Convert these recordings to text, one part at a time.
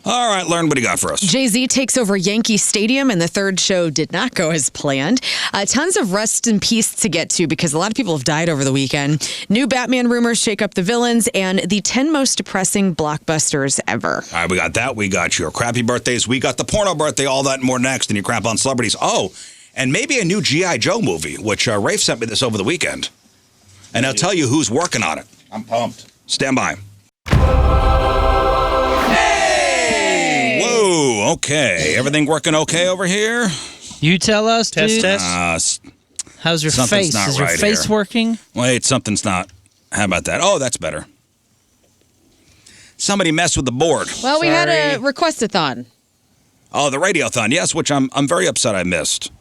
All right, learn what he got for us. Jay-Z takes over Yankee Stadium, and the third show did not go as planned. Tons of rest in peace to get to because a lot of people have died over the weekend. New Batman rumors shake up the villains, and the 10 most depressing blockbusters ever. All right, we got that. We got your crappy birthdays. We got the porno birthday. All that and more next. And your crap on celebrities. Oh, and maybe a new G.I. Joe movie, which Rafe sent me this over the weekend. And I'll tell you who's working on it. I'm pumped. Stand by. Whoa, okay. Everything working okay over here? You tell us, dude. Test. How's your Something's face? not Is your right face here. working? Wait, something's not. How about that? Oh, that's better. Somebody messed with the board. Well, we had a request-a-thon. Oh, the radiothon, yes, which I'm very upset I missed.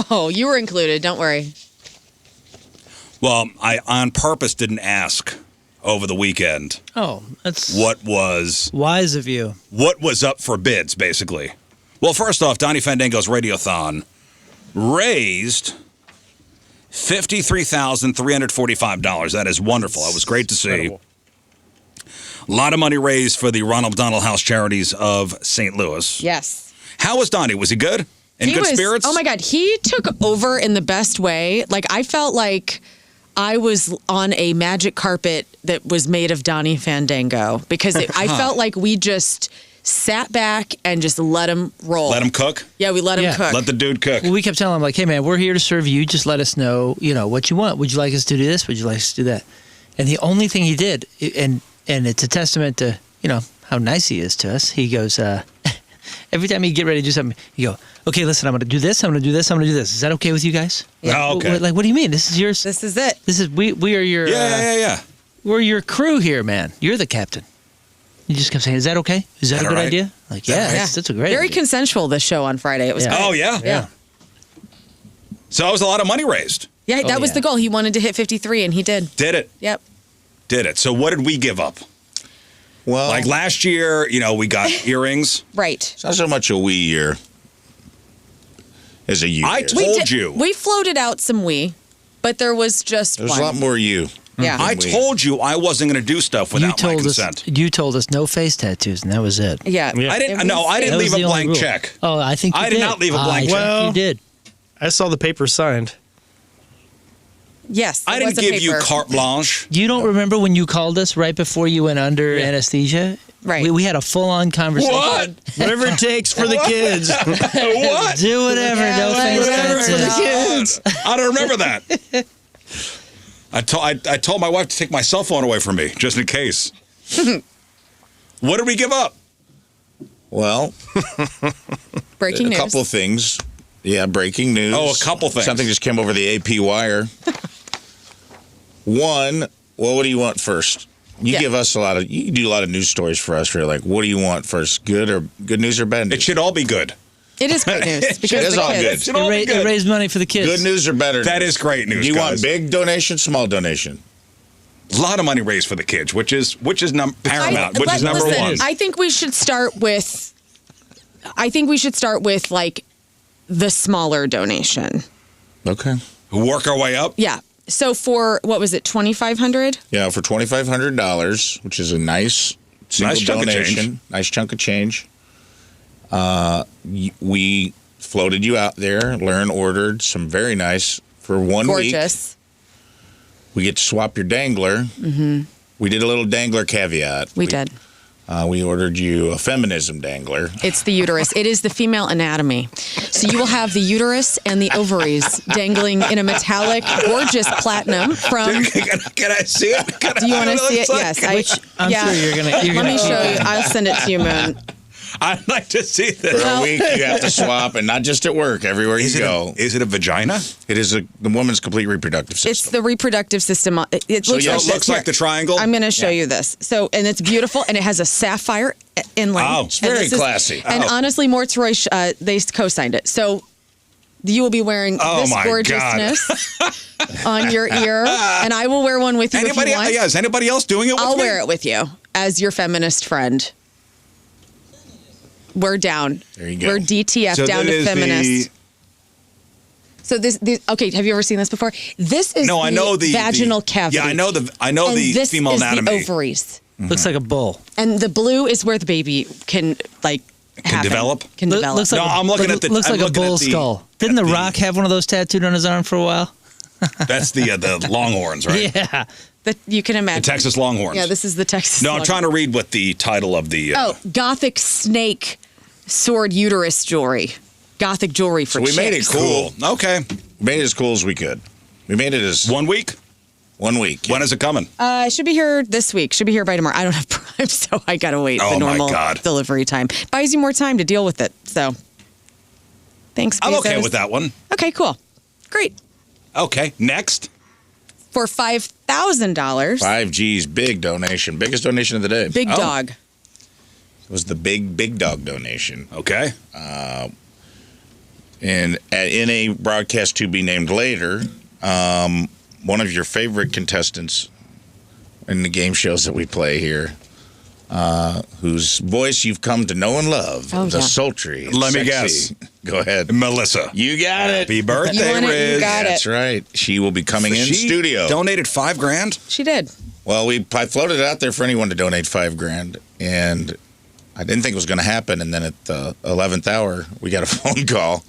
Oh, you were included. Don't worry. Well, I on purpose didn't ask over the weekend Oh, that's what was wise of you. up for bids, basically. Well, first off, Donnie Fandango's radiothon raised $53,345. That is wonderful. That was great to see. Incredible. A lot of money raised for the Ronald McDonald House Charities of St. Louis. Yes. How was Donnie? Was he good? In good spirits? Oh, my God. He took over in the best way. Like, I felt like I was on a magic carpet that was made of Donnie Fandango because I felt like we just sat back and just let him roll. Let him cook? Yeah, we let him cook. Let the dude cook. Well, we kept telling him, like, hey, man, we're here to serve you. Just let us know, what you want. Would you like us to do this? Would you like us to do that? And the only thing he did, and it's a testament to, how nice he is to us. He goes, every time he'd get ready to do something, he'd go, okay, listen, I'm going to do this, I'm going to do this, I'm going to do this. Is that okay with you guys? Yeah. Oh, okay. Like, what do you mean? This is yours? This is it. This is, we are your, Yeah. we're your crew here, man. You're the captain. You just kept saying, is that okay? Is that a good right? idea? Like, yeah, that's a great Very idea. consensual, this show on Friday. It was Yeah. great. Oh, yeah? Yeah. So that was a lot of money raised. Yeah, that was the goal. He wanted to hit 53, and he did. Did it. Yep. Did it. So what did we give up? Well, Like last year, we got earrings. Right. it's not so much a we year as a you. I year. told you. We floated out some but there was just There's one. a lot more you. Yeah. I told you I wasn't going to do stuff without my consent. You told us no face tattoos, and that was it. Yeah. Yeah. I didn't. It No, was- I didn't That leave was a the only blank rule. check. Oh, I think you I did not leave a blank check. Well, You did. I saw the paper signed. Yes. I there didn't was a give you paper. carte blanche. You don't remember when you called us right before you went under anesthesia? Right. We had a full-on conversation. What? Whatever it takes for the kids. What? Do whatever, Yeah, no face whatever. tattoos. I don't remember that. I told my wife to take my cell phone away from me just in case. What did we give up? Well, Breaking a news. couple of things. Yeah, breaking news. Oh, a couple things. Something just came over the AP wire. One, well, what do you want first? You Yeah. give us you do a lot of news stories for us. Where you're like, what do you want first? Good news or bad news? It should all be good. It is great news because It is the all kids. good. It should all be It good. raised money for the kids. Good news or better That news? is great news, Do you want guys. big donation, small donation? A lot of money raised for the kids, which is paramount, which is number listen, one. I think we should start with. Like the smaller donation. Okay. Work our way up. Yeah. So for what was it, $2,500? Yeah, for $2,500, which is a nice single Nice chunk of donation, change. nice chunk of change. We floated you out there. Lauren ordered some very nice for 1 week. Gorgeous. We get to swap your dangler. Mm-hmm. We did a little dangler caveat. We did. We ordered you a feminism dangler. It's the uterus. It is the female anatomy. So you will have the uterus and the ovaries dangling in a metallic, gorgeous platinum from. Can I see it? Do you want to see it? Yes. I'm sure you're gonna. Let me show you. I'll send it to you, Moon. I'd like to see For this. a week, you have to swap, and not just at work, everywhere you go. Is it a vagina? It is the woman's complete reproductive system. It's the reproductive system. It So looks yeah, like it this. looks like the triangle? I'm going to show you this. So, and it's beautiful, and it has a sapphire inlay. Oh, it's very And this classy. And honestly, Mort's Roy, they co-signed it. So you will be wearing Oh, this my gorgeousness on your ear, and I will wear one with you if you want. Yeah, is anybody else doing it with I'll me? wear it with you as your feminist friend. We're down. There you go. We're DTF, So down that to is feminist. So this, okay, have you ever seen this before? This is No, I know the vaginal the, cavity. Yeah, I know and the this female is anatomy. the ovaries. Looks like a bull. And the blue is where the baby can happen. develop? Can develop. Looks like I'm looking at the. looks I'm like a looking at bull the- skull. Didn't at The Rock have one of those tattooed on his arm for a while? That's the Longhorns, right? Yeah. That you can imagine. The Texas Longhorns. Yeah, this is the Texas. No, I'm trying to read what the title of the. Gothic snake sword uterus jewelry. Gothic jewelry for So we made it chicks. cool. Okay. We made it as cool as we could. We made it as 1 week. 1 week. When is it coming? It should be here this week. Should be here by tomorrow. I don't have Prime, so I gotta wait Oh, the my normal God. delivery time. Buys you more time to deal with it. So, thanks. I'm okay Bezos. with that one. Okay, cool, great. Okay. Next. For $5,000, 5G's big donation. Biggest donation of the day. Big Oh. Dog. It was the big dog donation. Okay. And in a broadcast to be named later, one of your favorite contestants in the game shows that we play here, whose voice you've come to know and love, Oh, the yeah. sultry. Let me sexy. Go ahead. Melissa. You got it. Happy birthday, You want it, you Riz. got it. That's right. She will be coming in She studio. Donated $5,000. She did. Well, I floated it out there for anyone to donate $5,000, and I didn't think it was going to happen. And then at the 11th hour, we got a phone call,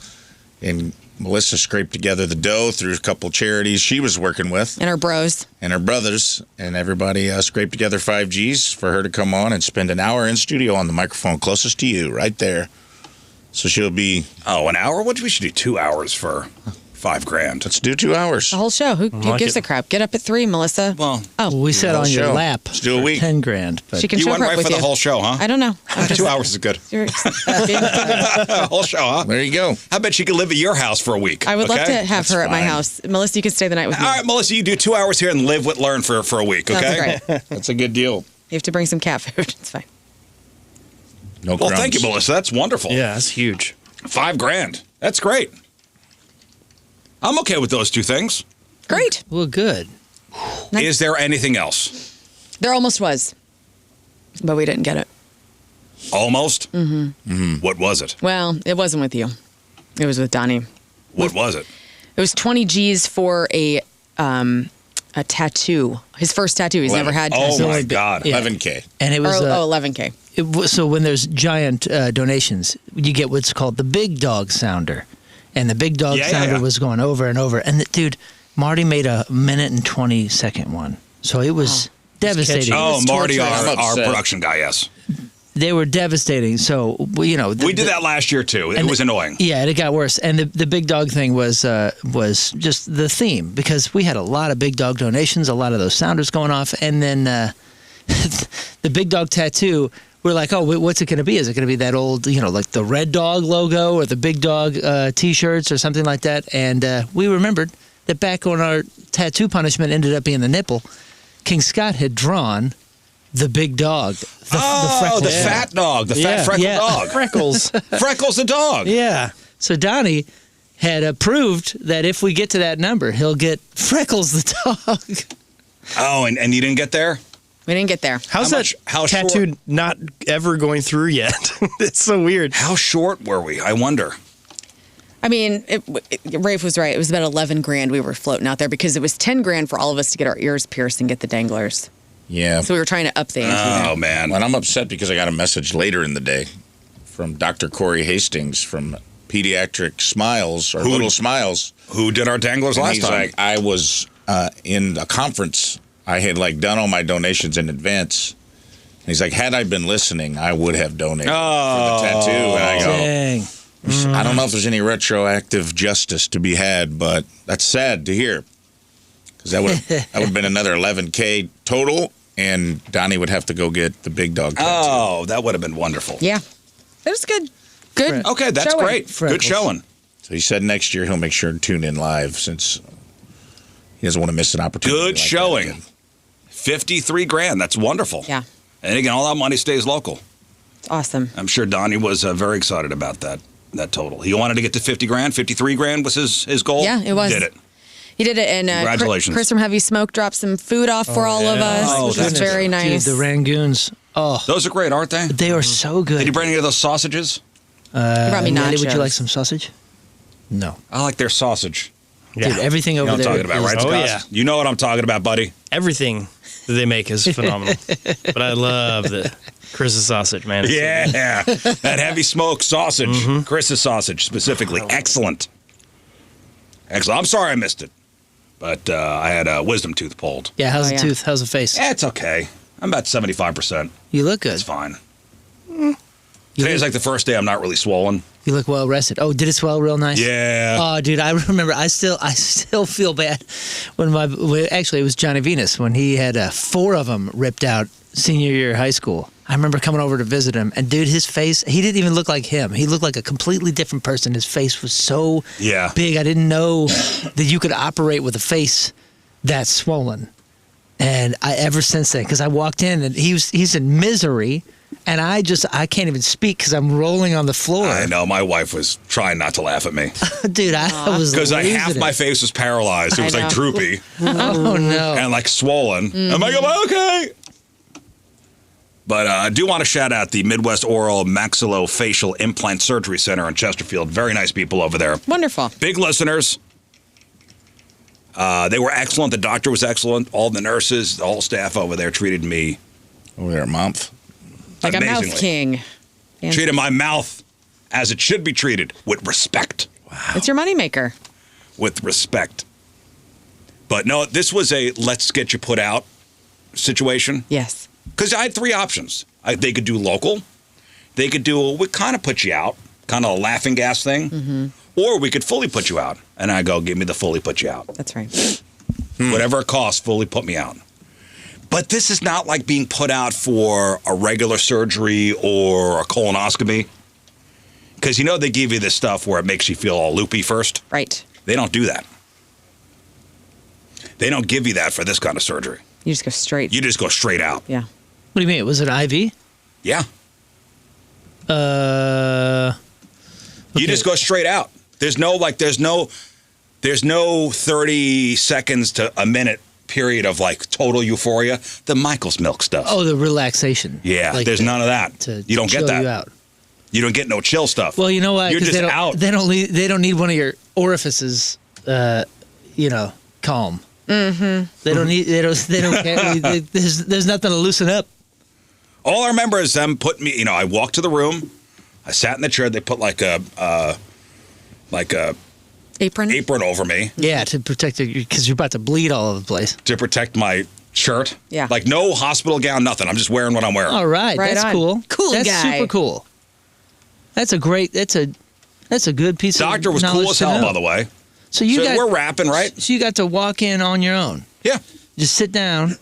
and Melissa scraped together the dough through a couple charities she was working with, And her bros. and her brothers, and everybody scraped together 5Gs for her to come on and spend an hour in studio on the microphone closest to you, right there. So she'll be. Oh, an hour? What? We should do 2 hours for $5,000. Let's do 2 hours. The whole show. Who like gives it. a crap? Get up at 3, Melissa. Well, We sat whole on your show. lap. Let's do a for week. $10,000. But she can you show went up right with for you. the whole show, huh? I don't know. I'm just 2 hours is good. Whole show, huh? There you go. I bet she could live at your house for a week. I would love okay? to have That's her at my fine. house. Melissa, you can stay the night with me. All right, Melissa, you do 2 hours here and learn for a week, okay? That's great. That's a good deal. You have to bring some cat food. It's fine. No Well, crumbs. thank you, Melissa. That's wonderful. Yeah, that's huge. $5,000. That's great. I'm okay with those two things. Great. well, good. Nice. Is there anything else? There almost was, but we didn't get it. Almost? Mm-hmm. What was it? Well, it wasn't with you. It was with Donnie. What was it? It was 20 G's for a tattoo. His first tattoo. He's never had Oh, tattoos. my God. Yeah. 11K. And it Or, was 11K. so when there's giant donations, you get what's called the big dog sounder, and the big dog sounder was going over and over. And dude, Marty made a 1:20 one, so it was devastating. Oh, was Marty, torturous. I'm our upset. production guy, yes. They were devastating. So we We did that last year, too. It was annoying. Yeah, and it got worse. And the big dog thing was just the theme, because we had a lot of big dog donations, a lot of those sounders going off, and then the big dog tattoo. We're like, oh, what's it going to be? Is it going to be that old, like the Red Dog logo or the Big Dog T-shirts or something like that? And we remembered that back when our tattoo punishment ended up being the nipple, King Scott had drawn the big dog. The fat dog. The fat freckled dog. Freckles. Freckles the dog. Yeah. So Donnie had approved that if we get to that number, he'll get Freckles the dog. Oh, and you didn't get there? We didn't get there. How's How that tattoo short? not ever going through yet? It's so weird. How short were we? I wonder. I mean, Rafe was right. It was about $11,000 we were floating out there because it was $10,000 for all of us to get our ears pierced and get the danglers. Yeah. So we were trying to up the ante. Oh, man. And I'm upset because I got a message later in the day from Dr. Corey Hastings from Pediatric Smiles, or Little Smiles. Who did our danglers And last he's time? like, I was in a conference. I had done all my donations in advance. And he's like, had I been listening, I would have donated for the tattoo. And I go, Dang. I don't know if there's any retroactive justice to be had, but that's sad to hear. Because that would have been another $11K total, and Donnie would have to go get the big dog tattoo. Oh, that would have been wonderful. Yeah. It was good. Good. Okay, that's showing. great. Good Freckles. showing. So he said next year he'll make sure to tune in live, since he doesn't want to miss an opportunity. Good like that showing. again. $53,000. That's wonderful. Yeah. And again, all that money stays local. It's awesome. I'm sure Donnie was very excited about that total. He wanted to get to $50,000. $53,000 was his goal. Yeah, it was. Did it. He did it, and Congratulations. Chris from Heavy Smoke dropped some food off for all of us, Oh, which was that's very good. nice. Dude, the Rangoons. Oh, Those are great, aren't they? they are so good. Did he bring any of those sausages? He brought me Maddie, nachos. would you like some sausage? No. I like their sausage. Yeah. Dude, everything You over know what I'm there. talking about, right? Oh, Scott? yeah. You know what I'm talking about, buddy. Everything. that they make is phenomenal. But I love the Chris's sausage, man. It's so good. Yeah, that heavy smoked sausage, Chris's sausage specifically, excellent. Excellent. I'm sorry I missed it, but I had a wisdom tooth pulled. Yeah, how's Oh, the yeah. tooth? How's the face? Yeah, it's okay. I'm about 75%. You look good. It's fine. You Today's look, like the first day I'm not really swollen. you look well rested. Oh, did it swell real nice? Yeah. Oh, dude, I remember. I still feel bad actually it was Johnny Venus when he had 4 of them ripped out senior year of high school. I remember coming over to visit him, and dude, his face, he didn't even look like him. He looked like a completely different person. His face was so Yeah. big. I didn't know that you could operate with a face that swollen. And ever since then, because I walked in and he's in misery, and I can't even speak because I'm rolling on the floor. I know. My wife was trying not to laugh at me Dude, I was because losing half my it. face was paralyzed. It I was like know. droopy Oh no! and like swollen. I'm like, okay. But I do want to shout out the Midwest Oral Maxillofacial Implant Surgery Center in Chesterfield. Very nice people over there. Wonderful. Big listeners. They were excellent. The doctor was excellent. All the nurses, the whole staff over there treated me Over there a month. Like a mouth amazingly. king. Fancy. Treated my mouth as it should be treated, with respect. It's your moneymaker. With respect. But no, this was a let's get you put out situation. Yes. Because I had 3 options. They could do local. They could do, we kind of put you out, kind of a laughing gas thing. Or we could fully put you out. And I go, give me the fully put you out. That's right. Whatever it costs, fully put me out. But this is not like being put out for a regular surgery or a colonoscopy. Because you know they give you this stuff where it makes you feel all loopy first. Right. They don't do that. They don't give you that for this kind of surgery. You just go straight. You just go straight out. Yeah. What do you mean? Was it IV? Yeah. Okay. You just go straight out. There's no 30 seconds to a minute period of like total euphoria. The Michael's milk stuff. Oh, the relaxation. Yeah, Like there's none of that. to You don't get chill that. You out. You don't get no chill stuff. Well, you know what? You're 'Cause just they don't, out. They don't need one of your orifices. Calm. Mm-hmm. They don't need. They don't care. There's nothing to loosen up. All I remember is them putting me. I walked to the room. I sat in the chair. They put like a Apron. apron over me Yeah, to protect you because you're about to bleed all over the place. to protect my shirt. Yeah. Like no hospital gown, nothing. I'm just wearing what I'm wearing. All right, Right that's on. cool. Cool That's guy. super cool. That's a great. That's a good piece Doctor of was knowledge cool as to hell, know. by the way. So you So got we're rapping, right? So you got to walk in on your own. Yeah. Just sit down.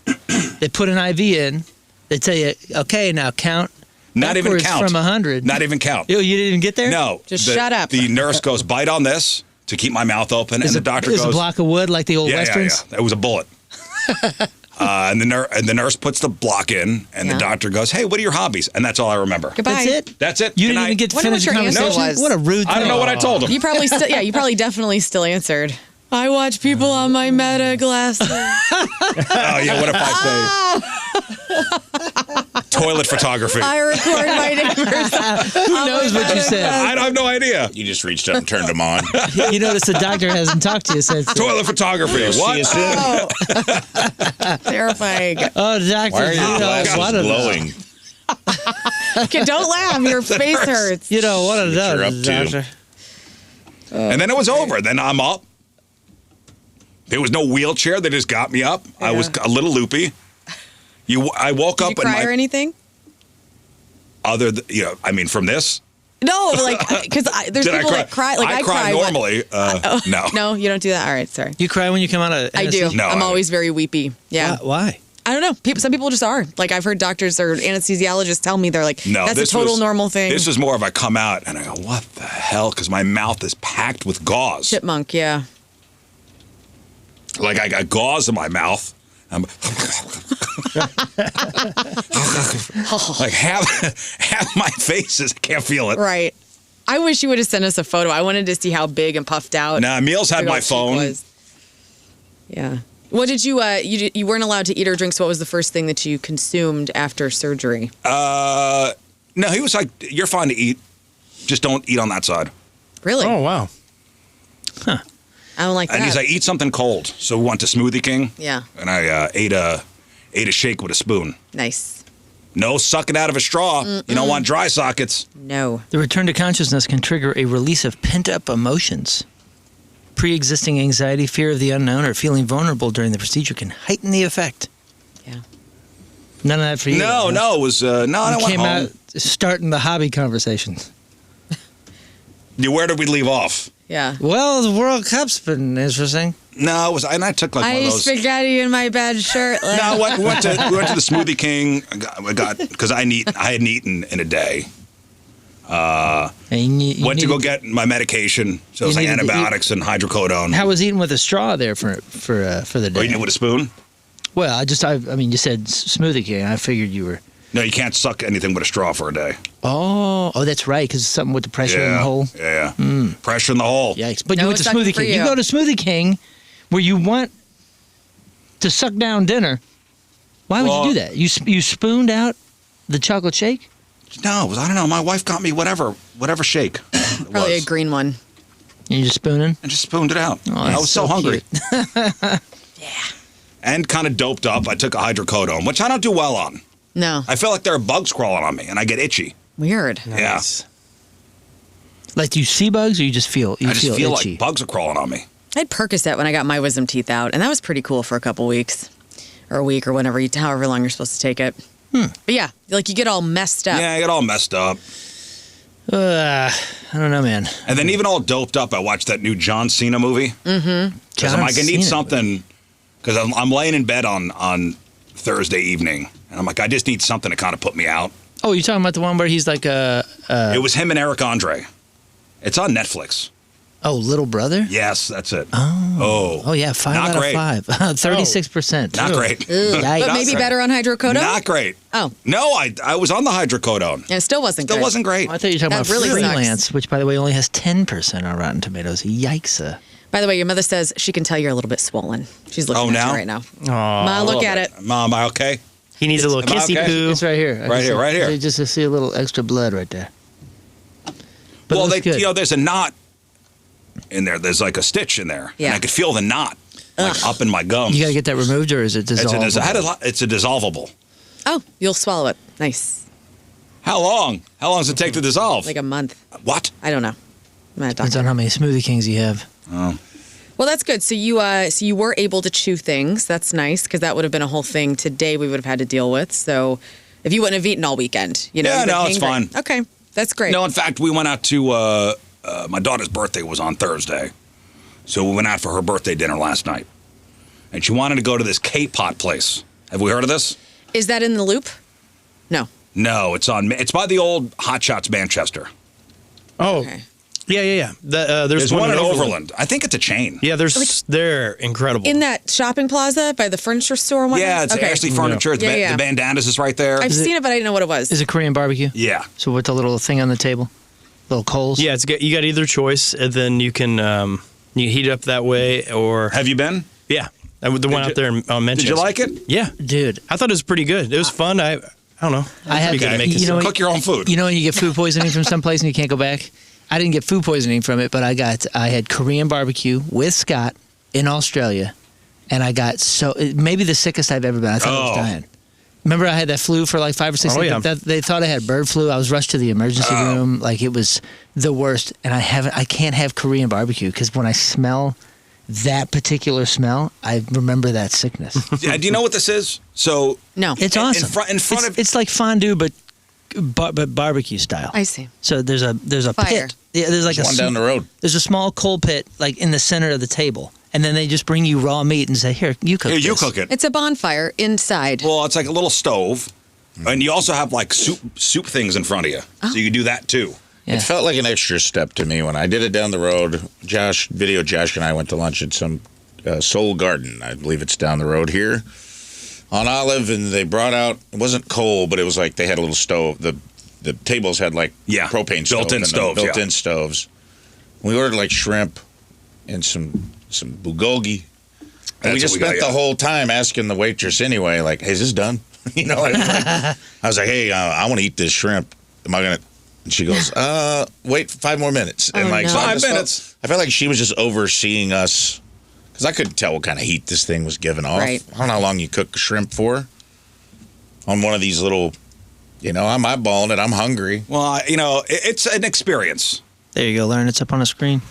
They put an IV in. They tell you, okay, now count. Not even backwards count. from 100. Not even count. You didn't even get there. No. Just shut up. The nurse goes, bite on this to keep my mouth open, and the doctor is goes, a block of wood like the old westerns. Yeah. It was a bullet. And the nurse puts the block in, and Yeah. the doctor goes, "Hey, what are your hobbies?" And that's all I remember. Goodbye. That's it. That's it. You Good didn't night. even get to Wonder finish the what your answer conversation. was. What a rude. I don't know what I told him. You probably still. Yeah. You probably definitely still answered. I watch people on my Meta glasses. Oh yeah. What if I say toilet photography? I record my neighbors. Who knows what you said? I have no idea. You just reached up and turned them on. You notice the doctor hasn't talked to you since. Toilet photography. See you What? soon. Terrifying. Oh, the doctor. Why are your glasses what a glowing? Okay, don't laugh. Your face hurts. You know what a you're up to. doctor. And then it was over. Then I'm up. There was no wheelchair. They just got me up. I was a little loopy. I woke Did up you cry or anything? from this. No, like because there's Did I people cry? that cry. Like I cry when- normally. No. No, you don't do that. All right, sorry. You cry when you come out of I do. anesthesia? No, I'm I- always very weepy. Yeah. Why? I don't know. Some people just are. Like I've heard doctors or anesthesiologists tell me they're like, No, that's a this total was- normal thing. This is more of I come out and I go, what the hell? Because my mouth is packed with gauze. Chipmunk. Yeah. Like I got gauze in my mouth. I'm like half my face is I can't feel it. Right. I wish you would have sent us a photo. I wanted to see how big and puffed out. Now Emil's had big my old cheek phone. was. Yeah. What did you? You weren't allowed to eat or drink. So what was the first thing that you consumed after surgery? No, he was like, "You're fine to eat, just don't eat on that side." Really? Oh, wow. I don't like that. And he's like, "Eat something cold." So we went to Smoothie King. yeah. And I ate a ate a shake with a spoon. Nice. No sucking out of a straw. You don't want dry sockets. No. The return to consciousness can trigger a release of pent-up emotions. Pre-existing anxiety, fear of the unknown, or feeling vulnerable during the procedure can heighten the effect. Yeah. None of that for you. No, it was I went came home. out starting the hobby conversations. Where did we leave off? Yeah. Well, the World Cup's been interesting. No, it was, and I took like one of those. spaghetti in my bad shirt. No, we went to the Smoothie King. I got because I hadn't eaten in a day. And you Went to go needed- get my medication. So it was You like needed to eat- antibiotics and hydrocodone. How was eating with a straw there for the day? Or eating it with a spoon? Well, I mean, you said Smoothie King. I figured you were. No, you can't suck anything with a straw for a day. Oh, that's right, because it's something with the pressure in the hole. Yeah. Pressure in the hole. Yikes! But No you went to sucking Smoothie for King. you. You go to Smoothie King, where you want to suck down dinner. Why would Well- you do that? You spooned out the chocolate shake. No, it was, I don't know. My wife got me whatever shake. It Probably was. a green one. And you just spooning. And just spooned it out. I that's was so hungry. Yeah. And kind of doped up. I took a hydrocodone, which I don't do well on. No. I feel like there are bugs crawling on me, and I get itchy. Weird. Nice. Like, do you see bugs, or you just feel I just feel itchy? like bugs are crawling on me. I had Percocet when I got my wisdom teeth out, and that was pretty cool for a couple weeks. Or a week, or however long you're supposed to take it. But yeah, like you get all messed up. Yeah, I get all messed up. I don't know, man. And then even all doped up, I watched that new John Cena movie. Because John I'm like, I need Cena something. Because I'm laying in bed on Thursday evening, and I'm like, I just need something to kind of put me out. Oh, you're talking about the one where he's like It was him and Eric Andre. It's on Netflix. Little brother. Yes, that's it. Oh yeah, 5 Not out great. of 5. 36%. Not great. Yikes. But maybe better on hydrocodone? Not great. Oh. No, I was on the hydrocodone. And it still wasn't Still good. wasn't great. Oh, I thought you were talking That about really sucks. Freelance, which, by the way, only has 10% on Rotten Tomatoes. Yikes. By the way, your mother says she can tell you're a little bit swollen. She's looking Oh, at now? you right now. Aw. Ma, look at it. Mom, am I okay? He needs a little Am I kissy okay? poo. It's right here. Right here, right here. Just to see a little extra blood right there. But Well, it looks good. there's a knot in there. There's like a stitch in there. Yeah. And I could feel the knot like up in my gums. You got to get that removed, or is it it's dissolved? it's a dissolvable. Oh, you'll swallow it. Nice. How long? How long does it take to dissolve? Like a month. What? I don't know. I'm not a Depends doctor. on how many Smoothie Kings you have. Well, that's good. So you were able to chew things. That's nice because that would have been a whole thing today we would have had to deal with. So if you wouldn't have eaten all weekend, Yeah, you'd been no, it's hangry. fine. Okay, that's great. No, in fact, we went out to my daughter's birthday was on Thursday. So we went out for her birthday dinner last night. And she wanted to go to this K-pot place. Have we heard of this? Is that in the loop? No. No, it's by the old Hot Shots Manchester. Oh, Okay. yeah. There's There's one in Overland. Overland. I think it's a chain. Yeah, they're incredible. In that shopping plaza by the furniture store and whatnot? Yeah, it's okay. Ashley Furniture. It's Yeah. The bandanas is right there. I've seen it, but I didn't know what it was. Is it Korean barbecue? Yeah. So with the little thing on the table? Little coals? Yeah, you got either choice, and then you can you heat it up that way, or Have you been? yeah, the one out there on Manchester. Did you like it? Yeah, Dude. I thought it was pretty good. It was fun. I don't know. I had You gotta to make it you know, Cook your own food. You know when you get food poisoning from someplace and you can't go back? I didn't get food poisoning from it, but I had Korean barbecue with Scott in Australia, and I got maybe the sickest I've ever been. I thought I was Oh. dying. Remember I had that flu for like 5 or 6 Oh, days? yeah. They thought I had bird flu. I was rushed to the emergency room. Like it was the worst. And I can't have Korean barbecue because when I smell that particular smell, I remember that sickness. Yeah, do you know what this is? So No. It's In- in awesome. front of- it's like fondue, but barbecue style. I see. So there's a Fire. pit. Yeah, there's like There's one down the road. There's a small coal pit like in the center of the table, and then they just bring you raw meat and say, "Here, you cook." Here, you this." cook it. It's a bonfire inside. Well, it's like a little stove. And you also have like soup things in front of you. So you can do that too. Yeah. It felt like an extra step to me when I did it down the road. Josh and I went to lunch at some Soul Garden. I believe it's down the road here on Olive, and they brought out, it wasn't coal, but it was like they had a little stove. The tables had like propane stove built-in in them, stoves, built-in stoves. We ordered like shrimp and some bulgogi. And we That's just what we got, spent the yeah. whole time asking the waitress anyway, like, hey, is this done? You know, I was like, hey, I want to eat this shrimp. Am I going to? And she goes, wait 5 more minutes. And Oh, like, no. so I 5 just felt- minutes. I felt like she was just overseeing us because I couldn't tell what kind of heat this thing was giving off. Right. I don't know how long you cook shrimp for. on one of these little, I'm eyeballing it. I'm hungry. Well, it's an experience. There you go, Lauren. It's up on the screen.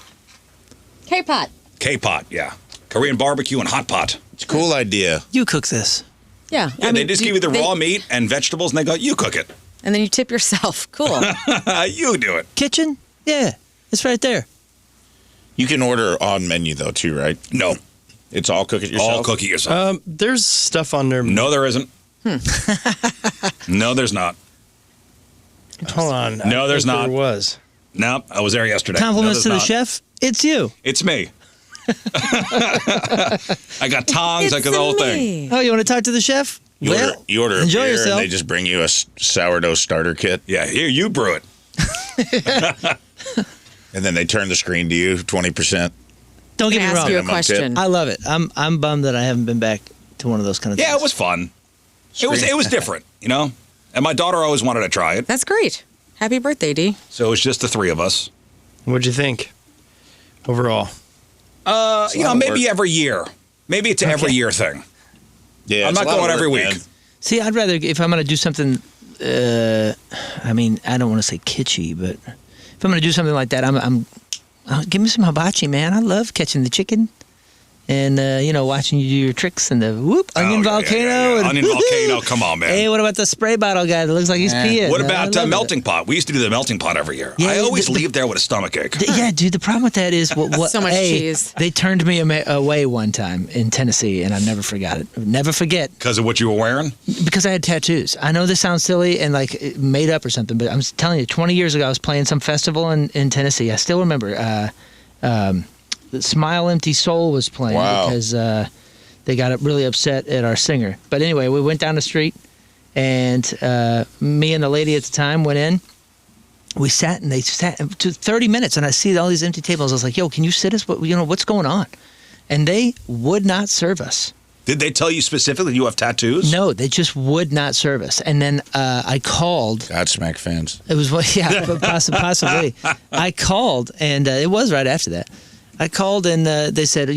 K-pot. K-pot, yeah. Korean barbecue and hot pot. It's a cool idea. You cook this. Yeah. Yeah, they just give you the raw meat and vegetables, and they go, you cook it. And then you tip yourself. Cool. You do it. Kitchen? Yeah, it's right there. You can order on menu, though, too, right? No. It's all cook it yourself? All cook it yourself. There's stuff on there. No, there isn't. No, there's not. Hold on. No, there's not. There was. No, I was there yesterday. Compliments to No, the there's not. chef. It's you. It's me. I got tongs. I got the whole thing. Oh, you want to talk to the chef? You order a enjoy beer, yourself. and they just bring you a sourdough starter kit, Yeah, here, you brew it. and then they turn the screen to you 20%. Don't get Can I me ask wrong. you a Minimum question? tip. I love it. I'm bummed that I haven't been back to one of those kind of things. Yeah, it was fun. It was different, And my daughter always wanted to try it. That's great. Happy birthday, D. So it was just the three of us. What'd you think overall? Maybe every year. Maybe it's an every year thing. Yeah, I'm it's not a lot of going every work, week. man. See, I'd rather, if I'm going to do something, I don't want to say kitschy, but if I'm going to do something like that, give me some hibachi, man. I love catching the chicken and, watching you do your tricks and the onion volcano. Yeah. And Onion volcano, come on, man. Hey, what about the spray bottle guy that looks like he's peeing? What I about love melting pot? We used to do the melting pot every year. Yeah, I always the- leave there with a stomachache. Yeah, dude, the problem with that is what So much cheese. They turned me away one time in Tennessee, and I never forgot it. Never forget, Because of what you were wearing? because I had tattoos. I know this sounds silly and like made up or something, but I'm telling you, 20 years ago, I was playing some festival in Tennessee. I still remember. The Smile Empty Soul was playing Wow. because they got really upset at our singer. But anyway, we went down the street, and me and the lady at the time went in. We sat, and they sat to 30 minutes, and I see all these empty tables. I was like, "Yo, can you sit us? What's going on?" And they would not serve us. Did they tell you specifically you have tattoos? No, they just would not serve us. And then I called. Godsmack fans. It was possibly. I called, and it was right after that. I called, and they said,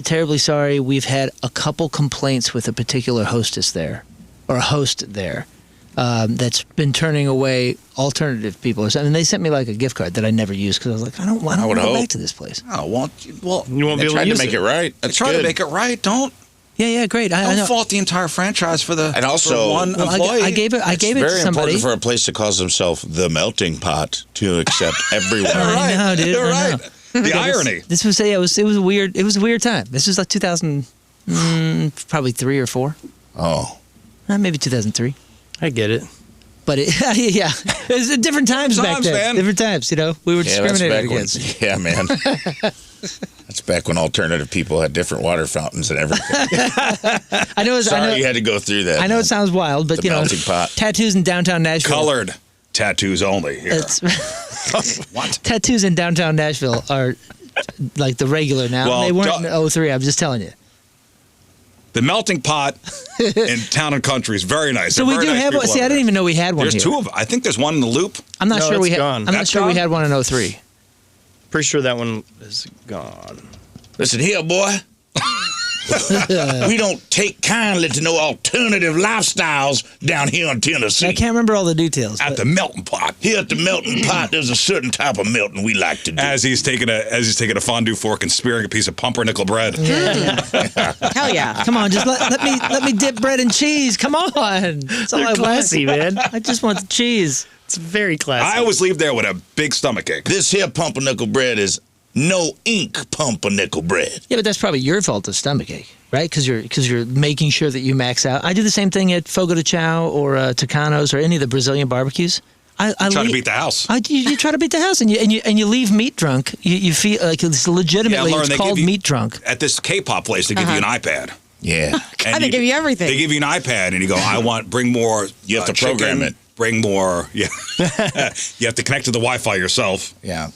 terribly sorry. We've had a couple complaints with a particular hostess there, or a host there, that's been turning away alternative people or something. And they sent me like a gift card that I never used because I was like, I don't want to go back to this place. Oh, well, You won't They be able tried to to use make it right. That's try good. to make it right. Don't Yeah, great. I know. fault the entire franchise for the And also- for one Well, employee. I gave it It's to very somebody. important for a place that calls themselves the Melting Pot to accept everyone. I know, dude. You're I know. right. The irony. This was it was a weird time. This was like 2000, probably 3 or 4, Oh, maybe 2003. I get it. But yeah, it was different times back times, then. man. Different times, we were yeah, that's discriminated back when. against. Yeah, man. That's back when alternative people had different water fountains and everything. I know. Sorry you had to go through that. I know it sounds wild, but The melting pot. tattoos in downtown Nashville. Colored tattoos only here. It's, What? tattoos in downtown Nashville are like the regular now. Well, they weren't in 03. I'm just telling you. The melting pot in Town and Country is very nice. So They're we very do nice have one. people See, I over didn't there. even know we had one There's here. 2 of them. I think there's one in the Loop. I'm not No, sure we it's had. gone. I'm not That's sure we gone? had one in 03. Pretty sure that one is gone. Listen here, boy. We don't take kindly to no alternative lifestyles down here in Tennessee. I can't remember all the details. At but- the melting pot. Here at the melting pot, there's a certain type of melting we like to do. As he's taking a fondue fork and spearing a piece of pumpernickel bread. Hell yeah. Come on, just let me dip bread and cheese. Come on, that's all They're I classy, want. man. I just want the cheese. It's very classy. I always leave there with a big stomachache. This here pumpernickel bread is no ink pumpernickel bread. Yeah, but that's probably your fault, the stomachache, right? Because you're making sure that you max out. I do the same thing at Fogo de Chao or Tucanos or any of the Brazilian barbecues. I Trying to beat the house. You try to beat the house, and you leave meat drunk. You feel like it's legitimately Lauren, it's they called give you- meat drunk. At this K-pop place, they give you an iPad. Yeah. And they give you everything. They give you an iPad, and you go, bring more. You have to program chicken, it. Bring more. Yeah. You have to connect to the Wi-Fi yourself. Yeah.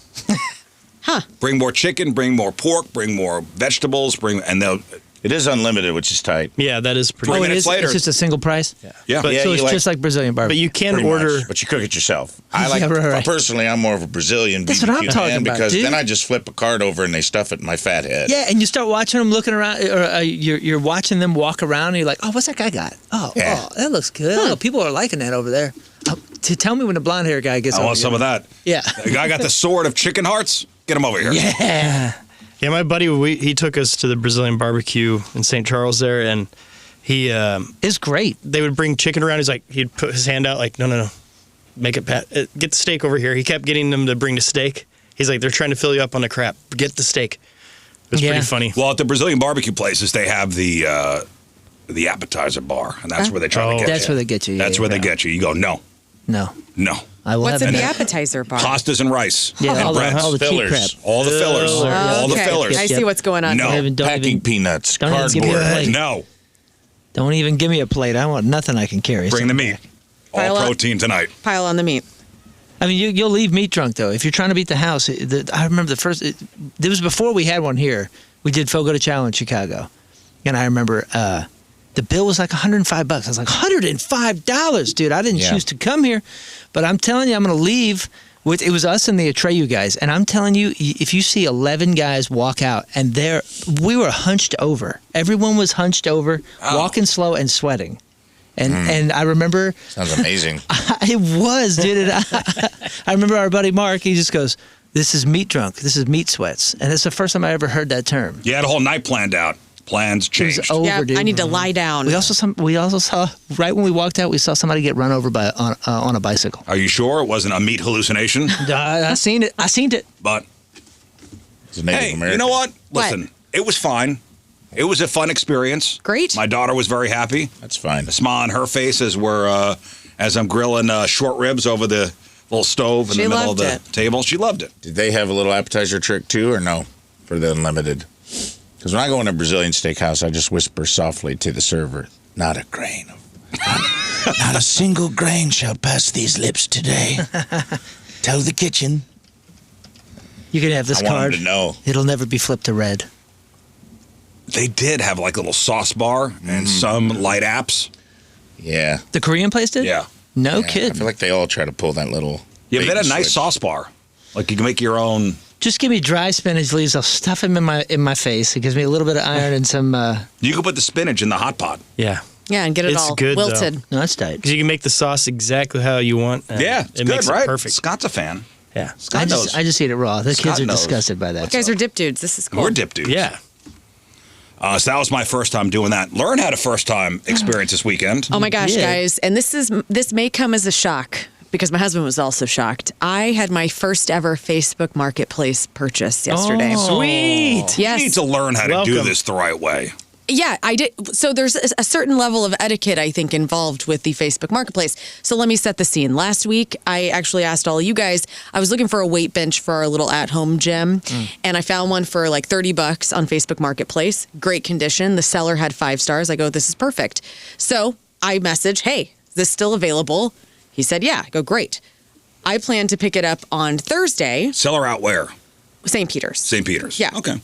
Bring more chicken. Bring more pork. Bring more vegetables. And they'll It is unlimited, which is tight. Yeah, that is pretty. 3 it minutes is. later. It's just a single price. Yeah. But- Yeah, So you it's like- just like Brazilian But barbecue. you can Pretty order. much, but you cook it yourself. I like. Yeah, right. Personally, I'm more of a Brazilian That's what BBQ I'm talking man about, because dude. then I just flip a card over and they stuff it in my fat head. Yeah, and you start watching them looking around, or you're watching them walk around, and you're like, oh, what's that guy got? Oh, Yeah. oh, that looks good. Oh, people are liking that over there. Oh, tell me when the blonde hair guy gets I over want here. some of that. Yeah. The guy got the sword of chicken hearts. Get him over here. Yeah. Yeah, my buddy, he took us to the Brazilian barbecue in St. Charles there, and he It's great. they would bring chicken around. He's like, he'd put his hand out like, no, make it get the steak over here. He kept getting them to bring the steak. He's like, they're trying to fill you up on the crap. Get the steak. It was Yeah. pretty funny. Well, at the Brazilian barbecue places, they have the appetizer bar, and that's where they try to get That's you. where they get you. Yeah, That's yeah. where they get you. You go, no. I will What's have in the that. appetizer bar? Pastas and rice. Yeah, and all breads. the cheap Fillers. crap. All the fillers. Oh, All the okay. fillers. I see what's going on. No. here. Don't Packing even, peanuts, don't even give me a cardboard. plate. No. Don't even give me a plate. I want nothing I can carry. Bring the meat. Pile All up. protein tonight. Pile on the meat. I mean, you'll leave meat drunk though. If you're trying to beat the house, I remember the first. It was before we had one here. We did Fogo de Chao in Chicago, and I remember the bill was like $105. I was like, $105, dude. I didn't Yeah. choose to come here, but I'm telling you, I'm going to leave. It was us and the Atreyu guys, and I'm telling you, if you see 11 guys walk out, and we were hunched over. Everyone was hunched over, walking slow and sweating. And I remember Sounds amazing. it was, dude. And I remember our buddy Mark. He just goes, "This is meat drunk. This is meat sweats." And it's the first time I ever heard that term. You had a whole night planned out. Plans It was changed. over, Yeah, dude. I need to lie down. We also saw right when we walked out, we saw somebody get run over by on a bicycle. Are you sure it wasn't a meat hallucination? I seen it. I seen it. But It's a Native hey, American. you know what? What? Listen, it was fine. It was a fun experience. Great. My daughter was very happy. That's fine. A smile on her face as I'm grilling short ribs over the little stove in She the middle of loved the it. table. She loved it. Did they have a little appetizer trick too, or no, for the unlimited? Because when I go in a Brazilian steakhouse, I just whisper softly to the server, "Not a grain of, not a single grain shall pass these lips today. Tell the kitchen." You can have this I want card. them to know. It'll never be flipped to red. They did have like a little sauce bar and some light apps. Yeah. The Korean place did. Yeah. No Yeah, I kidding. feel like they all try to pull that little. Yeah, but they had a bait and nice switch. sauce bar. Like you can make your own. Just give me dry spinach leaves. I'll stuff them in my face. It gives me a little bit of iron and some. You can put the spinach in the hot pot. Yeah. Yeah, and get it It's all good, though. wilted. No, that's tight. Because you can make the sauce exactly how you want. and Yeah, it's it good, makes right? it perfect. Scott's a fan. Yeah. Scott knows. I just eat it raw. The Scott kids are knows. disgusted by that. You guys are dip dudes. This is cool. We're dip dudes. Yeah. So that was my first time doing that. Lauren had a first time experience this weekend. Oh my gosh, Yeah. guys. And this may come as a shock because my husband was also shocked. I had my first ever Facebook Marketplace purchase yesterday. Sweet. Yes. You need to learn how to do Welcome. this the right way. Yeah, I did. So there's a certain level of etiquette, I think, involved with the Facebook Marketplace. So let me set the scene. Last week, I actually asked all of you guys, I was looking for a weight bench for our little at-home gym, and I found one for like $30 on Facebook Marketplace. Great condition. The seller had 5 stars. I go, this is perfect. So I message, hey, is this still available? He said, yeah. I go, great. I plan to pick it up on Thursday, Seller out where? St. Peter's. St. Peter's. Yeah. Okay.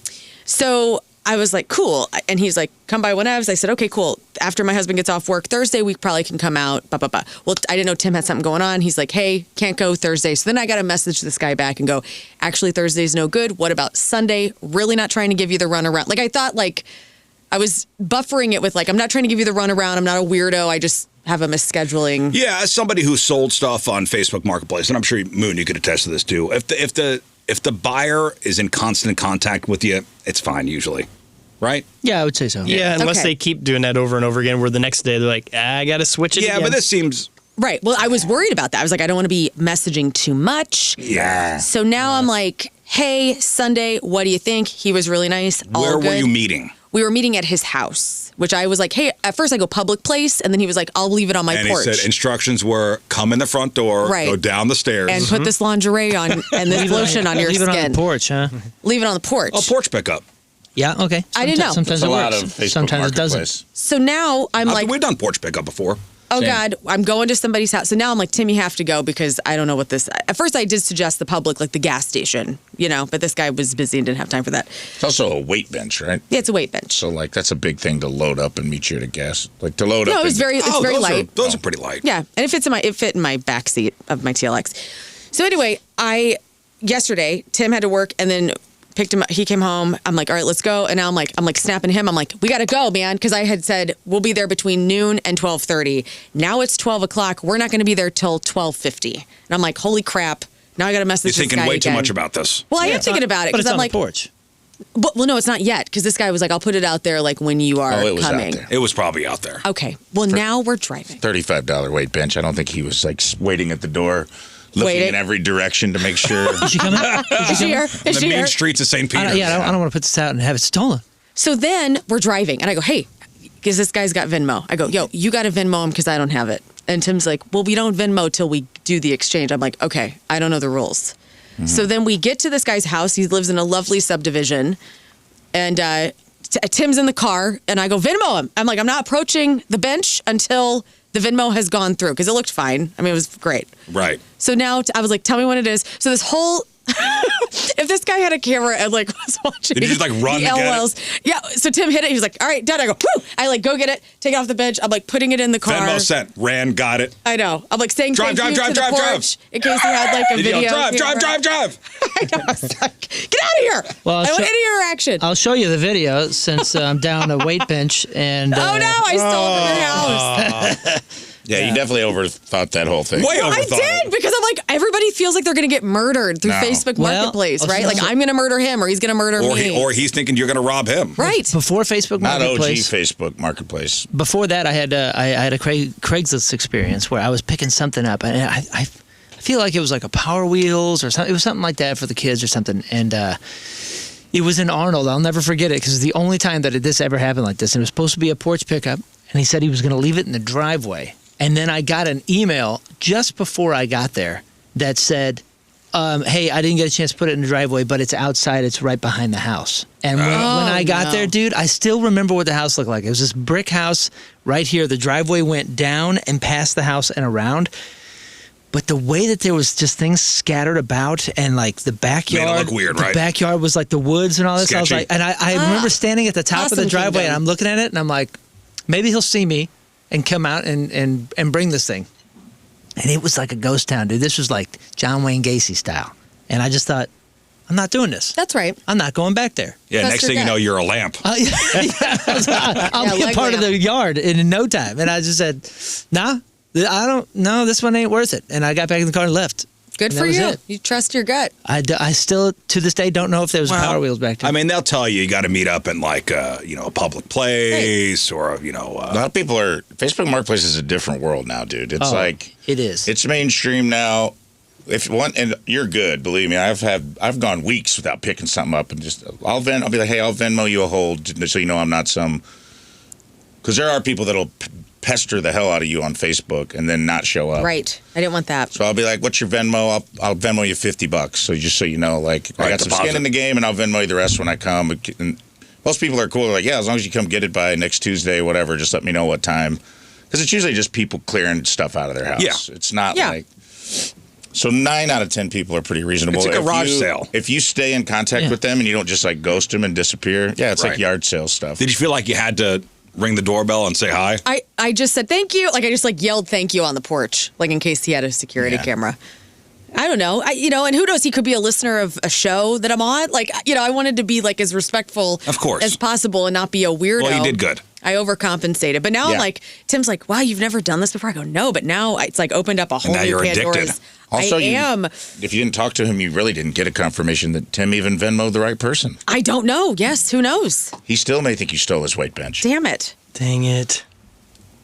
So I was like, cool. And he's like, come by whenevs. I said, okay, cool. After my husband gets off work Thursday, we probably can come out. Blah, blah, blah. Well, I didn't know Tim had something going on. He's like, hey, can't go Thursday. So then I got to message this guy back and go, actually, Thursday's no good. What about Sunday? Really not trying to give you the runaround. Like, I thought, like, I was buffering it with, like, I'm not trying to give you the runaround. I'm not a weirdo. I just have a misscheduling. Yeah, as somebody who sold stuff on Facebook Marketplace, and I'm sure Moon, you could attest to this too. If the buyer is in constant contact with you, it's fine usually, right? Yeah, I would say so. Yeah, unless Okay. they keep doing that over and over again, where the next day they're like, I got to switch it Yeah, again. but this seems. Right. Well, I was worried about that. I was like, I don't want to be messaging too much. Yeah. So now I'm like, hey, Sunday, what do you think? He was really nice. All Where good. were you meeting? We were meeting at his house, which I was like, hey, at first I go public place. And then he was like, I'll leave it on my And porch. he said instructions were come in the front door, Right. go down the stairs. and put this lingerie on and this lotion on your Leave it on skin. the porch, huh? Leave it on the porch. oh, porch pickup. Yeah, okay. I didn't know. Sometimes It's a it lot works. of Facebook Sometimes it doesn't. Marketplace. So now I'm like, We've done porch pickup before. Oh, Same. God, I'm going to somebody's house. So now I'm like, Tim, you have to go because I don't know what this... At first, I did suggest the public, like the gas station, but this guy was busy and didn't have time for that. It's also a weight bench, right? Yeah, it's a weight bench. So, like, that's a big thing to load up and meet you at a gas. Like, to load up. No, it's very light. Those are pretty light. Yeah, and it fit in my back seat of my TLX. So anyway, yesterday, Tim had to work and then picked him up. He came home. I'm like, all right, let's go. And now I'm like snapping him. I'm like, we got to go, man. Because I had said, we'll be there between noon and 12:30. Now it's 12 o'clock. We're not going to be there till 12:50. And I'm like, holy crap. Now I got to message this guy You're thinking way again. too much about this. Well, I am thinking about it. But it's I'm on like, the porch. well, no, it's not yet. Because this guy was like, I'll put it out there like when you are it was coming. out there. It was probably out there. Okay. Well, now we're driving. $35 weight bench. I don't think he was, like, waiting at the door, looking Waiting. in every direction to make sure. Is she coming? Is she here? On Is the she main here? streets of St. Peter. I don't want to put this out and have it stolen. So then we're driving, and I go, hey, because this guy's got Venmo. I go, yo, you got to Venmo him because I don't have it. And Tim's like, well, we don't Venmo till we do the exchange. I'm like, okay, I don't know the rules. Mm-hmm. So then we get to this guy's house. He lives in a lovely subdivision. And Tim's in the car, and I go, Venmo him. I'm like, I'm not approaching the bench until the Venmo has gone through because it looked fine. I mean, it was great. Right. So now I was like, tell me what it is. So this whole, if this guy had a camera and like was watching, Did you just, like, run the to get it? LOLs. Yeah. So Tim hit it. He was like, all right, done. I go, whoo. I like go get it, take it off the bench. I'm like putting it in the car. Venmo sent. Ran, got it. I know. I'm like saying Drive, thank drive, you drive, to the drive, porch in case he had like a Did you video. yell, drive, camera. drive. I know. I was like, get out of here. Well, I want any interaction. I'll show you the video since I'm down a weight bench and. Oh no! I stole it from your house. Yeah, you definitely overthought that whole thing. Way I overthought did it. because I'm like everybody feels like they're gonna get murdered through No. Facebook Well, Marketplace, right? also- Like I'm gonna murder him or he's gonna murder me. Or he's thinking you're going to rob him. right. Before Facebook Not OG Marketplace. Facebook Marketplace. Before that, I had a Craigslist experience where I was picking something up, and I feel like it was like a Power Wheels or something. It was something like that for the kids or something, and it was in Arnold. I'll never forget it because it's the only time that this ever happened like this. And it was supposed to be a porch pickup, and he said he was going to leave it in the driveway. And then I got an email just before I got there that said, hey, I didn't get a chance to put it in the driveway, but it's outside. It's right behind the house. And when I got there, dude, I still remember what the house looked like. It was this brick house right here. The driveway went down and past the house and around. But the way that there was just things scattered about and like the backyard. Made it look weird, right? The backyard was like the woods and all this. I was Sketchy. like, and I remember standing at the top of the Awesome driveway kingdom. and I'm looking at it and I'm like, maybe he'll see me and come out and bring this thing. And it was like a ghost town, dude. This was like John Wayne Gacy style. And I just thought, I'm not doing this. That's right. I'm not going back there. Yeah, That's next your thing you gut. know, you're a lamp. I'll be a leg part of lamp. the yard in no time. And I just said, nah, I don't, no, this one ain't worth it. And I got back in the car and left. Good And for that was you. it. You trust your gut. I still, to this day, don't know if there was Power Wheels back there. I mean, they'll tell you got to meet up in like a public place or A lot of people are. Facebook Marketplace is a different world now, dude. It's like it is. it's mainstream now. If one and you're good, believe me. I've gone weeks without picking something up and just I'll be like, hey, I'll Venmo you a hold so you know I'm not some. Because there are people that'll pester the hell out of you on Facebook and then not show up. Right. I didn't want that. So I'll be like, "What's your Venmo? I'll Venmo you $50." So just so you know, like I Right, got some deposit. skin in the game, and I'll Venmo you the rest when I come. And most people are cool. They're like, "Yeah, as long as you come get it by next Tuesday, whatever. Just let me know what time." Because it's usually just people clearing stuff out of their house. Yeah. It's not Yeah. like. So 9 out of 10 people are pretty reasonable. It's a If garage you- sale. If you stay in contact with them and you don't just like ghost them and disappear, yeah, it's Right. like yard sale stuff. Did you feel like you had to ring the doorbell and say hi? I just said thank you. Like I just like yelled thank you on the porch, like in case he had a security camera. I don't know. And who knows? He could be a listener of a show that I'm on. Like, I wanted to be like as respectful Of course. as possible and not be a weirdo. Well, you did good. I overcompensated. But now I'm Yeah. like, Tim's like, wow, you've never done this before? I go, no, but now it's like opened up a whole now new you're addicted. Pandora's. Also, I am. If you didn't talk to him, you really didn't get a confirmation that Tim even Venmoed the right person. I don't know. Yes, who knows? He still may think you stole his weight bench. Damn it. Dang it.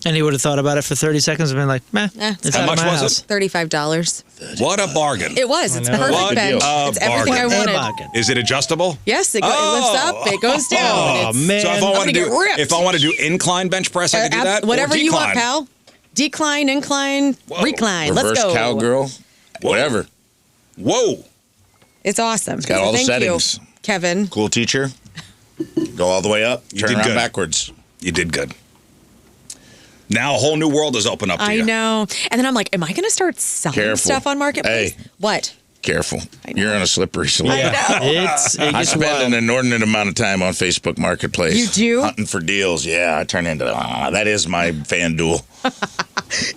And he would have thought about it for 30 seconds and been like, meh, it's How out much of my was house. it? $35. What a bargain. It was. It's I know. perfect What bench. a It's everything I bargain. wanted. bargain. Is it adjustable? Yes, it lifts up, it goes down. Oh, It's- man. So if I I'm want to gonna do get ripped. if I want to do incline bench press, I can do that. Or Whatever you want, decline? pal. Decline, incline, recline. Reverse Let's go. cowgirl, whatever. Whoa. It's awesome. It's got all the Thank settings. you, Kevin. Cool teacher. Go all the way up, You turn did around good. backwards. You did good. Now a whole new world has opened up to you. I know. And then I'm like, am I going to start selling Careful. stuff on Marketplace? Hey. What? Careful. I know. You're on a slippery slope. I know. It I gets spend wild. an inordinate amount of time on Facebook Marketplace. You do? Hunting for deals. Yeah, I turn into, that is my FanDuel.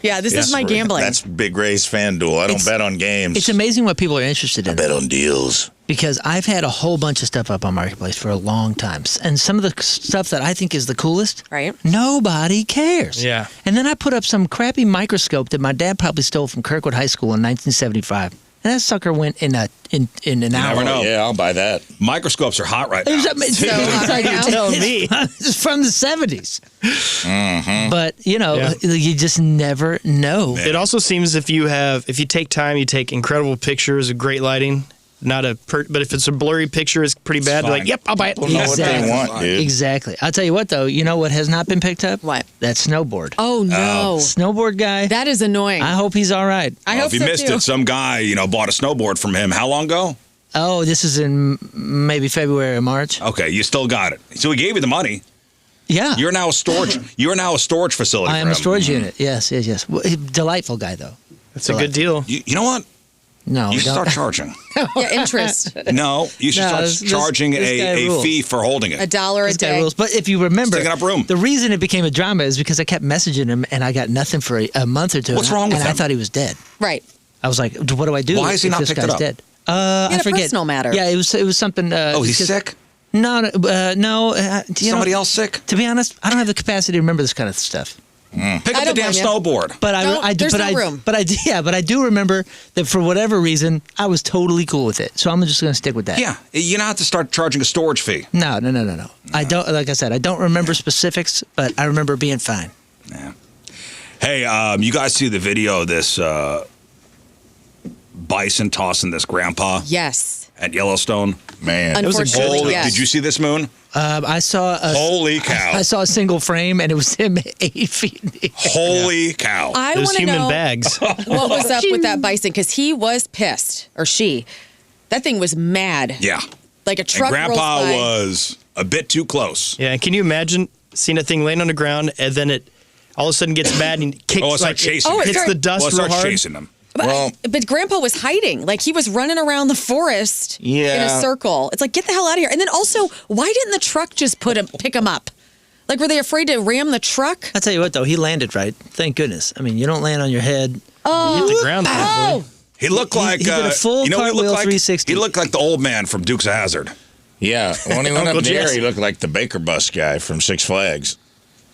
Yeah, this is my gambling. That's Big Ray's FanDuel. I don't bet on games. It's amazing what people are interested in. I bet on deals. Because I've had a whole bunch of stuff up on Marketplace for a long time. And some of the stuff that I think is the coolest, Right. nobody cares. Yeah. And then I put up some crappy microscope that my dad probably stole from Kirkwood High School in 1975. And that sucker went in an hour. never know. Yeah, I'll buy that. Microscopes are hot right now. It's So hot right now. Tell me. It's from the 70s. Mm-hmm. But, Yeah. you just never know. It also seems if you take time, you take incredible pictures of great lighting. But if it's a blurry picture, it's pretty bad. fine. You're like, yep, I'll buy it. People know what they Exactly. want, dude. Exactly. I'll tell you what, though. You know what has not been picked up? What? That snowboard. Oh, no. Snowboard guy. That is annoying. I hope he's all right. I Well, hope if you so, missed too. it, some guy, bought a snowboard from him. How long ago? Oh, this is in maybe February or March. Okay, you still got it. So he gave you the money. Yeah. You're now a storage. You're now a storage facility. I for am a him. storage unit. Yes. Well, delightful guy, though. It's a good deal. You know what? No, You should don't. start charging. Yeah, interest. No, you should No, start this charging guy a rules. fee for holding it. $1 a This guy day. rules. But if you remember, It's taking up room. the reason it became a drama is because I kept messaging him and I got nothing for a month or two. What's and I- wrong with And I him? thought he was dead. Right. I was like, what do I do? Why has he if not this picked it guy's up? dead? In I a forget. personal matter. Yeah, it was something. Oh, he's because- sick? No. You Somebody know, else sick? To be honest, I don't have the capacity to remember this kind of stuff. Pick I up the don't damn blame you. snowboard. But There's no room. But I do remember that for whatever reason, I was totally cool with it. So I'm just going to stick with that. Yeah, you don't have to start charging a storage fee. No. I don't. Like I said, I don't remember specifics, but I remember being fine. Yeah. Hey, you guys see the video of this bison tossing this grandpa Yes. at Yellowstone? Man. Unfortunately, Holy! yes. Did you see this, Moon? I saw a Holy cow! I saw a single frame, and it was him 8 feet in the air. Holy cow! I Those want to human know bags. what was up with that bison because he was pissed, or she. That thing was mad. Yeah, Like a and truck rolls Grandpa by. was a bit too close. Yeah, and can you imagine seeing a thing laying on the ground and then it all of a sudden gets mad and kicks Oh, it starts chasing him. Oh, it hits started- the dust Well, it real starts hard. chasing them. Well, But Grandpa was hiding. Like he was running around the forest in Yeah. a circle. It's like, get the hell out of here. And then also, why didn't the truck just pick him up? Like, were they afraid to ram the truck? I'll tell you what, though, he landed right. Thank goodness. I mean, you don't land on your head. Hit the ground. Oh, He looked like he did a full you know, what he cartwheel looked like 360. He looked like the old man from Dukes of Hazzard. yeah. When he went up Uncle there, Jesse. he looked like the Baker Bus guy from Six Flags.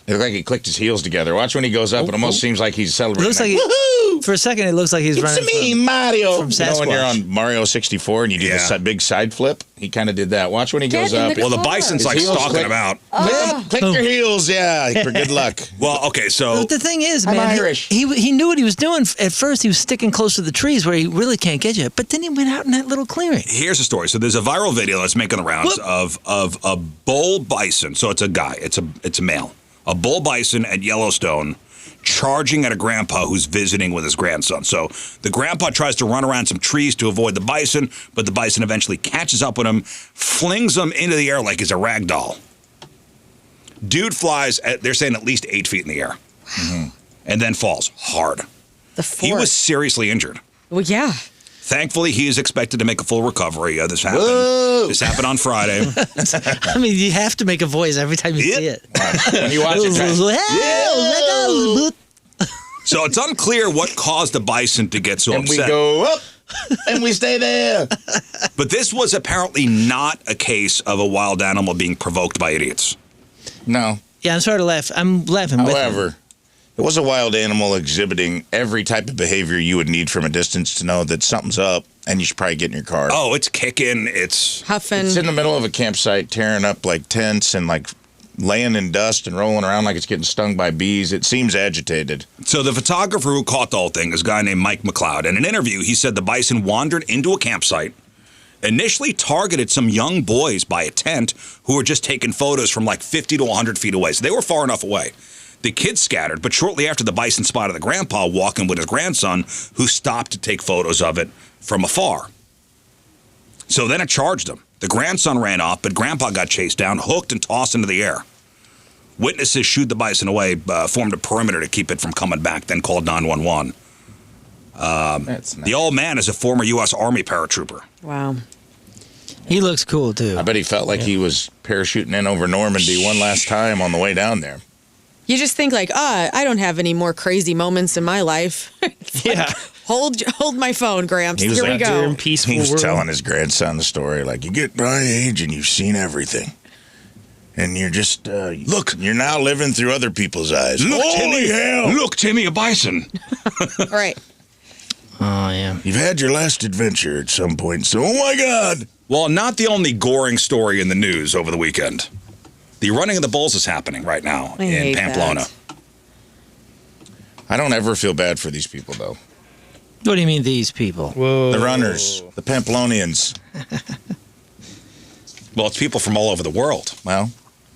It looked like he clicked his heels together. Watch when he goes up. It almost seems like he's It celebrating. looks like Woohoo! for a second, it looks like he's running. It's me, from- Mario. from You know when you're Sasquatch. on Mario 64 and you do Yeah. the big side flip? He kind of did that. Watch when he Get goes in up. the Well, the car. bison's His like heels stalking click- him out. Click your heels, yeah, for good luck. Well, okay, so But the thing is, I'm man, Irish. he knew what he was doing. At first, he was sticking close to the trees where he really can't get you. But then he went out in that little clearing. here's the story. So there's a viral video that's making the rounds of a bull bison. So it's a guy. It's a male. A bull bison at Yellowstone charging at a grandpa who's visiting with his grandson. So the grandpa tries to run around some trees to avoid the bison, but the bison eventually catches up with him, flings him into the air like he's a rag doll. Dude flies they're saying at least 8 feet in the air, and then falls hard. the He was forest. seriously injured. Well, yeah. Thankfully, he is expected to make a full recovery. This happened. Whoa. This happened on Friday. I mean, you have to make a voice every time you see it. When you watch it, try- So it's unclear what caused the bison to get so and we upset. go up and we stay there. But this was apparently not a case of a wild animal being provoked by idiots. No. Yeah, I'm sorry to laugh. I'm laughing with him. However, it was a wild animal exhibiting every type of behavior you would need from a distance to know that something's up and you should probably get in your car. Oh, it's kicking. It's Huffing. It's in the middle of a campsite, tearing up like tents and like laying in dust and rolling around like it's getting stung by bees. It seems agitated. so the photographer who caught the whole thing is a guy named Mike McLeod. In an interview, he said the bison wandered into a campsite, initially targeted some young boys by a tent who were just taking photos from like 50 to 100 feet away. So they were far enough away. The kids scattered, but shortly after the bison spotted the grandpa walking with his grandson, who stopped to take photos of it from afar. So then it charged him. The grandson ran off, but grandpa got chased down, hooked, and tossed into the air. Witnesses shooed the bison away, formed a perimeter to keep it from coming back, then called 911. That's nice. The old man is a former U.S. Army paratrooper. Wow. He looks cool too. I bet he felt like he was parachuting in over Normandy one last time on the way down there. You just think like, I don't have any more crazy moments in my life. It's like, Yeah. hold my phone, Gramps. He was Here we like, You're go. in peaceful He was world. telling his grandson the story, like, you get my age and you've seen everything. And you're just, look, you're now living through other people's eyes. Look, Holy Timmy! hell! Look, Timmy, a bison. All right. Oh yeah. You've had your last adventure at some point, so, oh my God! Well, not the only goring story in the news over the weekend. The running of the bulls is happening right now I in hate Pamplona. that. I don't ever feel bad for these people, though. What do you mean these people? Whoa. The runners, the Pamplonians. Well, it's people from all over the world Well,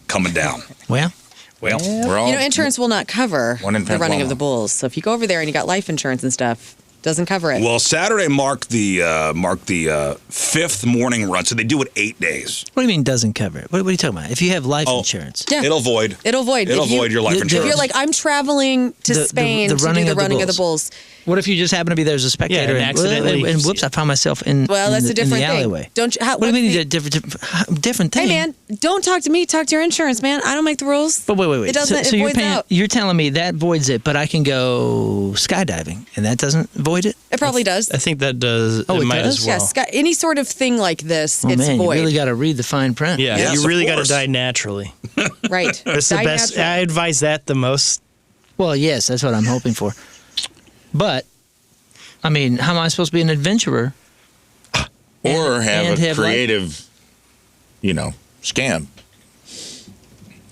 coming down. Well, Well, we're all. Insurance will not cover One in the running of Pamplona. the bulls. So if you go over there and you got life insurance and stuff, doesn't cover it. well, Saturday marked the fifth morning run, so they do it 8 days. what do you mean doesn't cover it? What are you talking about? If you have life Oh. insurance, Yeah. It'll void. It'll void. It'll If you- void your life the- insurance. If you're like, I'm traveling to The- Spain the to do running the of the running of the bulls. bulls. what if you just happen to be there as a spectator and accidentally- and whoops, I found myself in Well, that's in a the, in different the thing. alleyway. Don't you? How, What do you what's mean the- different thing? Hey, man, don't talk to me. Talk to your insurance, man. I don't make the rules. But wait. It doesn't. So it you're voids out. you're telling me that voids it, but I can go skydiving and that doesn't void it? It probably does. I think that does. Oh, it might does? as well. Yes, any sort of thing like this, Oh it's man, void. you really got to read the fine print. Yeah, Yes, you of really got to course. die naturally. Right. That's the Die best. natural. I advise that the most. Well, yes, that's what I'm hoping for. But I mean, how am I supposed to be an adventurer? or and have a have life- creative, scam.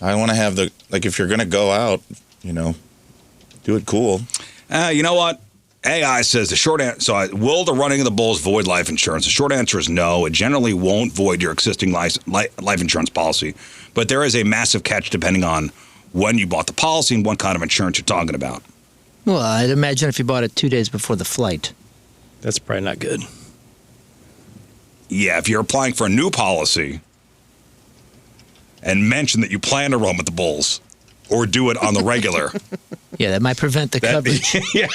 I want to have if you're going to go out, do it cool. You know what? AI says the short answer. So, will the running of the bulls void life insurance? The short answer is no. It generally won't void your existing life insurance policy, but there is a massive catch depending on when you bought the policy and what kind of insurance you're talking about. Well, I'd imagine if you bought it 2 days before the flight. That's probably not good. Yeah, if you're applying for a new policy and mention that you plan to run with the bulls or do it on the regular. Yeah, that might prevent the coverage. Yeah.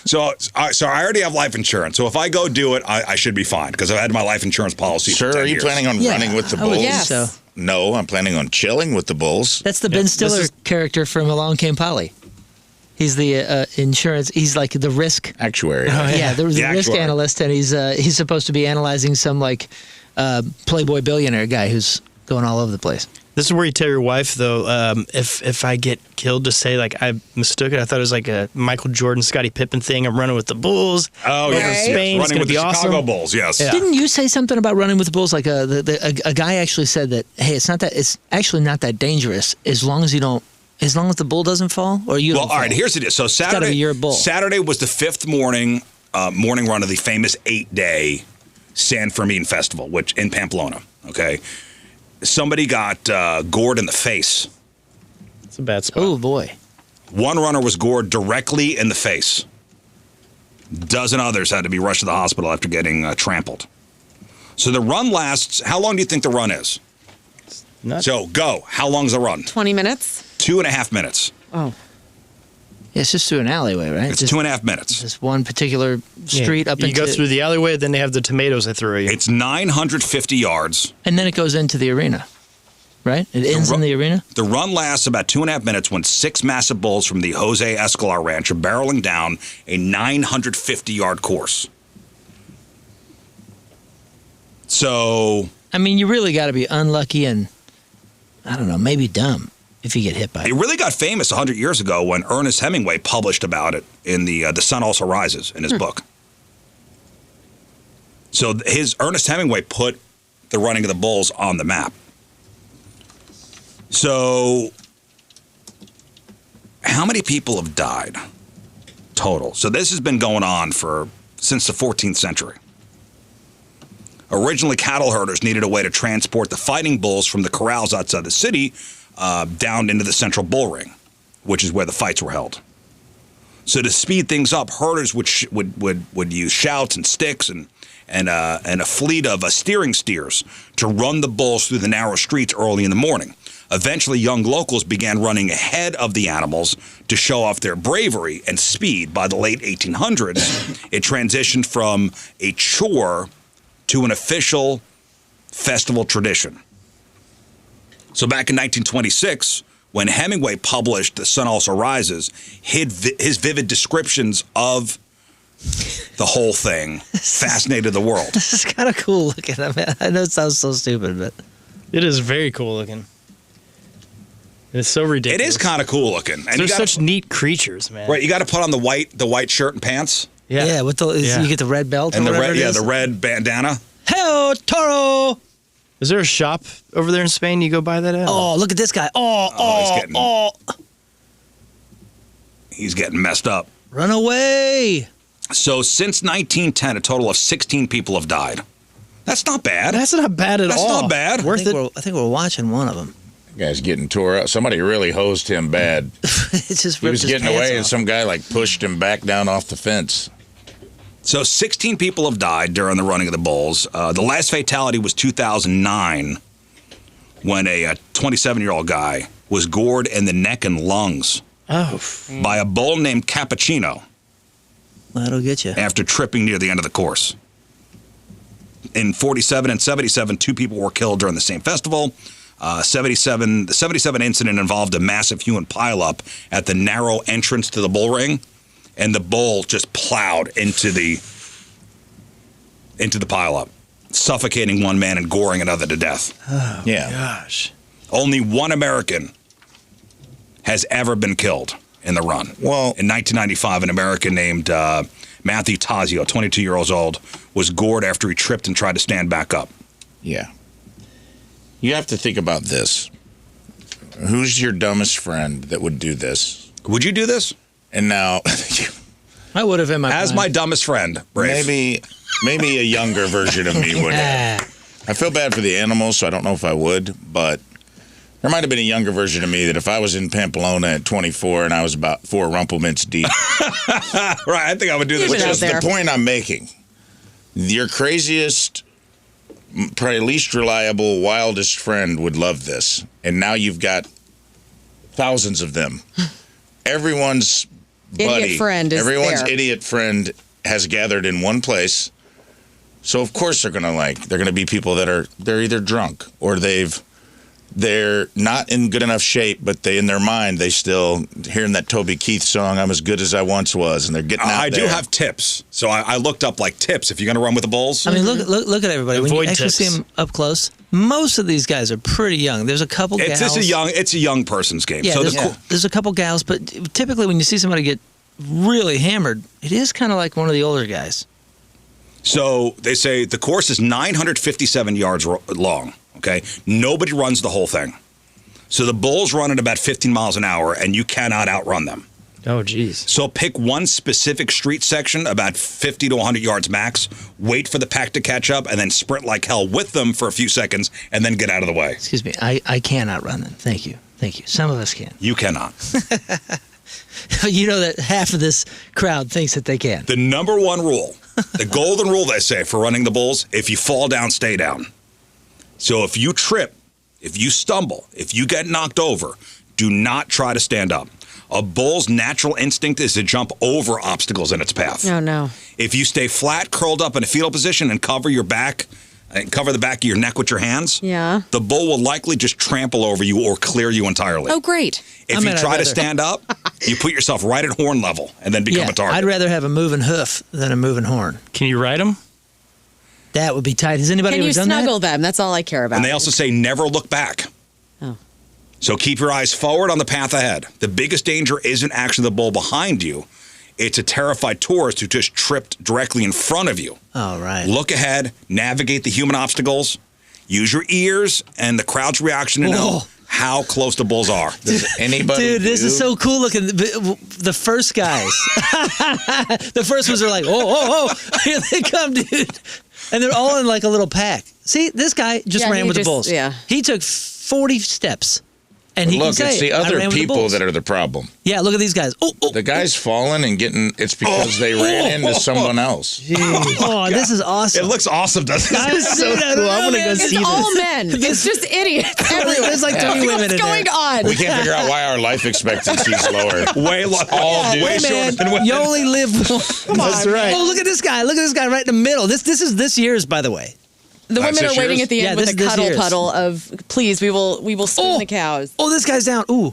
So I already have life insurance. So if I go do it, I should be fine because I've had my life insurance policy Sir, for 10 are you years. planning on Yeah, running with the I would bulls? think Yes. so. No, I'm planning on chilling with the bulls. That's the Ben this Stiller is- character from Along Came Polly. He's the insurance. He's like the risk. Actuary. Yeah, there was The a risk actuary. analyst, and he's supposed to be analyzing some Playboy billionaire guy who's going all over the place. This is where you tell your wife, though, if I get killed, to say, like, I mistook it. I thought it was like a Michael Jordan, Scottie Pippen thing. I'm running with the Bulls. Oh, Right. yes. Spain, it's Running gonna with be the Chicago awesome. Bulls, yes. Yeah. Didn't you say something about running with the bulls? Like a guy actually said that, hey, it's actually not that dangerous as long as the bull doesn't fall or you. Well, don't all right, fall. here's the deal. So gotta be your Saturday, bull. Saturday was the fifth morning run of the famous 8-day San Fermin Festival, which in Pamplona, okay? Somebody got gored in the face. It's a bad spot. Oh boy. One runner was gored directly in the face. Dozen others had to be rushed to the hospital after getting trampled. So the run lasts, how long do you think the run is? Not- So go. How long's the run? 20 minutes. 2.5 minutes. Oh. Yeah, it's just through an alleyway, right? It's just, 2.5 minutes. just one particular street Yeah. up You into. go through the alleyway, then they have the tomatoes they throw at you. It's 950 yards. and then it goes into the arena, right? It ends in the arena. The run lasts about 2.5 minutes when 6 massive bulls from the Jose Escolar Ranch are barreling down a 950-yard course. So I mean, you really got to be unlucky and I don't know, maybe dumb if you get hit by it it. really got famous 100 years ago when Ernest Hemingway published about it in The Sun Also Rises in his book. So Ernest Hemingway put the running of the bulls on the map. So how many people have died total? So this has been going on since the 14th century. Originally, cattle herders needed a way to transport the fighting bulls from the corrals outside the city down into the central bull ring, which is where the fights were held. So to speed things up, herders would use shouts and sticks and a fleet of steering steers to run the bulls through the narrow streets early in the morning. Eventually, young locals began running ahead of the animals to show off their bravery and speed. By the late 1800s, it transitioned from a chore to an official festival tradition. So back in 1926, when Hemingway published The Sun Also Rises, his vivid descriptions of the whole thing fascinated the world. This is kind of cool looking. I mean, I know it sounds so stupid, but It is very cool looking. It's so ridiculous. It is kind of cool looking. And They're such neat creatures, man. Right, you got to put on the white shirt and pants. yeah, with the you get the red belt And or the whatever red, it is. the red bandana. Hell, Toro! Is there a shop over there in Spain you go buy that at? Oh, look at this guy! He's getting messed up. Run away! So since 1910, a total of 16 people have died. That's not bad. That's not bad at all. That's not bad. Worth it. I think we're watching one of them. The guy's getting tore up. Somebody really hosed him bad. It's just He was ripped his getting pants away, off. and some guy pushed him back down off the fence. So 16 people have died during the running of the bulls. The last fatality was 2009 when a 27-year-old guy was gored in the neck and lungs by a bull named Cappuccino That'll get you. after tripping near the end of the course. In 47 and 77, 2 people were killed during the same festival. The 77 incident involved a massive human pileup at the narrow entrance to the bull ring, and the bull just plowed into the pileup, suffocating one man and goring another to death. Oh, Yeah. Gosh. Only one American has ever been killed in the run. Well, In 1995, an American named Matthew Tazio, 22 years old, was gored after he tripped and tried to stand back up. yeah. You have to think about this. Who's your dumbest friend that would do this? Would you do this? And now, I would have in my As prime. my dumbest friend, Brave. maybe a younger version of me would have. I feel bad for the animals, so I don't know if I would, but there might have been a younger version of me that if I was in Pamplona at 24 and I was about 4 rumplements deep, Right, I think I would do this. Leave it too. out there. the point I'm making. Your craziest, probably least reliable, wildest friend would love this. And now you've got thousands of them. Everyone's buddy, friend is everyone's there. idiot friend has gathered in one place. So of course they're gonna be people they're either drunk or they're not in good enough shape, but in their mind they still hearing that Toby Keith song, "I'm as good as I once was," and they're getting out I there. do have tips. So I looked up tips if you're going to run with the bulls. I mean, look at everybody. When you Avoid actually tips. see them up close, most of these guys are pretty young. There's a couple gals. It's a young person's game. Yeah, so there's a couple gals, but typically when you see somebody get really hammered, it is kind of like one of the older guys. So they say the course is 957 yards long. Okay, nobody runs the whole thing. So the bulls run at about 15 miles an hour, and you cannot outrun them. Oh, geez. So pick one specific street section, about 50 to 100 yards max, wait for the pack to catch up, and then sprint like hell with them for a few seconds, and then get out of the way. Excuse me, I cannot run them. Thank you. Some of us can. You cannot. You know that half of this crowd thinks that they can. The number one rule, the golden rule, they say, for running the bulls, if you fall down, stay down. So if you trip, if you stumble, if you get knocked over, do not try to stand up. A bull's natural instinct is to jump over obstacles in its path. Oh, no. If you stay flat, curled up in a fetal position and cover your back and cover the back of your neck with your hands, Yeah. the bull will likely just trample over you or clear you entirely. Oh, great. If you try to stand up, you put yourself right at horn level and then become a target. I'd rather have a moving hoof than a moving horn. Can you ride them? That would be tight. Has anybody Can ever you done snuggle that? them? That's all I care about. And they also say never look back. Oh. So keep your eyes forward on the path ahead. The biggest danger isn't actually the bull behind you. It's a terrified tourist who just tripped directly in front of you. Oh, right. Look ahead, navigate the human obstacles, use your ears and the crowd's reaction to know how close the bulls are. Does anybody Dude, this is so cool looking. The first guys, the first ones are like, oh, here they come, dude. And they're all in a little pack. See, this guy just Yeah, ran he with the just- bulls. yeah. He took 40 steps And he Look, can say, it's the "I other ran with the people bulls." that are the problem. Yeah, look at these guys. Oh, The guy's falling and getting. It's because they ran into someone else. oh, this is awesome. It looks awesome, doesn't it? That's so Dude, I don't cool. know, I'm gonna go man. see It's this. all men. It's just idiots everywhere. There's like 3 women What's in going there. on? We can't figure out why our life expectancy is lower. Way all way dudes. Hey, shorter man, than women. you only live once. That's right. Oh, look at this guy. Look at this guy right in the middle. This is this year's, by the way. The That's women are this waiting year's? at the Yeah, end with this- a this cuddle year's. puddle of, please, we will spoon the cows. Oh, this guy's down. Ooh,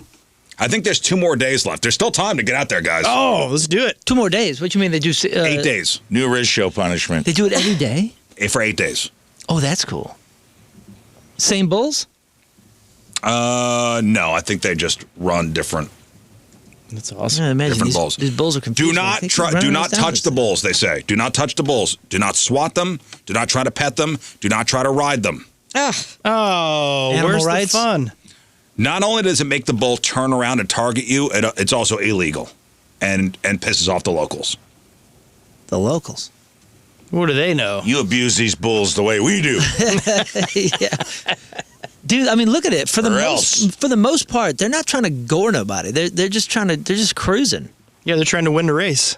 I think there's 2 more days left. There's still time to get out there, guys. Oh, let's do it. 2 more days. What you mean they do? 8 days. New Riz show punishment. They do it every day. For 8 days. Oh, that's cool. Same bulls? No, I think they just run different. That's awesome. I imagine Different these bulls. These bulls are confused. Do I not think try. they're Do running not us down touch this the thing. bulls. They say. Do not touch the bulls. Do not swat them. Do not try to pet them. Do not try to ride them. Ugh. Oh, Animal where's rights? the fun? Not only does it make the bull turn around and target you, it's also illegal, and pisses off the locals. The locals. What do they know? You abuse these bulls the way we do. Yeah. Dude, I mean, look at it. For the Or else. most part, they're not trying to gore nobody. They're just cruising. Yeah, they're trying to win the race.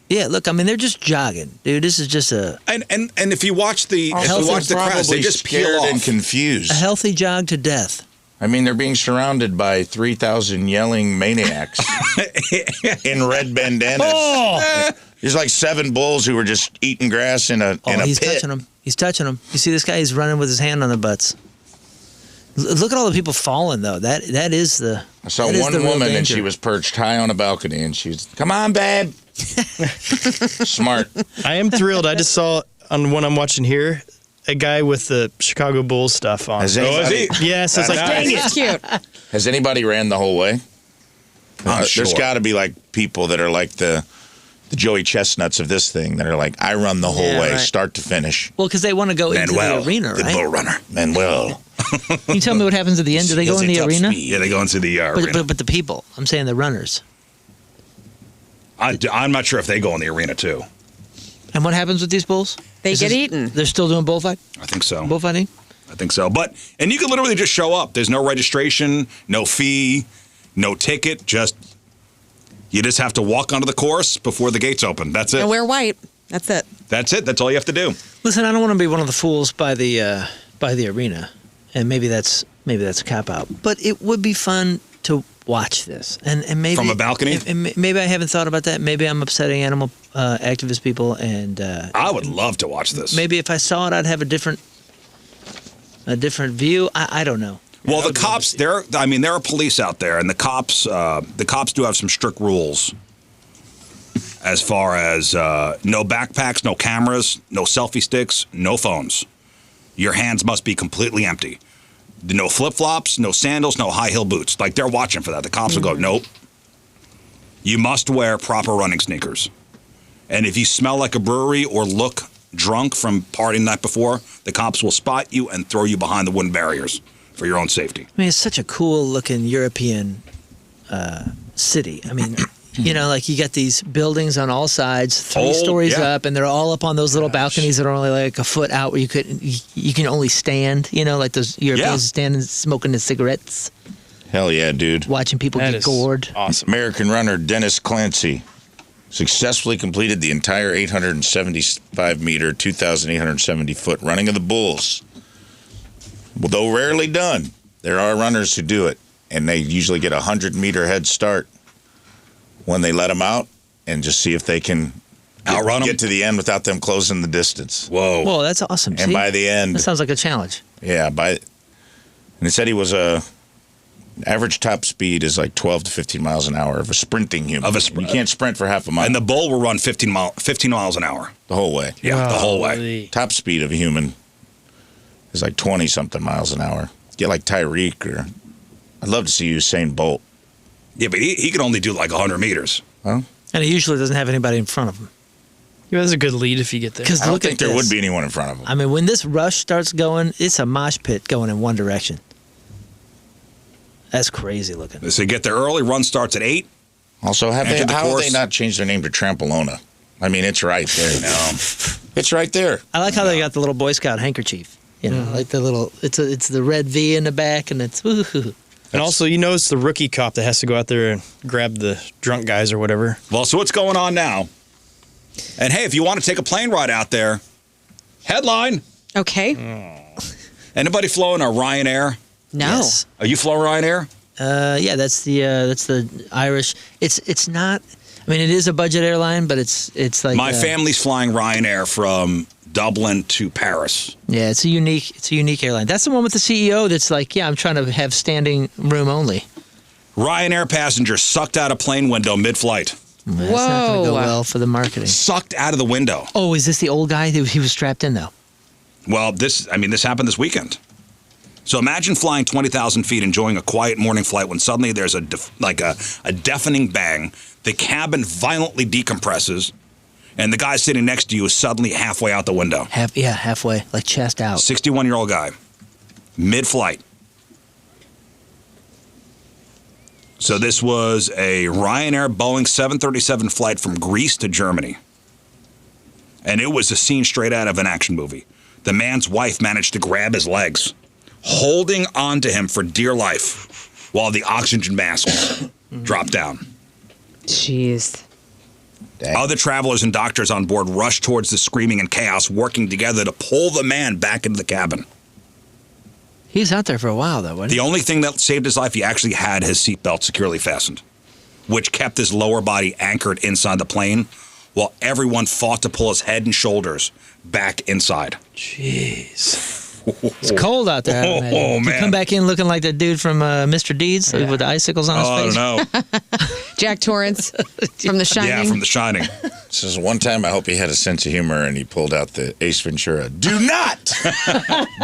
Yeah, look, I mean, they're just jogging, dude. This is just a And if you watch the crowds, they just peel scared and off. confused. healthy jog to death. I mean, they're being surrounded by 3,000 yelling maniacs in red bandanas. Oh, There's like 7 bulls who were just eating grass in a He's pit. touching them. He's touching them. You see this guy? He's running with his hand on their butts. Look at all the people falling, though. That is the. I saw that is one the real woman and danger. she was perched high on a balcony and she was, "Come on, babe." Smart. I am thrilled. I just saw on one I'm watching here a guy with the Chicago Bulls stuff on. Has anybody, Yes, it's like, dang it. It's cute. has anybody ran the whole way? Sure. There's got to be like people that are like the Joey Chestnuts of this thing that are like, I run the whole Yeah, way, right. start to finish. Well, because they want to go into Manuel, the arena, the right? bull runner. Manuel. Can you tell me what happens at the end? Do they go in the arena? Yeah, they go into the arena. But the people. I'm saying the runners. I'm not sure if they go in the arena too. And what happens with these bulls? They Is get this- eaten. They're still doing bullfight? I think so. Bullfighting? I think so. And you can literally just show up. There's no registration, no fee, no ticket. You just have to walk onto the course before the gates open. That's it. And wear white. That's it. That's it. That's all you have to do. Listen, I don't want to be one of the fools by the arena, and maybe that's a cop out. But it would be fun to watch this, and maybe From a balcony? And maybe I haven't thought about that. Maybe I'm upsetting animal activist people, and I would love to watch this. maybe if I saw it, I'd have a different view. I don't know. Well, the cops, there are police out there, and the cops do have some strict rules as far as no backpacks, no cameras, no selfie sticks, no phones. Your hands must be completely empty. No flip-flops, no sandals, no high-heel boots. Like, they're watching for that. The cops will go, nope. You must wear proper running sneakers. And if you smell like a brewery or look drunk from partying the night before, the cops will spot you and throw you behind the wooden barriers for your own safety. I mean, it's such a cool looking European city. I mean, like you got these buildings on all sides, 3 stories yeah. up, and they're all up on those little balconies that are only like a foot out, where you can only stand. Like those Europeans standing smoking the cigarettes, Hell yeah, dude. watching people That get is gored. awesome. American runner Dennis Clancy successfully completed the entire 875-meter, 2,870-foot running of the bulls. Well, though rarely done, there are runners who do it, and they usually get a 100-meter head start when they let them out and just see if they can Outrun 'em? get to the end without them closing the distance. Whoa. Whoa, that's awesome. And See? by the end, that sounds like a challenge. yeah, and it said he was average top speed is like 12 to 15 miles an hour of a sprinting human. You can't sprint for half a mile And the bull will run 15 miles an hour. the whole way. Yeah, the whole way. Golly. Top speed of a human is like 20-something miles an hour. Get like Tyreek, or I'd love to see Usain Bolt. Yeah, but he can only do like 100 meters. Well, And he usually doesn't have anybody in front of him. Yeah, that's a good lead if you get there. Because I don't look think at there this. would be anyone in front of him. I mean, when this rush starts going, it's a mosh pit going in one direction. That's crazy looking. So you get there early, run starts at 8. Also, how Enter the have they course. not changed their name to Trampolona? I mean, it's right there. No. It's right there. I like how they got the little Boy Scout handkerchief. You know, like the little, it's the red V in the back, and it's woohoo. And also, it's the rookie cop that has to go out there and grab the drunk guys or whatever. Well, so what's going on now? And hey, if you want to take a plane ride out there, headline. Okay. Anybody flying a Ryanair? No. Yes. Are you flying Ryanair? Yeah, that's the Irish. It's not. I mean, it is a budget airline, but it's like My family's flying Ryanair from Dublin to Paris. Yeah, it's a unique airline. That's the one with the CEO that's like, yeah, I'm trying to have standing room only. Ryanair passenger sucked out a plane window mid-flight. That's not going to go Whoa. well for the marketing. Sucked out of the window. Oh, is this the old guy? He was strapped in though. Well, this happened this weekend. So imagine flying 20,000 feet, enjoying a quiet morning flight when suddenly there's a deafening bang. The cabin violently decompresses, and the guy sitting next to you is suddenly halfway out the window. Halfway, like chest out. 61-year-old guy, mid-flight. So this was a Ryanair Boeing 737 flight from Greece to Germany. And it was a scene straight out of an action movie. The man's wife managed to grab his legs, holding onto him for dear life while the oxygen masks dropped down. Jeez. Dang. Other travelers and doctors on board rushed towards the screaming and chaos, working together to pull the man back into the cabin. He was out there for a while though, wasn't he? The only thing that saved his life, he actually had his seatbelt securely fastened, which kept his lower body anchored inside the plane while everyone fought to pull his head and shoulders back inside. Jeez. It's cold out there. I imagine. Oh, You man. come back in looking like that dude from Mr. Deeds with the icicles on his I face. don't know. Jack Torrance from The Shining. Yeah, from The Shining. This is one time I hope he had a sense of humor and he pulled out the Ace Ventura. Do not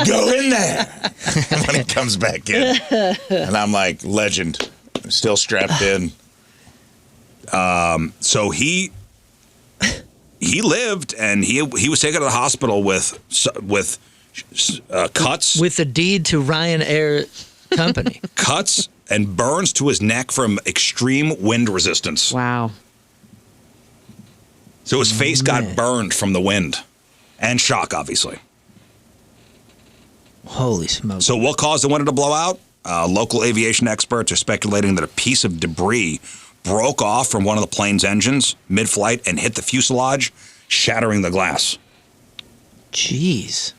go in there when he comes back in. And I'm like, legend. Still strapped in. So he lived, and he was taken to the hospital with cuts. With the deed to Ryanair Company. Cuts and burns to his neck from extreme wind resistance. Wow. So his face got Man. burned from the wind and shock, obviously. Holy smokes. So what caused the window to blow out? Local aviation experts are speculating that a piece of debris broke off from one of the plane's engines mid-flight and hit the fuselage, shattering the glass. Jeez.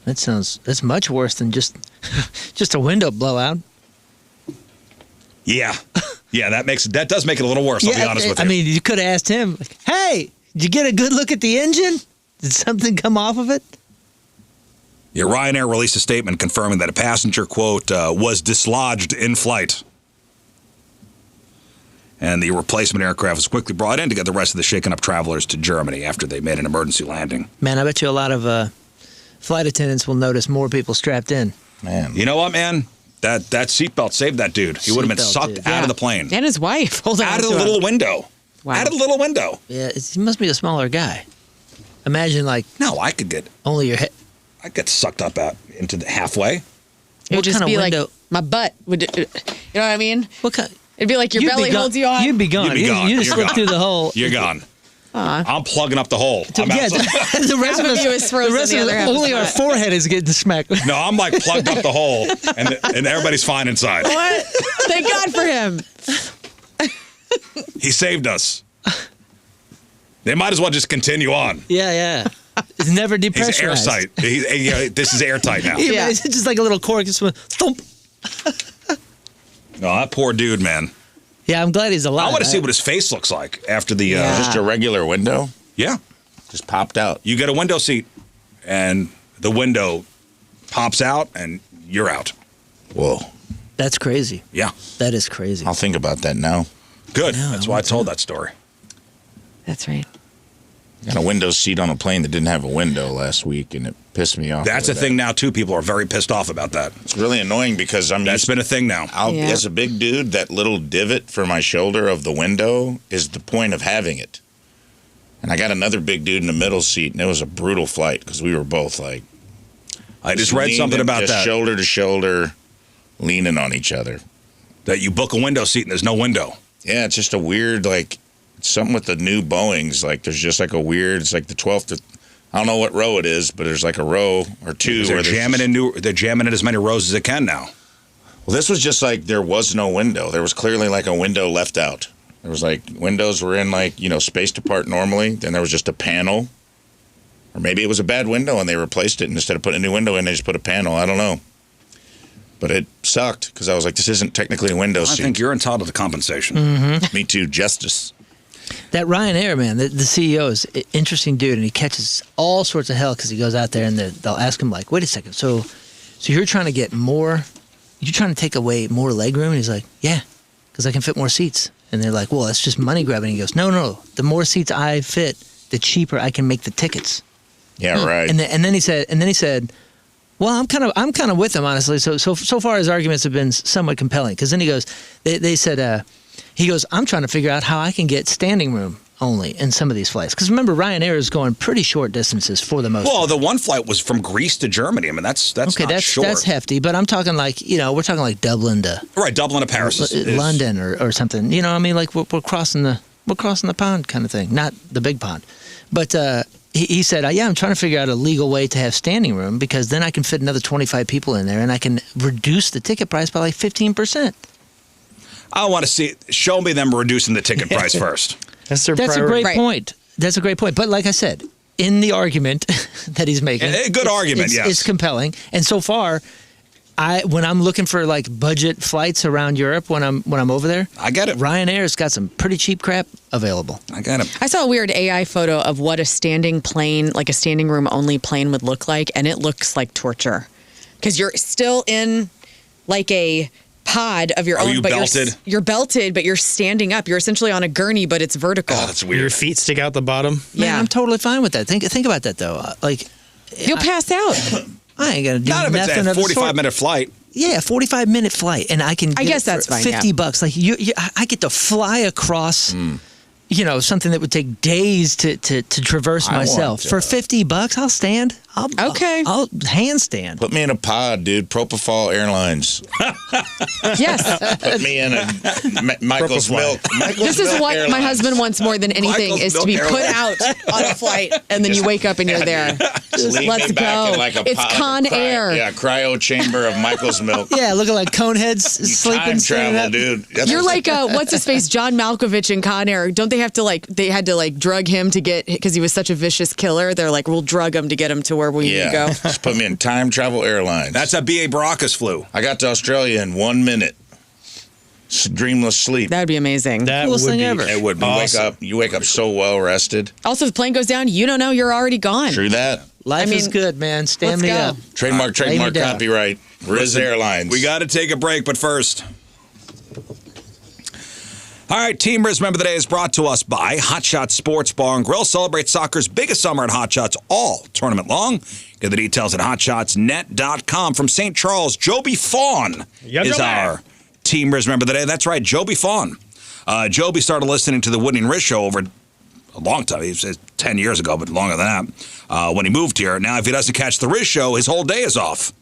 That's much worse than just a window blowout. Yeah. Yeah, that does make it a little worse, I'll be honest with you. I mean, you could have asked him, like, hey, did you get a good look at the engine? Did something come off of it? Yeah, Ryanair released a statement confirming that a passenger, quote, was dislodged in flight. And the replacement aircraft was quickly brought in to get the rest of the shaken-up travelers to Germany after they made an emergency landing. Man, I bet you a lot of flight attendants will notice more people strapped in. Man. You know what, man? That seatbelt saved that dude. He would have been Seatbelt, sucked dude. out of the plane. And his wife. Hold on. Out of the little window. Wow. Out of the little window. Yeah, he must be a smaller guy. Imagine, like, No, I could get sucked up out into the halfway. It would What just kind of be window- like my butt would. You know what I mean? what kind? It'd be like your You'd belly be gone- holds you on. You'd be gone. You'd be gone. You just You're slip gone. through the hole. You're gone. I'm plugging up the hole. I'm Yeah, outside. the rest Half of of us, you is frozen, the rest the of other us, half is only our wet. forehead is getting smacked. No, I'm like plugged up the hole, and everybody's fine inside. What? Thank God for him. He saved us. They might as well just continue on. Yeah. It's never He's depressurized. airtight. This is airtight now. Yeah, Yeah. it's just like a little cork. Just went thump. No, that poor dude, man. Yeah, I'm glad he's alive. I want to see what his face looks like after the. Yeah. Just a regular window. Yeah. Just popped out. You get a window seat, and the window pops out, and you're out. Whoa. That's crazy. Yeah. That is crazy. I'll think about that now. Good. Yeah, That's why I told that story. That's right. Got a window seat on a plane that didn't have a window last week, and it pissed me off. That's a over thing that. now, too. People are very pissed off about that. It's really annoying because I'm That's used been a thing now. Yeah. As a big dude, that little divot for my shoulder of the window is the point of having it. And I got another big dude in the middle seat, and it was a brutal flight because we were both like. I just read something about just that. Shoulder to shoulder, leaning on each other. That you book a window seat and there's no window. Yeah, it's just a weird, like, something with the new Boeings. Like, there's just like a weird, it's like the 12th I don't know what row it is, but there's like a row or two. They're jamming in as many rows as they can now. Well, this was just like there was no window. There was clearly like a window left out. There was like windows were in like, spaced apart normally. Then there was just a panel. Or maybe it was a bad window and they replaced it. And instead of putting a new window in, they just put a panel. I don't know. But it sucked because I was like, this isn't technically a window seat. I think you're entitled to compensation. Mm-hmm. Me too, justice. That Ryanair, man, the CEO is an interesting dude, and he catches all sorts of hell because he goes out there and they'll ask him, like, wait a second, so you're trying to get more, you're trying to take away more legroom? And he's like, yeah, because I can fit more seats. And they're like, well, that's just money grabbing. And he goes, no, the more seats I fit, the cheaper I can make the tickets. Yeah, right. And then he said, well, I'm kind of with him, honestly. So far his arguments have been somewhat compelling. Because then he goes, they said, he goes, I'm trying to figure out how I can get standing room only in some of these flights. Because remember, Ryanair is going pretty short distances for the most part. Well, the one flight was from Greece to Germany. I mean, that's okay, not short. That's hefty. But I'm talking like, we're talking like Dublin to right, Dublin to Paris, London or something. I mean, like we're crossing the pond kind of thing, not the big pond. But he said, yeah, I'm trying to figure out a legal way to have standing room because then I can fit another 25 people in there and I can reduce the ticket price by like 15%. I want to show me them reducing the ticket price first. That's their That's priority. a great point. That's a great point. But like I said, in the argument that he's making, A good argument, yes. It's compelling. And so far, when I'm looking for like budget flights around Europe when I'm over there, I get it. Ryanair's got some pretty cheap crap available. I get it. I saw a weird AI photo of what a standing plane, like a standing room only plane would look like, and it looks like torture. Because you're still in like a pod of your own. Are you but belted? You're belted, but you're standing up. You're essentially on a gurney, but it's vertical. Oh, that's weird. Your feet stick out the bottom. Man, I'm totally fine with that. Think about that though. You'll pass out. I ain't gonna do Not if it's nothing a of the sort. 45-minute flight. Yeah, 45-minute flight, and I can. I guess that's for fine, $50. Like I get to fly across. Something that would take days to traverse I myself. want For to. $50, I'll stand. Okay. I'll handstand. Put me in a pod, dude. Propofol Airlines. Yes. Put me in a Michael's Milk. This is what my husband wants more than anything Michael's is to be Milk put Airlines. out on a flight, and then you wake up and you're there. Just leave Let's me back go. in like a It's pod Con of Air. Yeah, cryo chamber of Michael's Milk. Yeah, looking like coneheads You sleeping. time standing travel, up. dude. That's You're like what's his face, John Malkovich in Con Air. Don't they have to they had to drug him to get, because he was such a vicious killer. They're like, we'll drug him to get him to where we need to go. Just put me in time travel airlines. That's a B.A. Baracus flu. I got to Australia in 1 minute. Dreamless sleep. That would be amazing. That Coolest would thing be ever. It would be awesome. You wake up so well rested. Also, if the plane goes down, you don't know, you're already gone. True that. Life I mean, is good, man. Stand let's me go. up. Trademark, lay me down. copyright. Riz Airlines. We got to take a break, but first. All right, Team Riz Member of the Day is brought to us by Hot Shots Sports Bar and Grill. Celebrate soccer's biggest summer at Hot Shots all tournament long. Get the details at hotshotsnet.com. From St. Charles, Joby Fawn is our Team Riz Member of the Day. That's right, Joby Fawn. Joby started listening to the Woody and Riz show over a long time. He said 10 years ago, but longer than that, when he moved here. Now, if he doesn't catch the Riz show, his whole day is off.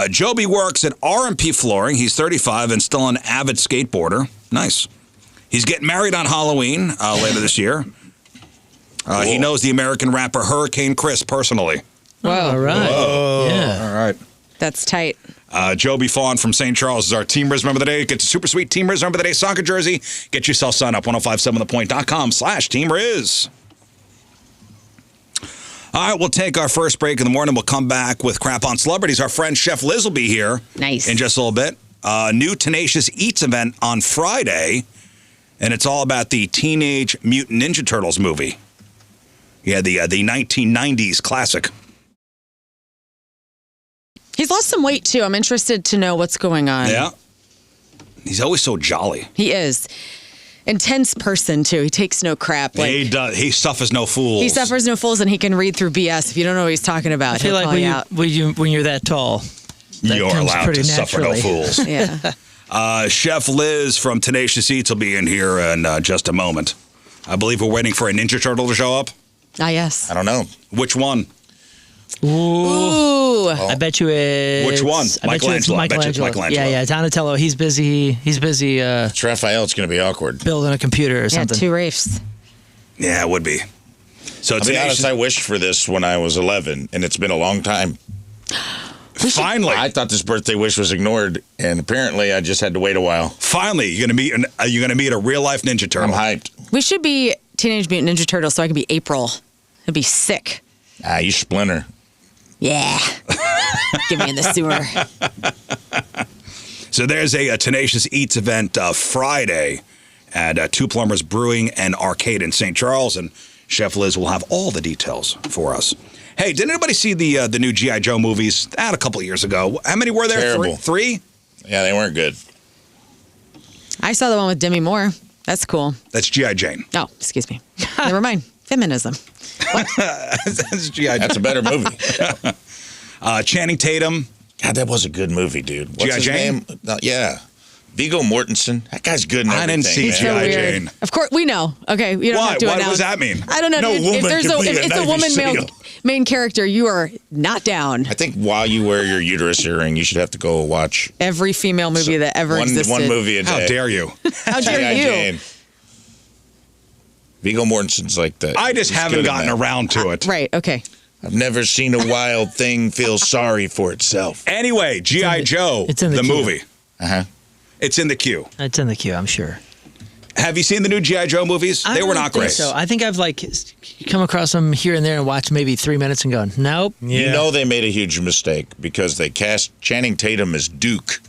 Joby works at R&P Flooring. He's 35 and still an avid skateboarder. Nice. He's getting married on Halloween later this year. He knows the American rapper Hurricane Chris personally. Whoa. All right. Oh. Yeah. All right. That's tight. Joby Fawn from St. Charles is our Team Riz Member of the Day. Get a super sweet Team Riz Member of the Day soccer jersey. Get yourself signed up, 1057thepoint.com/Team Riz. All right, we'll take our first break in the morning. We'll come back with Crap on Celebrities. Our friend Chef Liz will be here Nice. in just a little bit. New Tenacious Eats event on Friday, and it's all about the Teenage Mutant Ninja Turtles movie. Yeah, the 1990s classic. He's lost some weight, too. I'm interested to know what's going on. Yeah. He's always so jolly. He is. Intense person, too. He takes no crap. He does. He suffers no fools. He suffers no fools, and he can read through BS. If you don't know what he's talking about, I feel he'll like call you out. when you're that tall, that You're comes allowed pretty to suffer no naturally. fools. Yeah. Chef Liz from Tenacious Eats will be in here in just a moment. I believe we're waiting for a Ninja Turtle to show up. Ah, yes. I don't know. Which one? Ooh. I bet you it's... Which one? I bet you it's Michelangelo. I bet you it's Michelangelo. Yeah, Donatello. He's busy It's Raphael. It's going to be awkward. building a computer or Yeah, something. 2 Rafes. Yeah, it would be. So I'll be honest, I wished for this when I was 11, and it's been a long time. Finally. I thought this birthday wish was ignored, and apparently I just had to wait a while. Finally, you're gonna meet a real life Ninja Turtle. I'm hyped. We should be Teenage Mutant Ninja Turtles so I can be April. It'd be sick. You Splinter. Yeah. Get me in the sewer. So there's a Tenacious Eats event Friday at Two Plumbers Brewing and Arcade in St. Charles, and Chef Liz will have all the details for us. Hey, did anybody see the new G.I. Joe movies a couple of years ago? How many were there? Terrible. Three? Yeah, they weren't good. I saw the one with Demi Moore. That's cool. That's G.I. Jane. Oh, excuse me. Never mind. Feminism. That's G.I. That's a better movie. Channing Tatum. God, that was a good movie, dude. What's G.I. his Jane? name? Yeah. Viggo Mortensen. That guy's good in everything. I didn't see man. G.I. So Jane. weird. Of course, we know. Okay, you don't have to What announce. does that mean? I don't know. No If woman there's can be if a it's a Navy woman SEAL. main character, you are not down. I think while you wear your uterus earring, you should have to go watch Every female movie that ever existed. one movie a day. How dare you? How dare G.I. you? Jane. Viggo Mortensen's like that. I just He's haven't good in gotten that. around to it. Right. Okay. I've never seen a wild thing feel sorry for itself. Anyway, G.I. Joe, it's in the the queue. movie. Uh-huh. It's in the queue. It's in the queue, I'm sure. Have you seen the new G.I. Joe movies? I They were don't not think great. So I think I've come across them here and there and watched maybe 3 minutes and gone, nope. Yeah. You know they made a huge mistake because they cast Channing Tatum as Duke.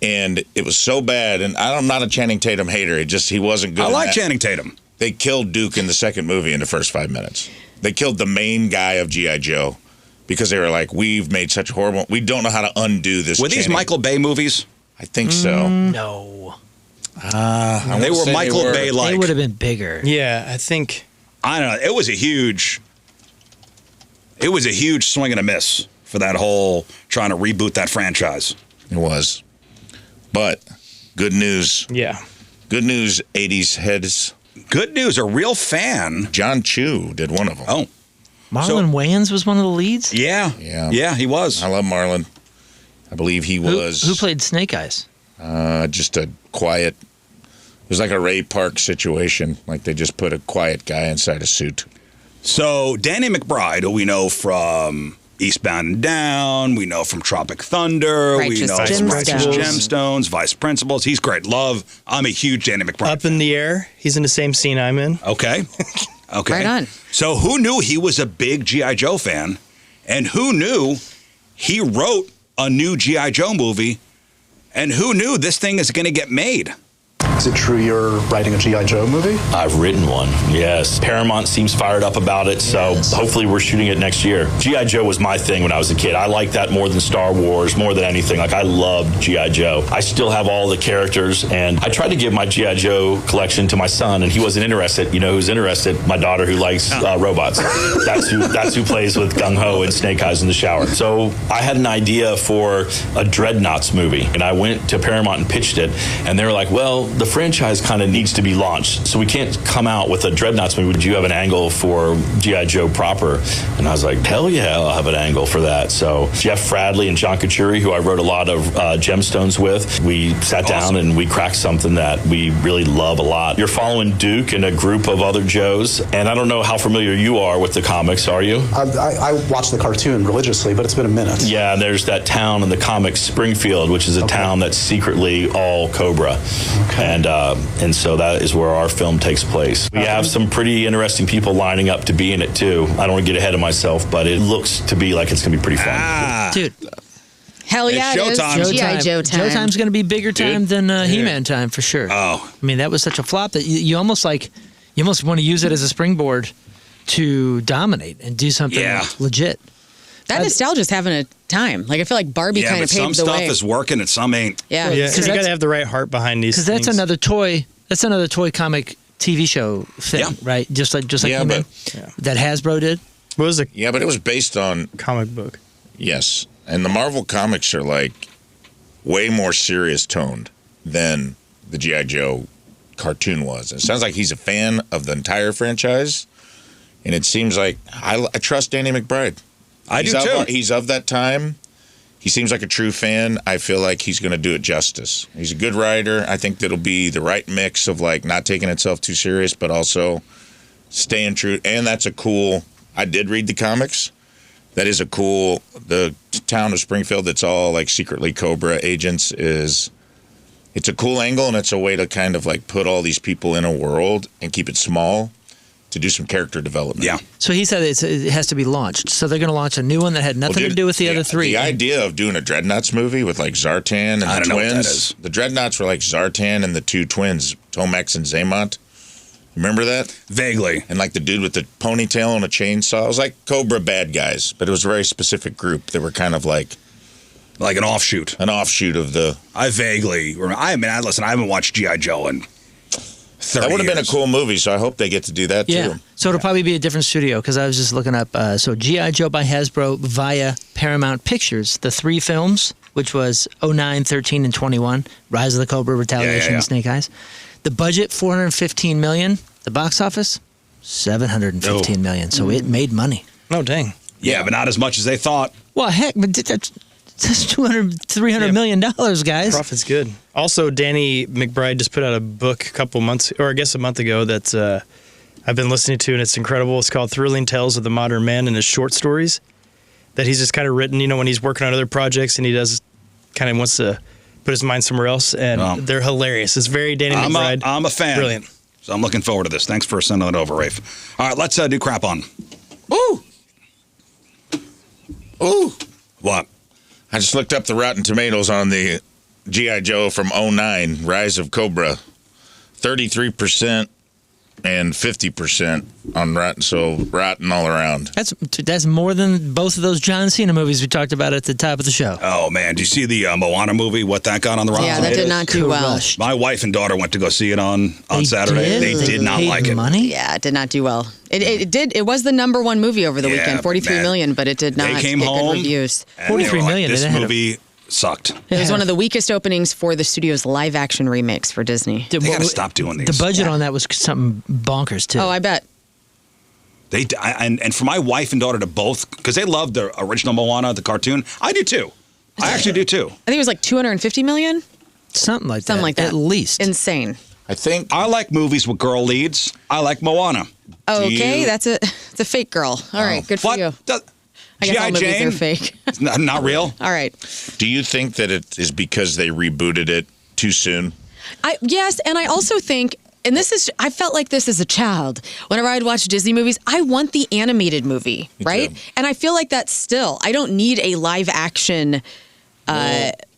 And it was so bad. And I'm not a Channing Tatum hater. He wasn't good. I in like that. Channing Tatum. They killed Duke in the second movie in the first 5 minutes. They killed the main guy of G.I. Joe because they were like, we've made such a horrible... We don't know how to undo this. Were these Channing. Michael Bay movies? I think so. No. They were Michael Bay They like. would have been bigger. Yeah, I think. I don't know. It was a huge swing and a miss for that whole trying to reboot that franchise. It was. But good news. Yeah. Good news, 80s heads. Good news, a real fan. John Chu did one of them. Oh, Marlon Wayans was one of the leads? yeah. Yeah. Yeah, he was. I love Marlon. I believe he was Who played Snake Eyes? just a quiet. It was like a Ray Park situation. Like they just put a quiet guy inside a suit. So, Danny McBride, who we know from Eastbound and Down, we know from Tropic Thunder, we Righteous know from Gemstones. Righteous Gemstones, Vice Principals. He's great. I'm a huge Danny McBride. Up in the air. He's in the same scene I'm in. Okay. Okay. Right on. So who knew he was a big G.I. Joe fan? And who knew he wrote a new G.I. Joe movie? And who knew this thing is going to get made? Is it true you're writing a G.I. Joe movie? I've written one, yes. Paramount seems fired up about it, so hopefully we're shooting it next year. G.I. Joe was my thing when I was a kid. I liked that more than Star Wars, more than anything. Like, I loved G.I. Joe. I still have all the characters, and I tried to give my G.I. Joe collection to my son, and he wasn't interested. You know who's interested? My daughter who likes robots. That's who plays with Gung Ho and Snake Eyes in the shower. So I had an idea for a Dreadnoughts movie, and I went to Paramount and pitched it, and they were like, well, the franchise kind of needs to be launched, so we can't come out with a Dreadnoughts movie. Would you have an angle for G.I. Joe proper? And I was like, hell yeah, I'll have an angle for that. So Jeff Fradley and John Kachuri, who I wrote a lot of Gemstones with, we sat down and we cracked something that we really love a lot. You're following Duke and a group of other Joes, and I don't know how familiar you are with the comics, are you? I watch the cartoon religiously, but it's been a minute. Yeah, and there's that town in the comics, Springfield, which is a town that's secretly all Cobra. Okay. And so that is where our film takes place. We have some pretty interesting people lining up to be in it, too. I don't want to get ahead of myself, but it looks to be like it's going to be pretty fun. Dude, Hell yeah, It's it is. showtime. G.I. Joe time. Showtime's going to be bigger time Dude. than He-Man time for sure. Oh. I mean, that was such a flop that you almost want to use it as a springboard to dominate and do something legit. That nostalgia's having a time. Like, I feel like Barbie Yeah, kind but of some paved the stuff way. is working and some ain't. Yeah. Yeah, because you got that's- to have the right heart behind these Because things. that's another toy. That's another toy comic TV show thing, Yeah. right? Just like Yeah, He-Man, but- that Hasbro did. What was a Yeah, but it was based on, comic book? yes. And the Marvel comics are like way more serious toned than the G.I. Joe cartoon was. It sounds like he's a fan of the entire franchise. And it seems like I trust Danny McBride. I do He's too. He's of that time. He seems like a true fan. I feel like he's going to do it justice. He's a good writer. I think that'll be the right mix of like not taking itself too serious, but also staying true. And that's a cool, I did read the comics. That is a cool, the town of Springfield that's all like secretly Cobra agents it's a cool angle, and it's a way to kind of like put all these people in a world and keep it small to do some character development. Yeah. So he said it has to be launched. So they're going to launch a new one that had nothing to do with the other three. The idea of doing a Dreadnoughts movie with like Zartan and I the don't know what that twins. is. The Dreadnoughts were like Zartan and the two twins, Tomax and Zaymont. Remember that? Vaguely. And like the dude with the ponytail and a chainsaw. It was like Cobra bad guys, but it was a very specific group. They were kind of like an offshoot. An offshoot of the. I vaguely remember. I haven't watched G.I. Joe in 30 That would have been a years. cool movie, so I hope they get to do that Yeah. too. So it'll probably be a different studio because I was just looking up. So G.I. Joe by Hasbro via Paramount Pictures, the three films, which was 09, 13, and 21, Rise of the Cobra, Retaliation, Yeah. and Snake Eyes. The budget, $415 million. The box office, $715 million. So it made money. Oh, dang. Yeah, but not as much as they thought. Well, heck, but that's $300 million, guys. Profit's good. Also, Danny McBride just put out a book a couple months, or I guess a month ago, that I've been listening to, and it's incredible. It's called Thrilling Tales of the Modern Man, and his short stories that he's just kind of written, when he's working on other projects, and he does kind of wants to put his mind somewhere else, and they're hilarious. It's very Danny McBride. I'm a fan. Brilliant. So I'm looking forward to this. Thanks for sending it over, Rafe. All right, let's do crap on. Ooh. What? I just looked up the Rotten Tomatoes on the G.I. Joe from 09, Rise of Cobra. 33% and 50% on Rotten, so rotten all around. That's more than both of those John Cena movies we talked about at the top of the show. Oh, man. Do you see the Moana movie, what that got on the Rotten Yeah, that Tomatoes? did not do well. Crushed. My wife and daughter went to go see it on Saturday. They did not paid like it. money? Yeah, it did not do well. It did. It was the number one movie over the Yeah, weekend, 43 man. million, but it did not They came get home. good reviews. and 43 they were like, million, This they had a- movie sucked. It was one of the weakest openings for the studio's live-action remakes for Disney. They got to stop doing these. The budget on that was something bonkers, too. Oh, I bet. And for my wife and daughter to both, because they loved the original Moana, the cartoon. I do too. I actually do too. I think it was like 250 million. Something like Something like that. At least. Insane. I think I like movies with girl leads. I like Moana. Okay, you- it's a fake girl. All right, good for What? you. Does- I guess all G.I. movies Jane? are fake. Not real. All right. Do you think that it is because they rebooted it too soon? Yes, and I also think, and I felt like this as a child. Whenever I'd watch Disney movies, I want the animated movie, right? too. And I feel like that's still, I don't need a live action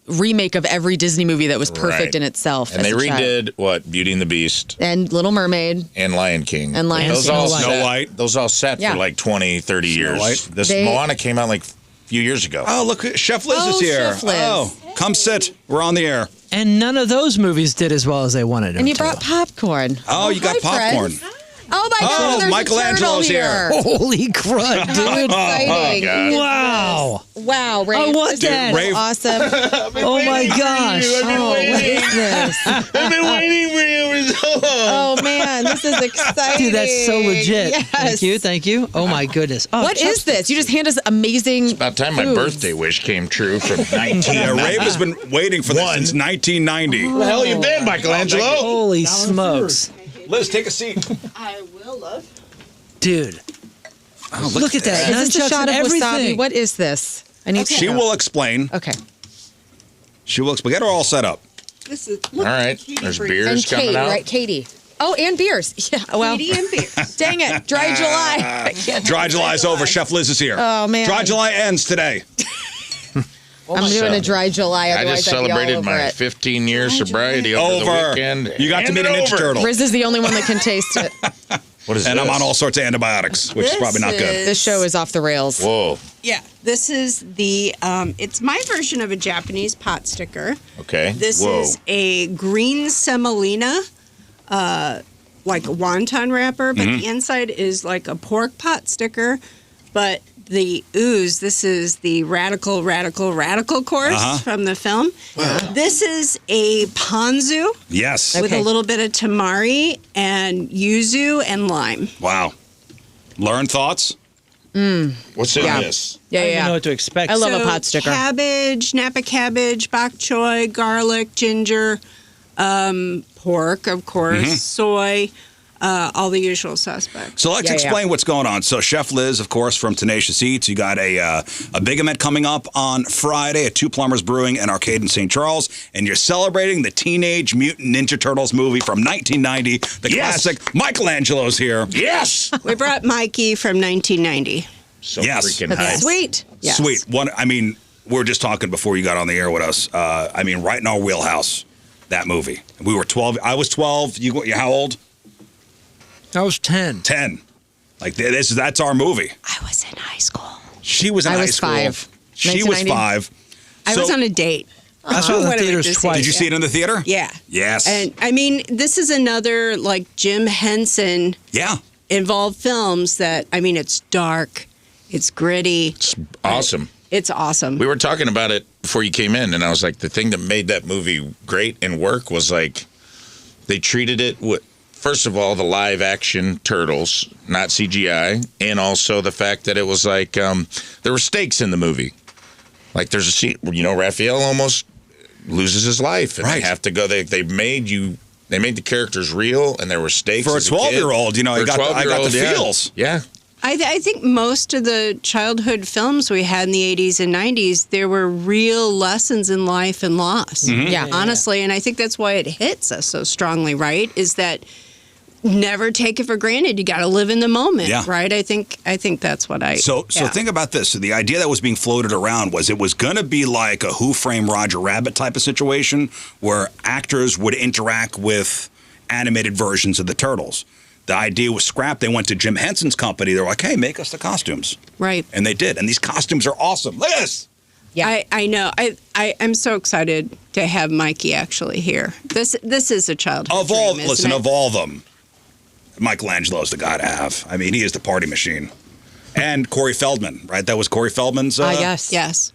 remake of every Disney movie that was perfect Right. in itself. And as they a child. redid what? Beauty and the Beast And Little Mermaid. and Lion King. And Lion those King. all Snow sat, White. Those all sat Yeah. for like 20, 30 years. White. This They- Moana came out like a few years ago. Oh, look, Chef Liz is Oh, here. Chef Liz. Oh, come sit. We're on the air. And none of those movies did as well as they wanted them And you to. brought popcorn. Oh, you got hi, popcorn. friends. Oh my God! Oh, There's Michelangelo's a turtle here. Holy crud, How dude. exciting! God. Wow. Wow, Ray. I want this that. is Ray- awesome. Oh my gosh. Oh, what is this? I've been waiting for you for so long. Oh man, this is exciting. Dude, that's so legit. Yes. Thank you. Oh my goodness. Oh, What is this? You just hand us amazing. About time my foods. birthday wish came true from 19. Yeah, Rafe has been waiting for this One. since 1990. Where the hell you been, Michelangelo? Holy smokes. Liz, take a seat. I will, love. Dude. Oh, Look at that. Is this a Nunchucks shot of and wasabi? everything. What is this? I need to She know. will explain. Okay. She will explain. Get her all set up. This is All right, there's beers And coming Kate, out. right? Katie. Oh, and beers. Yeah. Well, Katie and beer. dang it. Dry July. I can't- Dry July's over. Chef Liz is here. Oh, man. Dry July ends today. I'm doing a dry July. I Otherwise, just I'd be all celebrated over my it. 15-year sobriety over the Over. weekend. You got to And meet a Ninja over. Turtle. Riz is the only one that can taste it. What is And this? I'm on all sorts of antibiotics, which is This probably not good. This show is off the rails. Whoa. Yeah, this is the. It's my version of a Japanese pot sticker. Okay. This Whoa. is a green semolina, like a wonton wrapper, but the inside is like a pork pot sticker. But the ooze, this is the radical course from the film. This is a ponzu Yes. with Okay. a little bit of tamari and yuzu and lime. Wow. Learn thoughts? What's in Yeah. this? Yeah, I don't yeah. even know what to expect. I love a pot sticker. Cabbage, Napa cabbage, bok choy, garlic, ginger, pork, of course, soy, all the usual suspects. So let's explain what's going on. So Chef Liz, of course, from Tenacious Eats. You got a big event coming up on Friday at Two Plumbers Brewing and Arcade in St. Charles, and you're celebrating the Teenage Mutant Ninja Turtles movie from 1990, the classic. Michelangelo's here. Yes. We brought Mikey from 1990. So Yes. freaking That's hype. sweet. Yes. Sweet. We were just talking before you got on the air with us. Right in our wheelhouse, that movie. We were 12. I was 12. You how old? I was 10. 10. That's our movie. I was in high school. She was in I high was school. 5. She was 1990. 5. I was on a date. I saw it in the What did we theaters just see? twice. Did you see it in the theater? Yeah. Yes. And this is another like Jim Henson Yeah. involved films that it's dark, it's gritty, It's awesome. it's awesome. We were talking about it before you came in, and I was like, the thing that made that movie great and work was like they treated it with, first of all, the live action turtles, not CGI, and also the fact that it was like there were stakes in the movie. Like there's a scene, Raphael almost loses his life, and Right. they have to go. They made the characters real, and there were stakes For a as kid. 12-year-old, For a I got the 12-year-old, yeah. feels. Yeah. I think most of the childhood films we had in the 80s and 90s, there were real lessons in life and loss. Mm-hmm. Yeah. Honestly, and I think that's why it hits us so strongly, right? Is that never take it for granted. You got to live in the moment, Yeah. right? I think that's what I. So yeah. think about this. So the idea that was being floated around was it was going to be like a Who Framed Roger Rabbit type of situation where actors would interact with animated versions of the Turtles. The idea was scrapped. They went to Jim Henson's company. They're like, hey, make us the costumes. Right. And they did. And these costumes are awesome. Look at this. Yeah. I know. I'm so excited to have Mikey actually here. This is a childhood Of all, dream, listen, isn't it? of all of them, Michelangelo's the guy to have. I mean, he is the party machine. And Corey Feldman, right? That was Corey Feldman's. Yes. Yes.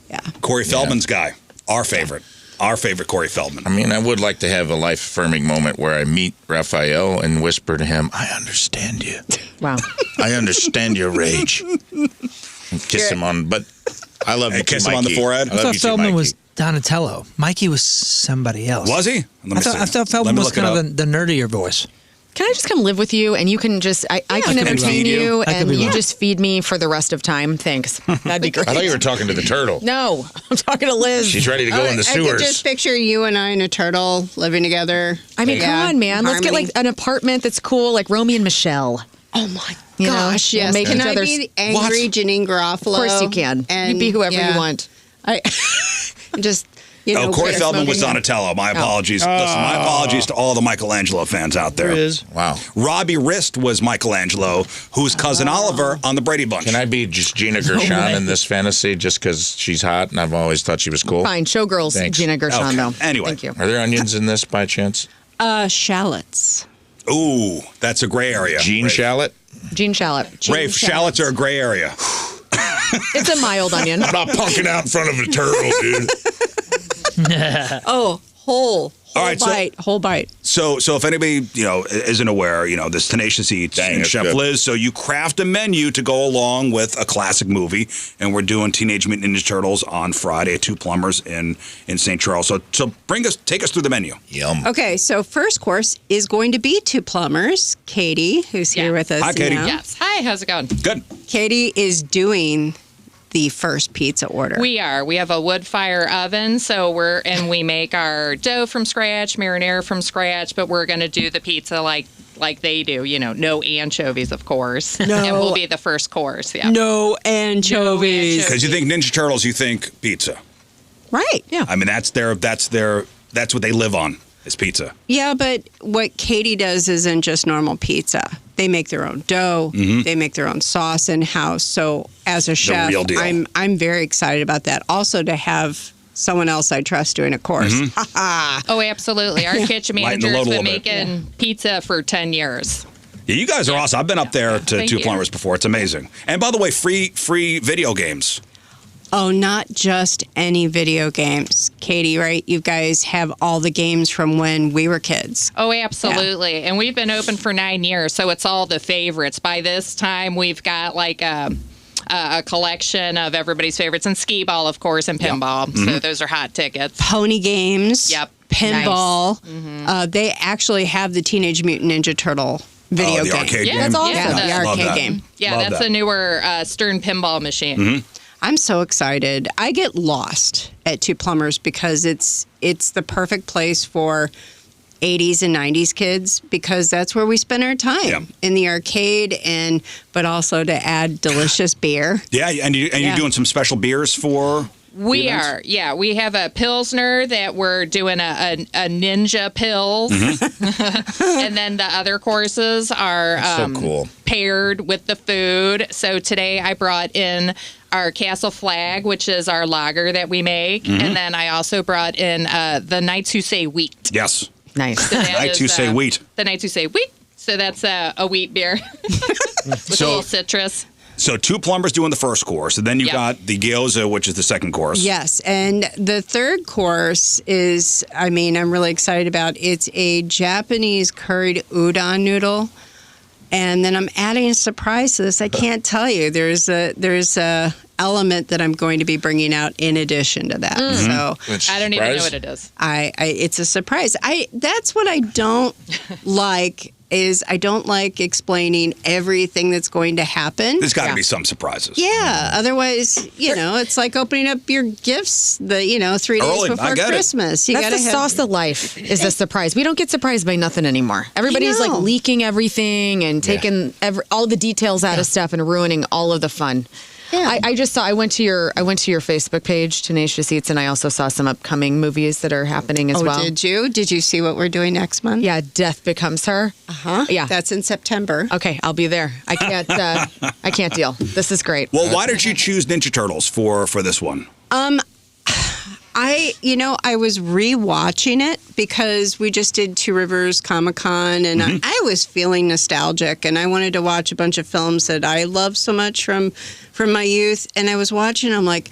Yeah. Corey Feldman's guy. Our favorite. Our favorite Corey Feldman. I mean, I would like to have a life-affirming moment where I meet Raphael and whisper to him, I understand you. Wow. I understand your rage. And kiss him on, but I love Hey, you too, kiss him on the Mikey. forehead? I I love thought you too, Feldman Mikey. was Donatello. Mikey was somebody else. Was he? Let me I thought Feldman was kind of the nerdier voice. Can I just come live with you and you can just, I can could be entertain wrong. you I could and be you wrong. just feed me for the rest of time? Thanks. That'd be great. I thought you were talking to the turtle. No, I'm talking to Liz. She's ready to go in the I could sewers. just picture you and I and a turtle living together. I mean, Yeah, come on, man. Let's get harmony. like an apartment that's cool, like Romy and Michelle. Oh my You know, gosh, we'll yes. make Can each I other's- be the angry Janine Garofalo? Of course you can. You be whoever you want. I just Corey quit Feldman was smoking. Donatello. My apologies. Listen, my apologies to all the Michelangelo fans out there. There it is. Wow. Robbie Rist was Michelangelo, who's cousin Oliver on the Brady Bunch. Can I be just Gina Gershon in this fantasy just because she's hot and I've always thought she was cool? Fine. Showgirls, Thanks. Gina Gershon, Okay. though. Anyway. Thank you. Are there onions in this by chance? Shallots. Ooh, that's a gray area. Gene Rafe. shallot? Gene Shallot. Rafe, shallots are a gray area. It's a mild onion. I'm not punking out in front of a turtle, dude. Oh, whole All right, so- bite, whole bite. So if anybody, isn't aware, this Tenacious Eats Dang, and that's Chef good. Liz, so you craft a menu to go along with a classic movie, and we're doing Teenage Mutant Ninja Turtles on Friday at Two Plumbers in St. Charles. So take us through the menu. Yum. Okay, so first course is going to be Two Plumbers. Katie, who's here with us Hi, Katie. now. Yes. Hi, how's it going? Good. Katie is doing the first pizza order. We are. We have a wood fire oven, we make our dough from scratch, marinara from scratch, but we're going to do the pizza like they do, no anchovies, of course. No. And we'll be the first course, yeah. No anchovies. Because you think Ninja Turtles, you think pizza. Right. Yeah. I mean, that's what they live on is pizza. Yeah, but what Katie does isn't just normal pizza. They make their own dough. They make their own sauce in house. So as a chef, real deal. I'm very excited about that. Also to have someone else I trust doing a course. Oh, absolutely. Our kitchen Lighten the manager load has a been little bit. making pizza for 10 years. Yeah, you guys are awesome. I've been up there to Thank Two you. Plumbers before. It's amazing. And by the way, free video games. Oh, not just any video games. Katie, right? You guys have all the games from when we were kids. Oh, absolutely. And we've been open for 9 years, so it's all the favorites. By this time, we've got like a collection of everybody's favorites, and skee ball, of course, and pinball. So those are hot tickets. Pony games. Yep. pinball. They actually have the Teenage Mutant Ninja Turtle video the game. arcade Yeah, game. That's awesome. Yeah, the Yeah. Love arcade that. game. Yeah, Love that's that. a newer Stern pinball machine. I'm so excited. I get lost at Two Plumbers because it's the perfect place for 80s and 90s kids because that's where we spend our time Yeah. in the arcade but also to add delicious beer. Yeah, and you're doing some special beers for. We events? are, yeah. We have a Pilsner that we're doing a Ninja Pills. And then the other courses are so cool. paired with the food. So today I brought in our Castle Flag, which is our lager that we make. And then I also brought in the Knights Who Say Wheat. Yes. Nice. So that Knights Who is, Say Wheat. The Knights Who Say Wheat. So that's a wheat beer with a little citrus. So Two Plumbers doing the first course, and then you Yep. got the gyoza, which is the second course. Yes, and the third course is, I'm really excited about. It's a Japanese curried udon noodle, and then I'm adding a surprise to this. I can't tell you. There's a element that I'm going to be bringing out in addition to that. So I don't even know what it is. it's a surprise. That's what I don't like. Is I don't like explaining everything that's going to happen. There's got to be some surprises. Yeah. Otherwise, it's like opening up your gifts 3 days Early. I before get it. Christmas. You That's gotta the have sauce of life is a surprise. We don't get surprised by nothing anymore. Everybody's like know. leaking everything and taking all the details out of stuff and ruining all of the fun. Yeah. I just saw. I went to your Facebook page, Tenacious Eats, and I also saw some upcoming movies that are happening as well. Did you? Did you see what we're doing next month? Yeah, Death Becomes Her. Huh? Yeah. That's in September. Okay, I'll be there. I can't. I can't deal. This is great. Well, why did you choose Ninja Turtles for this one? I was rewatching it because we just did Two Rivers Comic Con, and I was feeling nostalgic, and I wanted to watch a bunch of films that I love so much from my youth. And I was watching, I'm like,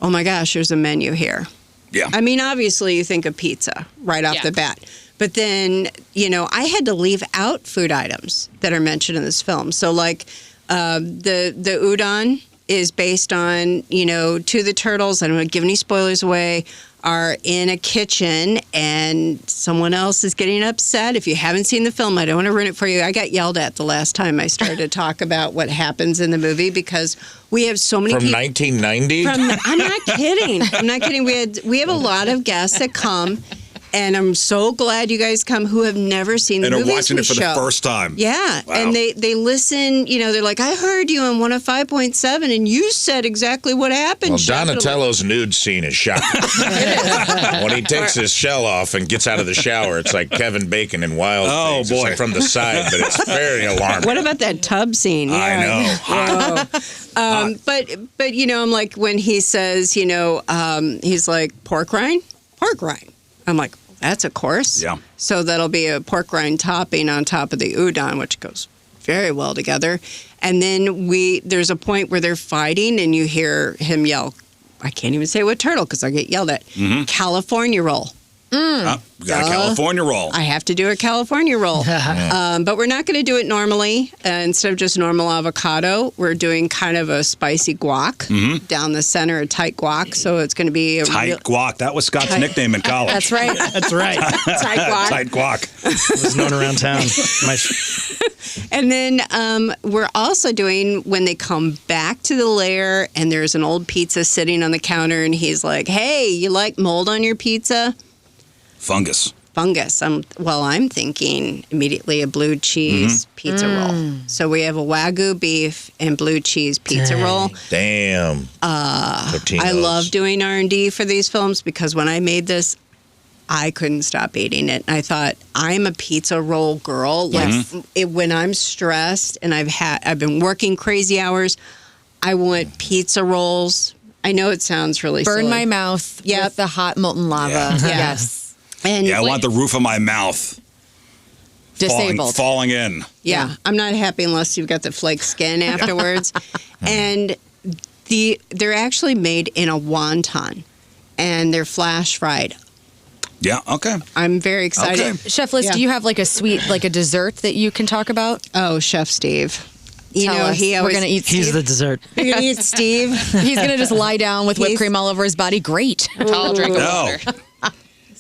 oh my gosh, there's a menu here. Yeah. Obviously, you think of pizza right off Yeah. the bat. But then, I had to leave out food items that are mentioned in this film. So, like, the udon is based on, two of the turtles, I don't want to give any spoilers away, are in a kitchen and someone else is getting upset. If you haven't seen the film, I don't want to ruin it for you. I got yelled at the last time I started to talk about what happens in the movie because we have so many From people. 1990? I'm not kidding. I'm not kidding. We have a lot of guests that come, and I'm so glad you guys come who have never seen the And are movies watching we it for show. the first time. Yeah, Wow. and they listen. They're like, I heard you on 105.7, and you said exactly what happened. Well, Chef." Donatello's nude scene is shocking. When he takes his shell off and gets out of the shower, it's like Kevin Bacon in Wild Oh, Things. It's boy. like from the side, but it's very alarming. What about that tub scene? I know. Whoa. But I'm like when he says, he's like pork rind. I'm like, that's a course. Yeah. So that'll be a pork rind topping on top of the udon, which goes very well together. And then there's a point where they're fighting, and you hear him yell, I can't even say what turtle because I get yelled at. California roll. We got a California roll. I have to do a California roll. But we're not going to do it normally. Instead of just normal avocado, we're doing kind of a spicy guac down the center, a tight guac. So it's going to be a Tight guac. That was Scott's nickname in college. That's right. That's right. tight guac. Tight guac. It was known around town. And then we're also doing when they come back to the lair and there's an old pizza sitting on the counter and he's like, hey, you like mold on your pizza? Fungus. I'm thinking immediately a blue cheese pizza roll. So we have a Wagyu beef and blue cheese pizza roll. Damn. I love doing R&D for these films because when I made this, I couldn't stop eating it. And I thought, I'm a pizza roll girl. When I'm stressed and I've been working crazy hours, I want pizza rolls. I know it sounds really Burn silly. my mouth with the hot molten lava. Yeah. Yes. And Yeah, I want the roof of my mouth Disabled. falling in. Yeah, I'm not happy unless you've got the flake skin afterwards. And they're actually made in a wonton, and they're flash fried. Yeah, okay. I'm very excited. Okay. Chef Liz, Yeah. do you have like a sweet, like a dessert that you can talk about? Oh, Chef Steve. Tell us. He always We're gonna eat He's Steve. the dessert. You're gonna eat Steve. He's gonna just lie down with whipped He's- cream all over his body. Great. Tall drink of No. water.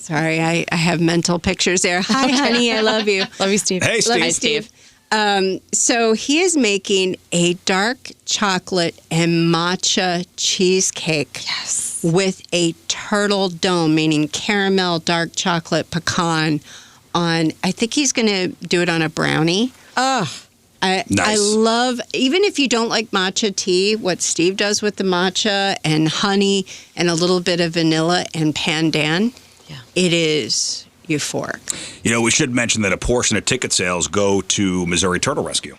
Sorry, I have mental pictures there. Hi, honey, I love you. Love you, Steve. Hey, Steve. Hi, Steve. So he is making a dark chocolate and matcha cheesecake with a turtle dome, meaning caramel, dark chocolate, pecan on, I think he's going to do it on a brownie. I Nice. love, even if you don't like matcha tea, what Steve does with the matcha and honey and a little bit of vanilla and pandan, it is euphoric. You know, we should mention that a portion of ticket sales go to Missouri Turtle Rescue.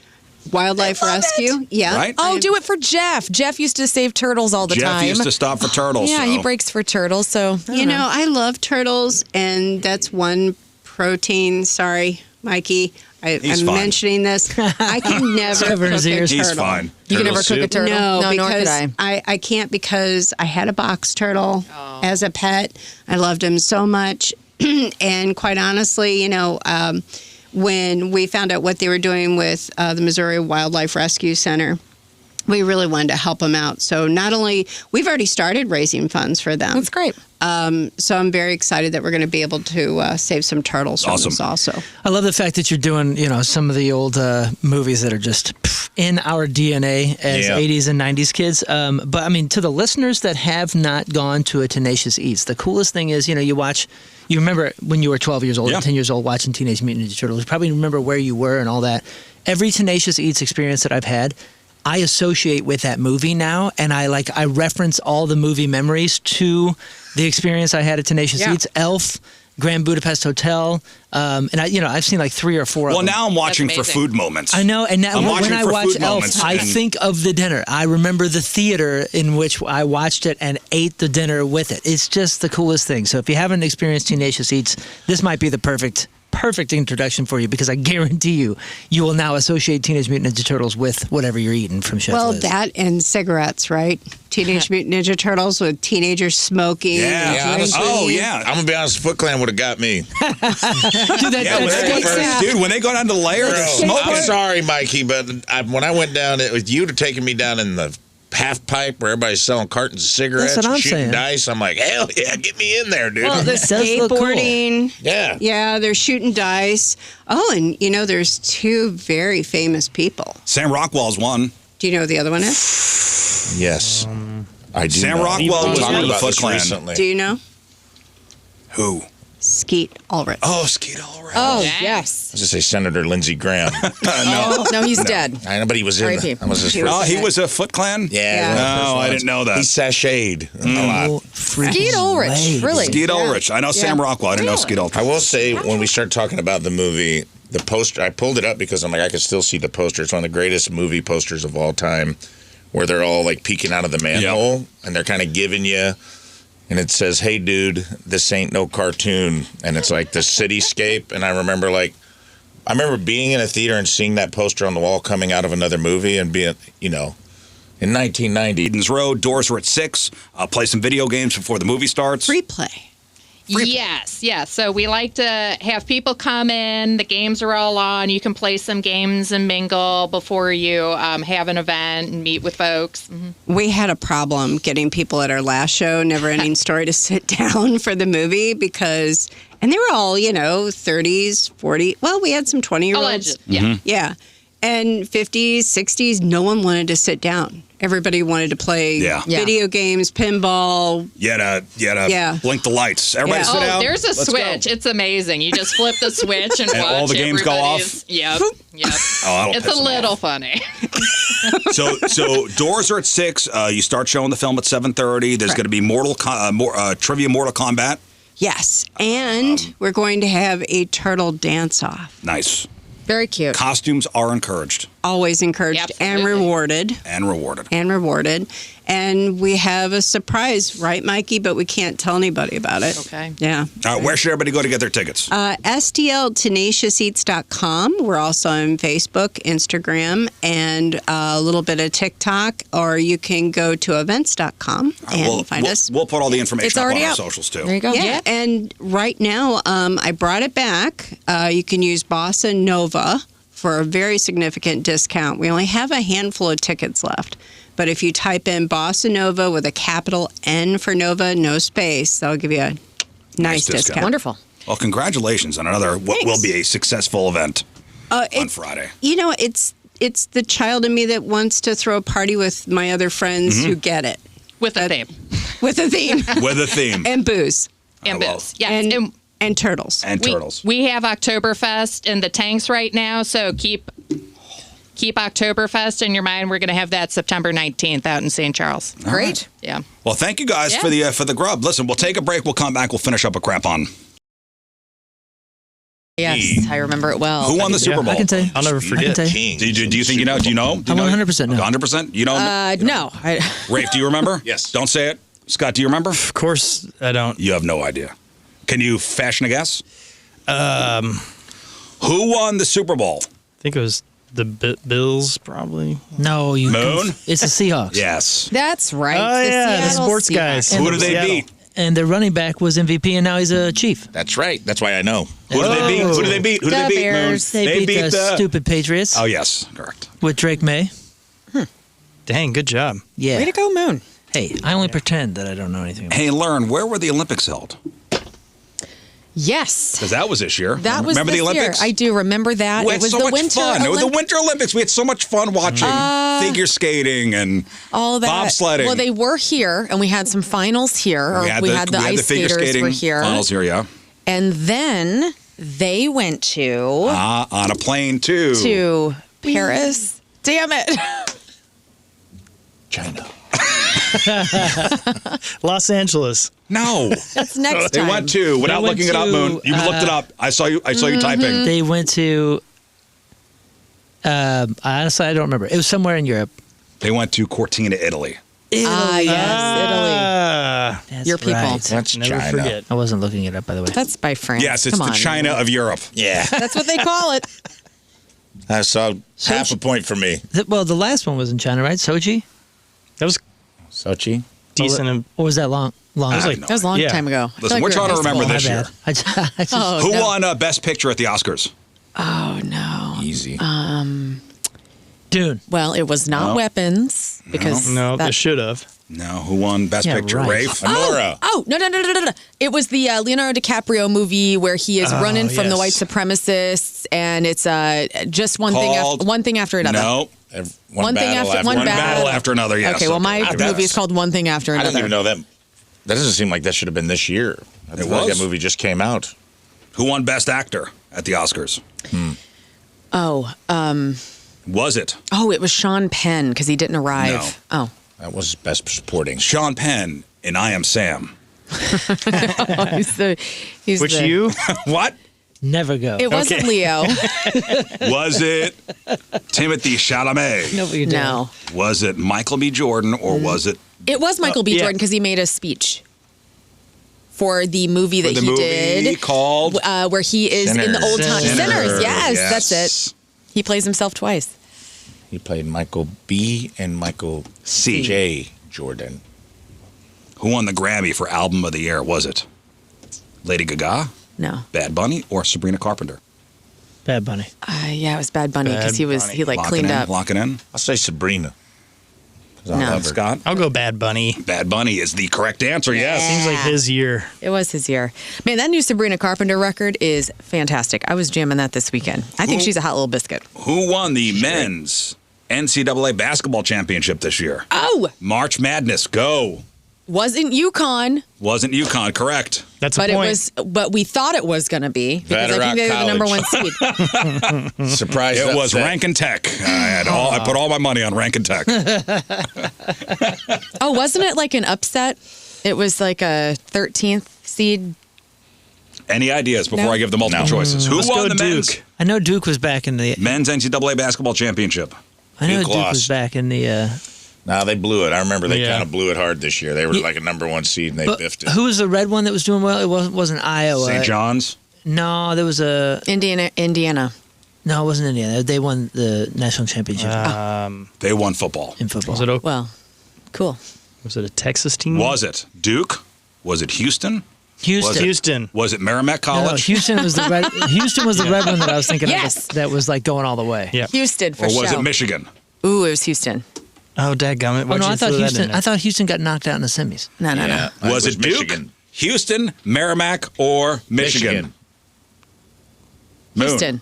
Wildlife rescue, yeah. Right? Oh, do it for Jeff. Jeff used to save turtles all the Jeff time. used to stop for turtles. Yeah, so. he breaks for turtles. So You know, I love turtles, and that's one protein. Sorry, Mikey. He's I'm fine. mentioning this. I can never Cover cook his a ears. turtle. He's fine. you can never cook a soup? turtle. No, nor could because I can't, because I had a box turtle as a pet. I loved him so much. And quite honestly, you know, when we found out what they were doing with the Missouri Wildlife Rescue Center, we really wanted to help them out. So not only, we've already started raising funds for them. That's great. So I'm very excited that we're going to be able to save some turtles from Awesome. this also. I love the fact that you're doing, some of the old movies that are just in our DNA as Yeah. 80s and 90s kids. But I mean, to the listeners that have not gone to a Tenacious Eats, the coolest thing is, you remember when you were 12 years old Yeah. and 10 years old watching Teenage Mutant Ninja Turtles. You probably remember where you were and all that. Every Tenacious Eats experience that I've had, I associate with that movie now, and I reference all the movie memories to the experience I had at Tenacious Eats. Elf, Grand Budapest Hotel, and I've seen like 3 or 4 of Well, them. now I'm watching for amazing. food moments. I know, and now I'm watching when I for watch food Elf, moments, I and- think of the dinner. I remember the theater in which I watched it and ate the dinner with it. It's just the coolest thing. So if you haven't experienced Tenacious Eats, this might be the perfect introduction for you, because I guarantee you will now associate Teenage Mutant Ninja Turtles with whatever you're eating from Chef Well, Liz. that and cigarettes, right? Teenage Mutant Ninja Turtles with teenagers smoking. Yeah. and drinking. Oh, yeah. I'm gonna be honest, Foot Clan would have got me. Dude, that- Yeah, when that's they steak go, dude, when they go down to the lair, they're Bro, smoking. I'm sorry, Mikey, but when I went down, it was you taking me down in the half pipe where everybody's selling cartons of cigarettes That's what and I'm shooting saying. dice. I'm like, hell yeah, get me in there, dude. Well, the does look cool. skateboarding. yeah. Yeah, they're shooting dice. Oh, and there's 2 very famous people. Sam Rockwell's one. Do you know who the other one is? Yes. I do. Sam know. Rockwell We was talked one of the about Foot this Clan. recently. Do you know? Who? Skeet Ulrich. Oh, Skeet Ulrich. Oh, Dang. yes. I was just say Senator Lindsey Graham. No, he's dead. I know, but he was in. R.I.P. That was his He first. Oh, he was a Foot Clan? Yeah. No, I didn't know that. He sashayed a lot. Oh, freaking Skeet Ulrich, way. really? Skeet Ulrich. I know Sam Rockwell. I didn't know Skeet Ulrich. I will say, when we start talking about the movie, the poster, I pulled it up because I'm like, I could still see the poster. It's one of the greatest movie posters of all time, where they're all like peeking out of the manhole and they're kind of giving you, and it says, "Hey, dude, this ain't no cartoon." And it's like the cityscape. And I remember being in a theater and seeing that poster on the wall coming out of another movie and being, in 1990. Eden's Road, doors are at 6. Play some video games before the movie starts. Free play. Yes. So we like to have people come in. The games are all on. You can play some games and mingle before you have an event and meet with folks. We had a problem getting people at our last show, Never Ending Story, to sit down for the movie because, and they were all, 30s, 40. Well, we had some 20-year-olds. Alleged. Yeah. Yeah. And 50s, 60s, no one wanted to sit down. Everybody wanted to play video games, pinball. You had to blink the lights. Everybody sit Oh, down. there's a Let's switch. go. It's amazing. You just flip the switch and And watch all the games go everybody's- off? Yep. Oh, that'll It's piss a 'em little off. funny. So doors are at 6. You start showing the film at 7:30. There's going to be trivia Mortal Kombat. Yes. And we're going to have a turtle dance-off. Nice. Very cute. Costumes are encouraged Always encouraged and Absolutely. rewarded. and rewarded. And we have a surprise, right, Mikey? But we can't tell anybody about it. Okay. Yeah. All right, where should everybody go to get their tickets? STLTenaciouseats.com. We're also on Facebook, Instagram, and a little bit of TikTok. Or you can go to events.com and find us. We'll put all the information It's up on already our out. socials, too. There you go. Yeah, and right now, I brought it back. You can use Bossa Nova for a very significant discount. We only have a handful of tickets left. But if you type in Bossa Nova with a capital N for Nova, no space, that'll give you a Nice discount. discount. Wonderful. Well, congratulations on another what will be a successful event on It's- Friday. You know, it's the child in me that wants to throw a party with my other friends Mm-hmm. who get it With a theme. with a theme With a theme. and booze And well, booze. Yes. and turtles. And turtles. We have Oktoberfest in the tanks right now, so keep Oktoberfest in your mind. We're going to have that September 19th out in St. Charles. Great. Yeah. Well, thank you guys Yeah. for the grub. Listen, we'll take a break. We'll come back. We'll finish up a crap on. Yes, I remember it well. Who won the Super Bowl? I can tell you. I'll never I can forget. tell you. King. Do you think you know? Do you know? Do you I'm know? 100% know. 100%? You don't know? No. Rafe, do you remember? Yes. Don't say it. Scott, do you remember? Of course, I don't. You have no idea. Can you fashion a guess? Who won the Super Bowl? I think it was the Bills, probably. No, you. Moon? It's the Seahawks. Yes. That's right. Oh, yeah, the Seattle sports guys. Seahawks. Who did they Seattle. beat? And their running back was MVP, and now he's a chief. That's right. That's why I know. Who did they beat? Who did they beat? Who did The they beat? Bears. Moon? They beat the stupid Patriots Oh yes, correct. with Drake May. Dang, good job. Yeah. Way to go, Moon. Hey, I only pretend that I don't know anything about Hey, learn, where were the Olympics held? Yes. Because that was this year. That was Remember this the Olympics? year. I do remember that. We It had was so the much winter fun. It was the Olympics. Winter Olympics. We had so much fun watching figure skating and All that. bobsledding. Well, they were here, and we had some finals here. Or we had the ice figure skaters skating were here. finals here, yeah. And then they went to On a plane too. Paris. Damn it. China. Los Angeles. No, That's next they time. went to without went looking it up. to, Moon, you looked it up. I saw you. I saw you typing. it. They went to. Honestly, I don't remember. It was somewhere in Europe. They went to Cortina, Italy. Ah, yes, Ah, That's Your people. right. That's never China. forget. I wasn't looking it up, by the way. Italy. That's by France. Yes, it's Come the on. China of Europe. Yeah. That's what they call it. I saw half a point for me. Well, the last one was in China, right? Sochi? That was Sochi. decent. Or was that long? I have like- no That was a long Yeah. time ago. I feel Listen, like we're we were trying to in high remember school. this My year. bad. I just, Oh, Who no. won Best Picture at the Oscars? Oh, no. Easy. Dune. Well, it was not No. weapons because No, that, they should have. No, who won Best Yeah, Picture? right. Rafe? Honora. Oh, no. It was the Leonardo DiCaprio movie where he is running from the yes. white supremacists, and it's just one Called- thing after another. No, One thing after one one battle. battle after another. Yes. Okay, well, my That's- movie is called One Thing After I Another. didn't even know that. That doesn't seem like that should have been this year. I feel like was. that movie just came out. Who won Best Actor at the Oscars? Oh, Was it it was Sean Penn because he didn't arrive. Oh, That was Best Supporting. Sean Penn in I Am Sam? he's the. Which you? What? Never go. It wasn't Leo. Was it Timothy Chalamet? No, you don't. No, Was it Michael B. Jordan or was it it was Michael B. yeah. Jordan because he made a speech for the movie that the he movie did, called where he is in the old time Sinners. Sinners. Yes, that's it. He plays himself twice. He played Michael B. and Michael C. J. Jordan. Who won the Grammy for Album of the Year? Was it Lady Gaga, No, Bad Bunny, or Sabrina Carpenter? Bad Bunny. yeah, it was Bad Bunny because Bad he Bunny. cleaned up. Lock it in. I'll say Sabrina. 'Cause I No. love her. Scott? I'll go Bad Bunny. Bad Bunny is the correct answer. Yes. Seems like his year. It was his year. Man, that new Sabrina Carpenter record is fantastic. I was jamming that this weekend. I think she's a hot little biscuit. Who won the men's NCAA basketball championship this year? Oh, March Madness. Go. wasn't UConn, Wasn't UConn correct? That's but a it point. was. But we thought it was going to be because I think they were the number one Vatterott seed. Surprise. It was upset. Rankin Tech. I put all my money on Rankin Tech. Oh, wasn't it like an upset? It was like a 13th seed. Any ideas before No. I give the multiple No. choices? Who Let's won go the Duke. I know Duke was back in the. men's NCAA basketball championship? I know Duke Duke was lost. back in the. No, they blew it. I remember they Yeah. kind of blew it hard this year. They were Yeah. like a number one seed and they But biffed it. who was the red one that was doing well? It wasn't Iowa. St. John's. No, there was a. Indiana. No, it wasn't Indiana. They won the national championship They won football. in football. Was it Well, cool. Was it a Texas team? Was it Duke? Was it Houston? Houston? Was it- Houston. Was it Merrimack No, College? Houston was the red. Houston was the red one that I was thinking Yes. of. That was like going all the way. Yeah. Houston for or was sure. it Michigan? Ooh, it was Houston. Oh, dadgummit. Oh Why'd no, you I thought throw that in Houston. there? I thought Houston got knocked out in the semis. No. Yeah, Was it Duke? Michigan? Houston, Merrimack, or Michigan? Moon. Houston.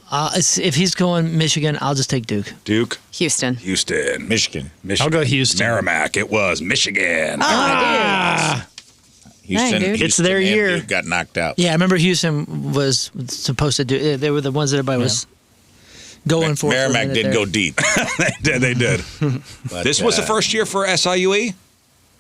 If he's going Michigan, I'll just take Duke. Duke. Houston. Houston. Michigan. I'll go Houston. Merrimack. It was Michigan. Houston, dude. It's their and year. Duke got knocked out. Yeah, I remember Houston was supposed to do. They were the ones that everybody was going for. Merrimack did go deep. They did. But, This was the first year for SIUE?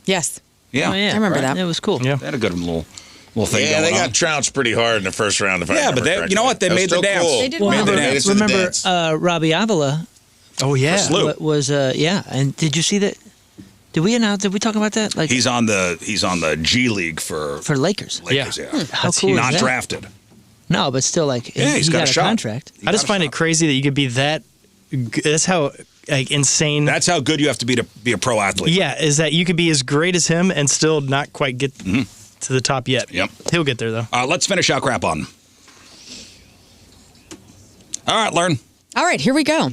Yes. Yeah. Oh, yeah, I remember that. It was cool. Yeah. They had a good little thing Yeah, going they on. got trounced pretty hard in the first round. If I Yeah, remember but they- correctly. you know what? They That was made the still dance. Cool. They did Made well. the dance to the Remember dance. Robbie Avila Oh, yeah. Slew. was yeah. And did you see that? Did we announce? Did we talk about that? Like He's on the G League for Lakers. Lakers. Yeah. How That's cool huge. is Not that? drafted. No, but still, like Yeah, he's he got a shot. contract. I just find it crazy that you could be that. That's how insane. That's how good you have to be a pro athlete. Yeah, is that you could be as great as him and still not quite get to the top yet. Yep. He'll get there though. Let's finish out crap on. All right, learn. All right, here we go.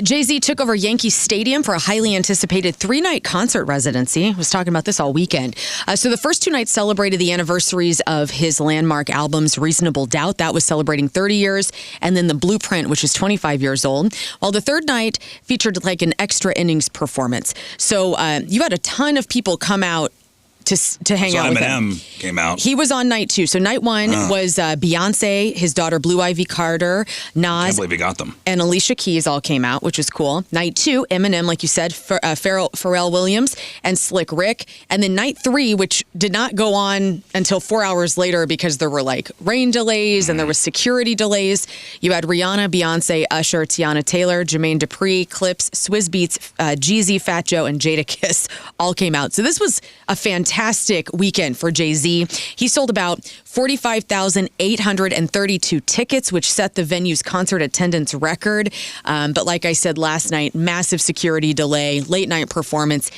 Jay-Z took over Yankee Stadium for a highly anticipated 3-night concert residency. I was talking about this all weekend. So the first 2 nights celebrated the anniversaries of his landmark albums, Reasonable Doubt. That was celebrating 30 years. And then The Blueprint, which is 25 years old. While the third night featured like an extra innings performance. So you had a ton of people come out to hang So out with him. Eminem came out. He was on night 2. So night 1 was Beyonce, his daughter Blue Ivy Carter, Can't Nas, believe he got them. and Alicia Keys all came out, which was cool. Night 2, Eminem, like you said, Pharrell Williams, and Slick Rick. And then night 3, which did not go on until 4 hours later because there were like rain delays and there was security delays. You had Rihanna, Beyonce, Usher, Tiana Taylor, Jermaine Dupri, Clips, Swizz Beatz, Jeezy, Fat Joe, and Jada Kiss all came out. So this was a fantastic weekend for Jay-Z. He sold about 45,832 tickets, which set the venue's concert attendance record. But like I said last night, massive security delay, late night performance.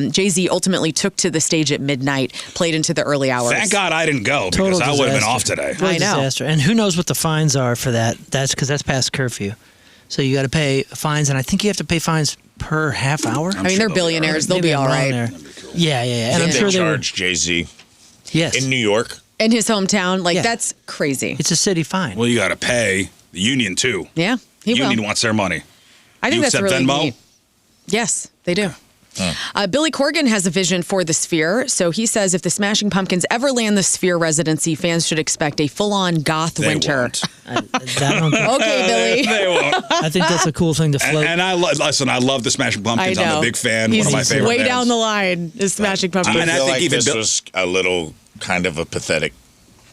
Jay-Z ultimately took to the stage at midnight, played into the early hours. Thank God I didn't go because I would have been off today. Total I know. disaster. And who knows what the fines are for that? That's because that's past curfew. So you got to pay fines, and I think you have to pay fines per half hour. I mean, they're billionaires. They'll Maybe be I'm all wrong right. there. Yeah. And I'm They sure they were. charged Jay-Z Yes. in New York. In his hometown, like Yeah. that's crazy. It's a city fine. Well, you got to pay the union too. Yeah, he The union will. wants their money. I think You that's accept really Venmo? neat. Yes, they do. Billy Corgan has a vision for the Sphere. So he says if the Smashing Pumpkins ever land the Sphere residency, fans should expect a full-on goth They winter. won't. I don't think- Okay, Billy. They won't. I think that's a cool thing to float. And I listen. I love the Smashing I Pumpkins. know. I'm a big fan. He's one of my favorite way bands. down the line. Is Smashing Pumpkins. And I I feel think like even this Bill- was a little kind of a pathetic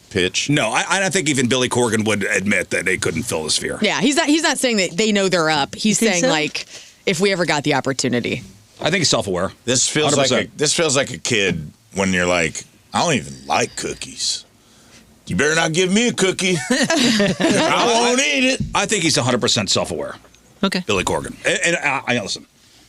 pitch. No, I don't think even Billy Corgan would admit that they couldn't fill the Sphere. Yeah, he's not saying that they know they're up. He's think saying so? like if we ever got the opportunity. I think he's self-aware. This feels 100%. like a kid when you're like, I don't even like cookies. You better not give me a cookie. I won't eat it. I think he's 100% self-aware. Okay. Billy Corgan. And I listen.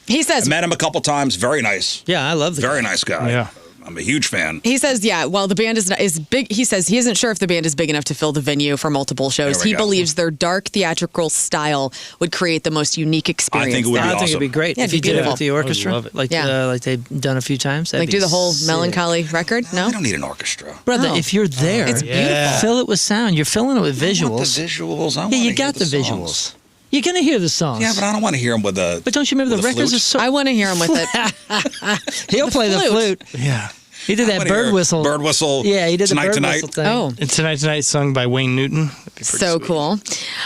He says I met him a couple times. Very nice. Yeah, I love the Very nice guy. Yeah. I'm a huge fan. He says, yeah, while the band is big, he says he isn't sure if the band is big enough to fill the venue for multiple shows. There we He go. believes their dark theatrical style would create the most unique experience. think it would there. be I think awesome. it'd be great Yeah, if it'd you be did it beautiful. with the orchestra, love it. like Yeah. like they've done a few times. That'd Like do be the whole sick. Melancholy record? No? I don't need an orchestra. Brother, No. if you're there, It's beautiful. fill it with sound. You're filling it with I want visuals. the visuals. I Yeah, wanna you hear got the songs. visuals. You're gonna hear the songs. Yeah, but I don't want to hear him with a. But don't you remember the with a records flute? are so? I want to hear him with it. He'll play the flute. flute. Yeah. He did I that wanna hear bird whistle. Bird whistle. Yeah, he did the Tonight, bird tonight. whistle thing. Oh, And Tonight sung by Wayne Newton. That'd be pretty so sweet. cool.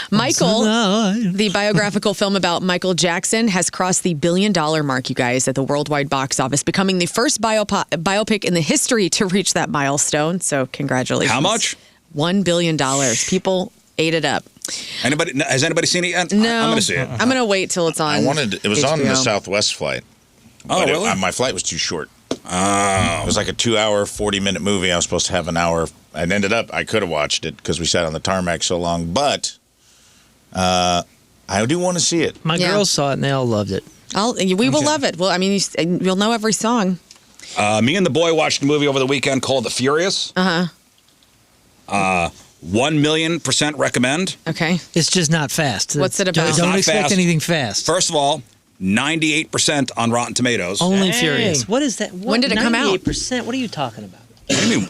Michael, Tonight. the biographical film about Michael Jackson, has crossed the $1 billion mark, you guys, at the worldwide box office, becoming the first biopic in the history to reach that milestone. So congratulations. How much? $1 billion. People ate it up. Has anybody seen it yet? No, I'm going to see it. I'm going to wait till it's on. It was on the HBO. Southwest flight. Oh, but really? my flight was too short. Oh. It was like a 2-hour, 40-minute movie. I was supposed to have an hour. And ended up, I could have watched it because we sat on the tarmac so long. But I do want to see it. My Yeah. girls saw it and they all loved it. We will love it. Well, I mean, you'll know every song. Me and the boy watched a movie over the weekend called The Furious. 1,000,000% recommend. Okay. It's just not fast. What's it about? Don't, It's not expect fast. anything fast. First of all, 98% on Rotten Tomatoes. Only Dang. Furious. What is that? When did it come out? 98%? What are you talking about? What do you mean?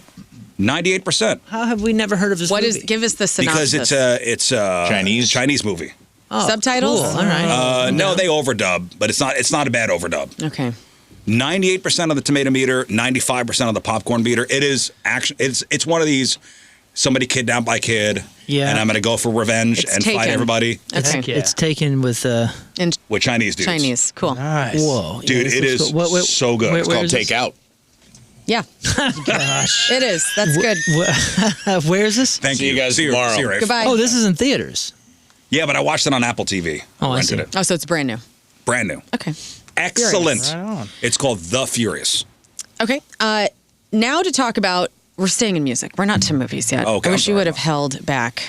98%. How have we never heard of this What movie? is? Give us the synopsis. Because it's a Chinese movie. Subtitles? Cool. All right. No, they overdub, but it's not a bad overdub. Okay. 98% of the tomato meter, 95% of the popcorn meter. It is action. It's one of these somebody kidnapped my kid, Yeah. and I'm gonna go for revenge It's and fight Taken. everybody Okay. Yeah. It's taken with In with Chinese dudes. Chinese. Cool. Nice. whoa, Dude, this it looks is cool. so good. It's called is this? Take Out. Yeah. Gosh. It is. That's good. Where is this? Thank See you. you guys See tomorrow. See you, Rafe. Goodbye. Oh, this is in theaters. Yeah, but I watched it on Apple TV. Oh, I Rented see. it. Oh, so it's brand new. Brand new. Okay. Excellent. Right on. It's called The Furious. Okay. Now to talk about, we're staying in music. We're not to movies yet. Oh, okay, I I'm wish you sorry. would have held back.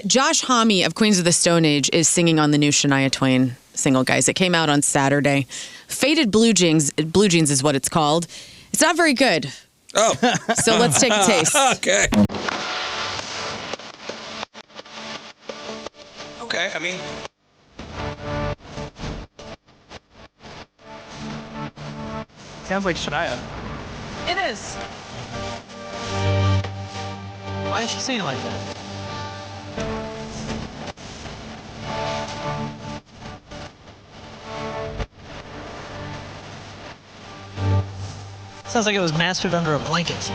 Josh Homme of Queens of the Stone Age is singing on the new Shania Twain single, guys. It came out on Saturday. Faded Blue Jeans is what it's called. It's not very good. Oh, So let's take a taste. okay. Okay, I mean, Sounds like Shania. It is. Why is she singing like that? Sounds like it was mastered under a blanket.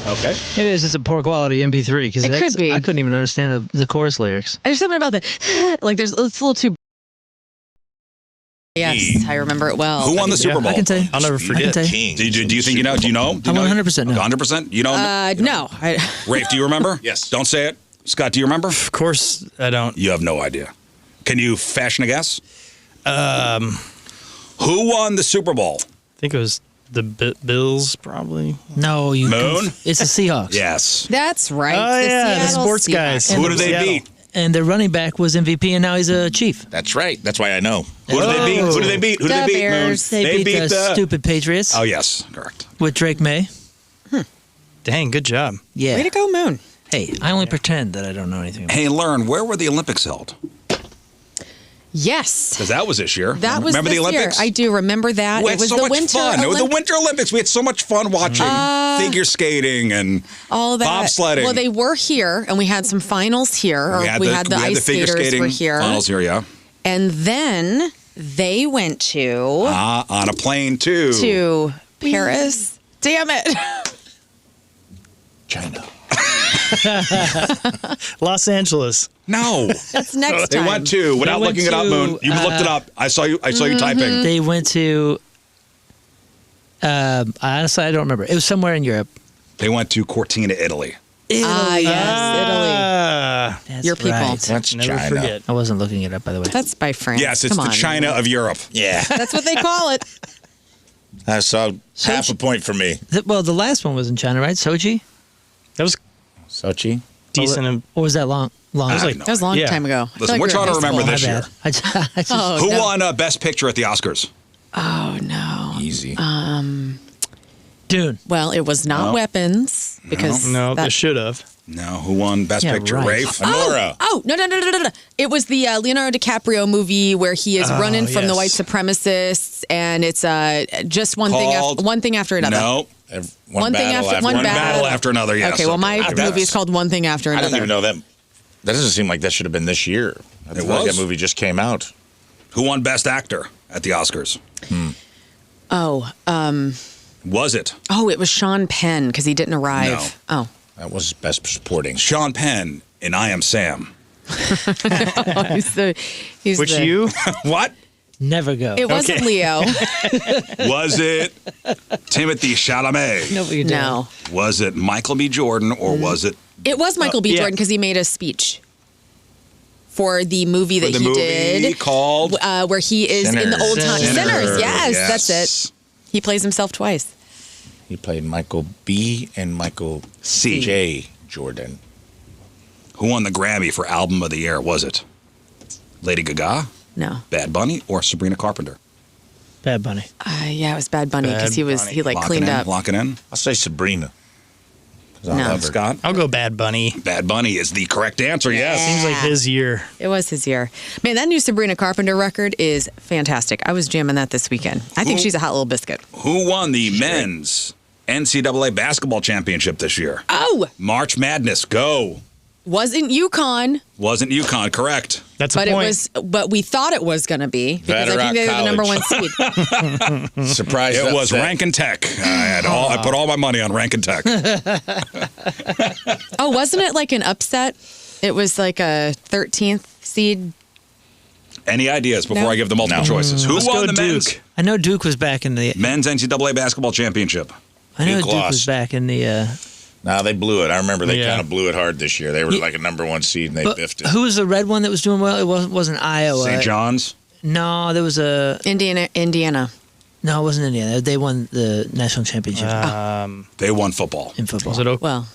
okay. Maybe it's just a poor quality MP3 because It could be. I couldn't even understand the chorus lyrics. There's something about the, like, it's a little too. Yes, I remember it well. Who won the Super Bowl? I can tell you. I'll never I can forget. tell you. King. Do you think you know? Do you know? Do you I know? 100% know. 100%? You don't? No. Rafe, do you remember? Yes. Don't say it. Scott, do you remember? Of course, I don't. You have no idea. Can you fashion a guess? Who won the Super Bowl? I think it was the Bills, probably. No, you. Moon? It's the Seahawks. Yes. That's right. Oh, yeah, the Seattle sports guys. Seahawks. Who did they Seattle. beat? And their running back was MVP, and now he's a chief. That's right. That's why I know. Who did they beat? Who did they beat? Who did The they beat? Bears. Moon? They beat the stupid Patriots Oh yes, correct. with Drake May. Dang, good job. Yeah. Way to go, Moon. Hey, I only pretend that I don't know anything about Hey, learn, where were the Olympics held? Yes. Because that was this year. That was Remember this the Olympics? year. I do remember that. We It had was so the much winter fun. It was the Olymp- Winter Olympics. We had so much fun watching figure skating and all that. bobsledding. Well, they were here, and we had some finals here. Or we had the ice figure skaters skating were here. finals here, yeah. And then they went to On a plane too. Paris. Damn it. China. Los Angeles. No, That's next they time. went to without went looking it up. to, Moon, you looked it up. I saw you. I saw you typing. it. They went to. Honestly, I don't remember. It was somewhere in Europe. They went to Cortina, Italy. Ah, yes, Ah, That's Your people. right. That's never China. forget. I wasn't looking it up, by the way. Italy. That's by France. Yes, it's Come the on. China of Europe. Yeah. That's what they call it. I saw half a point for me. Well, the last one was in China, right? Sochi? That was Sochi. decent. Or was that long? I have like- no That was a long Yeah. time ago. I feel Listen, like we're we were trying to in high remember school. this My year. bad. I just, Oh, Who no. won Best Picture at the Oscars? Oh, no. Easy. Dune. Well, it was not No. weapons because No, that, they should have. No, who won Best Yeah, Picture? right. Rafe? Honora. Oh, no. It was the Leonardo DiCaprio movie where he is running from the yes. white supremacists, and it's just one Called- thing after another. No, One thing after one one battle. battle after another. Yes. Okay, well, my Okay. movie is called One Thing After I Another. didn't even know that. That doesn't seem like that should have been this year. I feel like was. that movie just came out. Who won Best Actor at the Oscars? Oh, Was it it was Sean Penn because he didn't arrive. Oh, That was Best Supporting. Sean Penn in I Am Sam? he's the. Which you? What? Never go. It wasn't Leo. Was it Timothy Chalamet? No, you don't. No, Was it Michael B. Jordan or was it it was Michael B. yeah. Jordan because he made a speech for the movie that the he movie did, called where he is in the old time Sinners. Sinners. Yes, that's it. He plays himself twice. He played Michael B. and Michael C. J. Jordan. Who won the Grammy for Album of the Year? Was it Lady Gaga, No. Bad Bunny, or Sabrina Carpenter? Bad Bunny. Yeah, it was Bad Bunny because he cleaned up. Lock it in. I'll say Sabrina. 'Cause I No. love her. Scott? I'll go Bad Bunny. Bad Bunny is the correct answer, yes. Seems like his year. It was his year. Man, that new Sabrina Carpenter record is fantastic. I was jamming that this weekend. I think she's a hot little biscuit. Who won the men's NCAA basketball championship this year? Oh, March Madness, go. wasn't UConn, Wasn't UConn, correct? That's a but point. but we thought it was going to be because I think they were the number one seed. Surprise! It was upset. Rankin Tech. I put all my money on Rankin Tech. Oh, wasn't it like an upset? It was like a 13th seed. Any ideas before No. I give the multiple choices? Who Let's won go the Duke. I know Duke was back in the. men's NCAA basketball championship? I know Duke Duke was lost. back in the. Nah, they blew it. I remember they Yeah. kind of blew it hard this year. They were Yeah. like a number one seed and they But biffed it. who was the red one that was doing well? It wasn't Iowa. St. John's? No, there was a. Indiana. No, it wasn't Indiana. They won the national championship They won football. in football. Was it Well,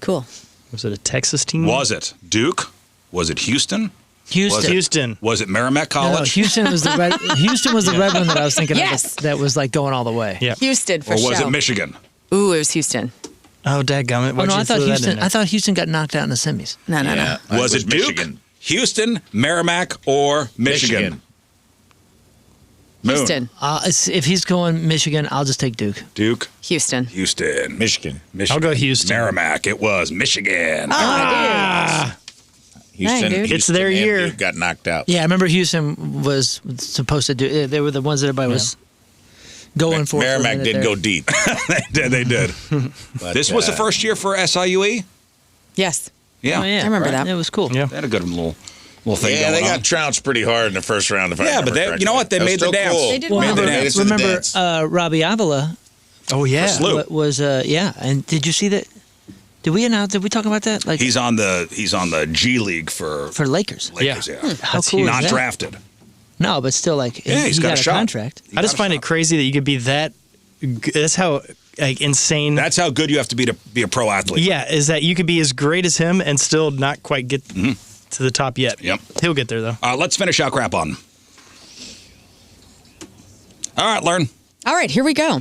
cool. Was it a Texas team? Was it Duke? Was it Houston? Houston? Was it- Houston. Was it Merrimack No, College? Houston was the red. Houston was the red one that I was thinking Yes. of. That was like going all the way. Yeah. Houston for Or was sure. it Michigan? Ooh, it was Houston. Oh, dadgummit. Oh no, I thought Houston. I thought Houston got knocked out in the semis. No. Yeah, Was it Duke, Michigan? Houston, Merrimack, or Michigan? Moon. Houston. If he's going Michigan, I'll just take Duke. Duke, Houston. Houston, Michigan. Michigan. I'll go Houston. Merrimack. It was Michigan. Houston, dude. It's their and year. Duke got knocked out. Yeah, I remember Houston was supposed to do. They were the ones that everybody was going for. Merrimack did go deep. They did. But, This was the first year for SIUE? Yes. Yeah. Oh, yeah, I remember that. It was cool. Yeah. They had a good little thing Yeah, going they on. got trounced pretty hard in the first round. If I Yeah, remember but they- correctly. you know what? They That was made the still dance. Cool. They did Well, well. Made the Made dance. it to the remember dance. Robbie Avila Oh, yeah. Slew. was yeah. And did you see that? Did we announce? Did we talk about that? Like He's on the G League for for Lakers. Lakers, yeah. How That's cool is Not that? drafted. No, but still, like Yeah, he's he got a shot. contract. I just find it crazy that you could be that. That's how like insane. That's how good you have to be a pro athlete. yeah, is that you could be as great as him and still not quite get to the top yet. Yep. He'll get there though. Let's finish out crap on. All right, learn. All right, here we go.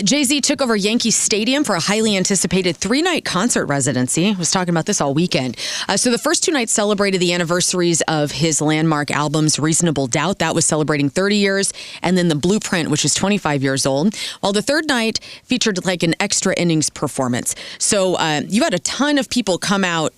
Jay-Z took over Yankee Stadium for a highly anticipated 3-night concert residency. I was talking about this all weekend. So the first 2 nights celebrated the anniversaries of his landmark albums, Reasonable Doubt. That was celebrating 30 years. And then The Blueprint, which is 25 years old. While the third night featured like an extra innings performance. So you had a ton of people come out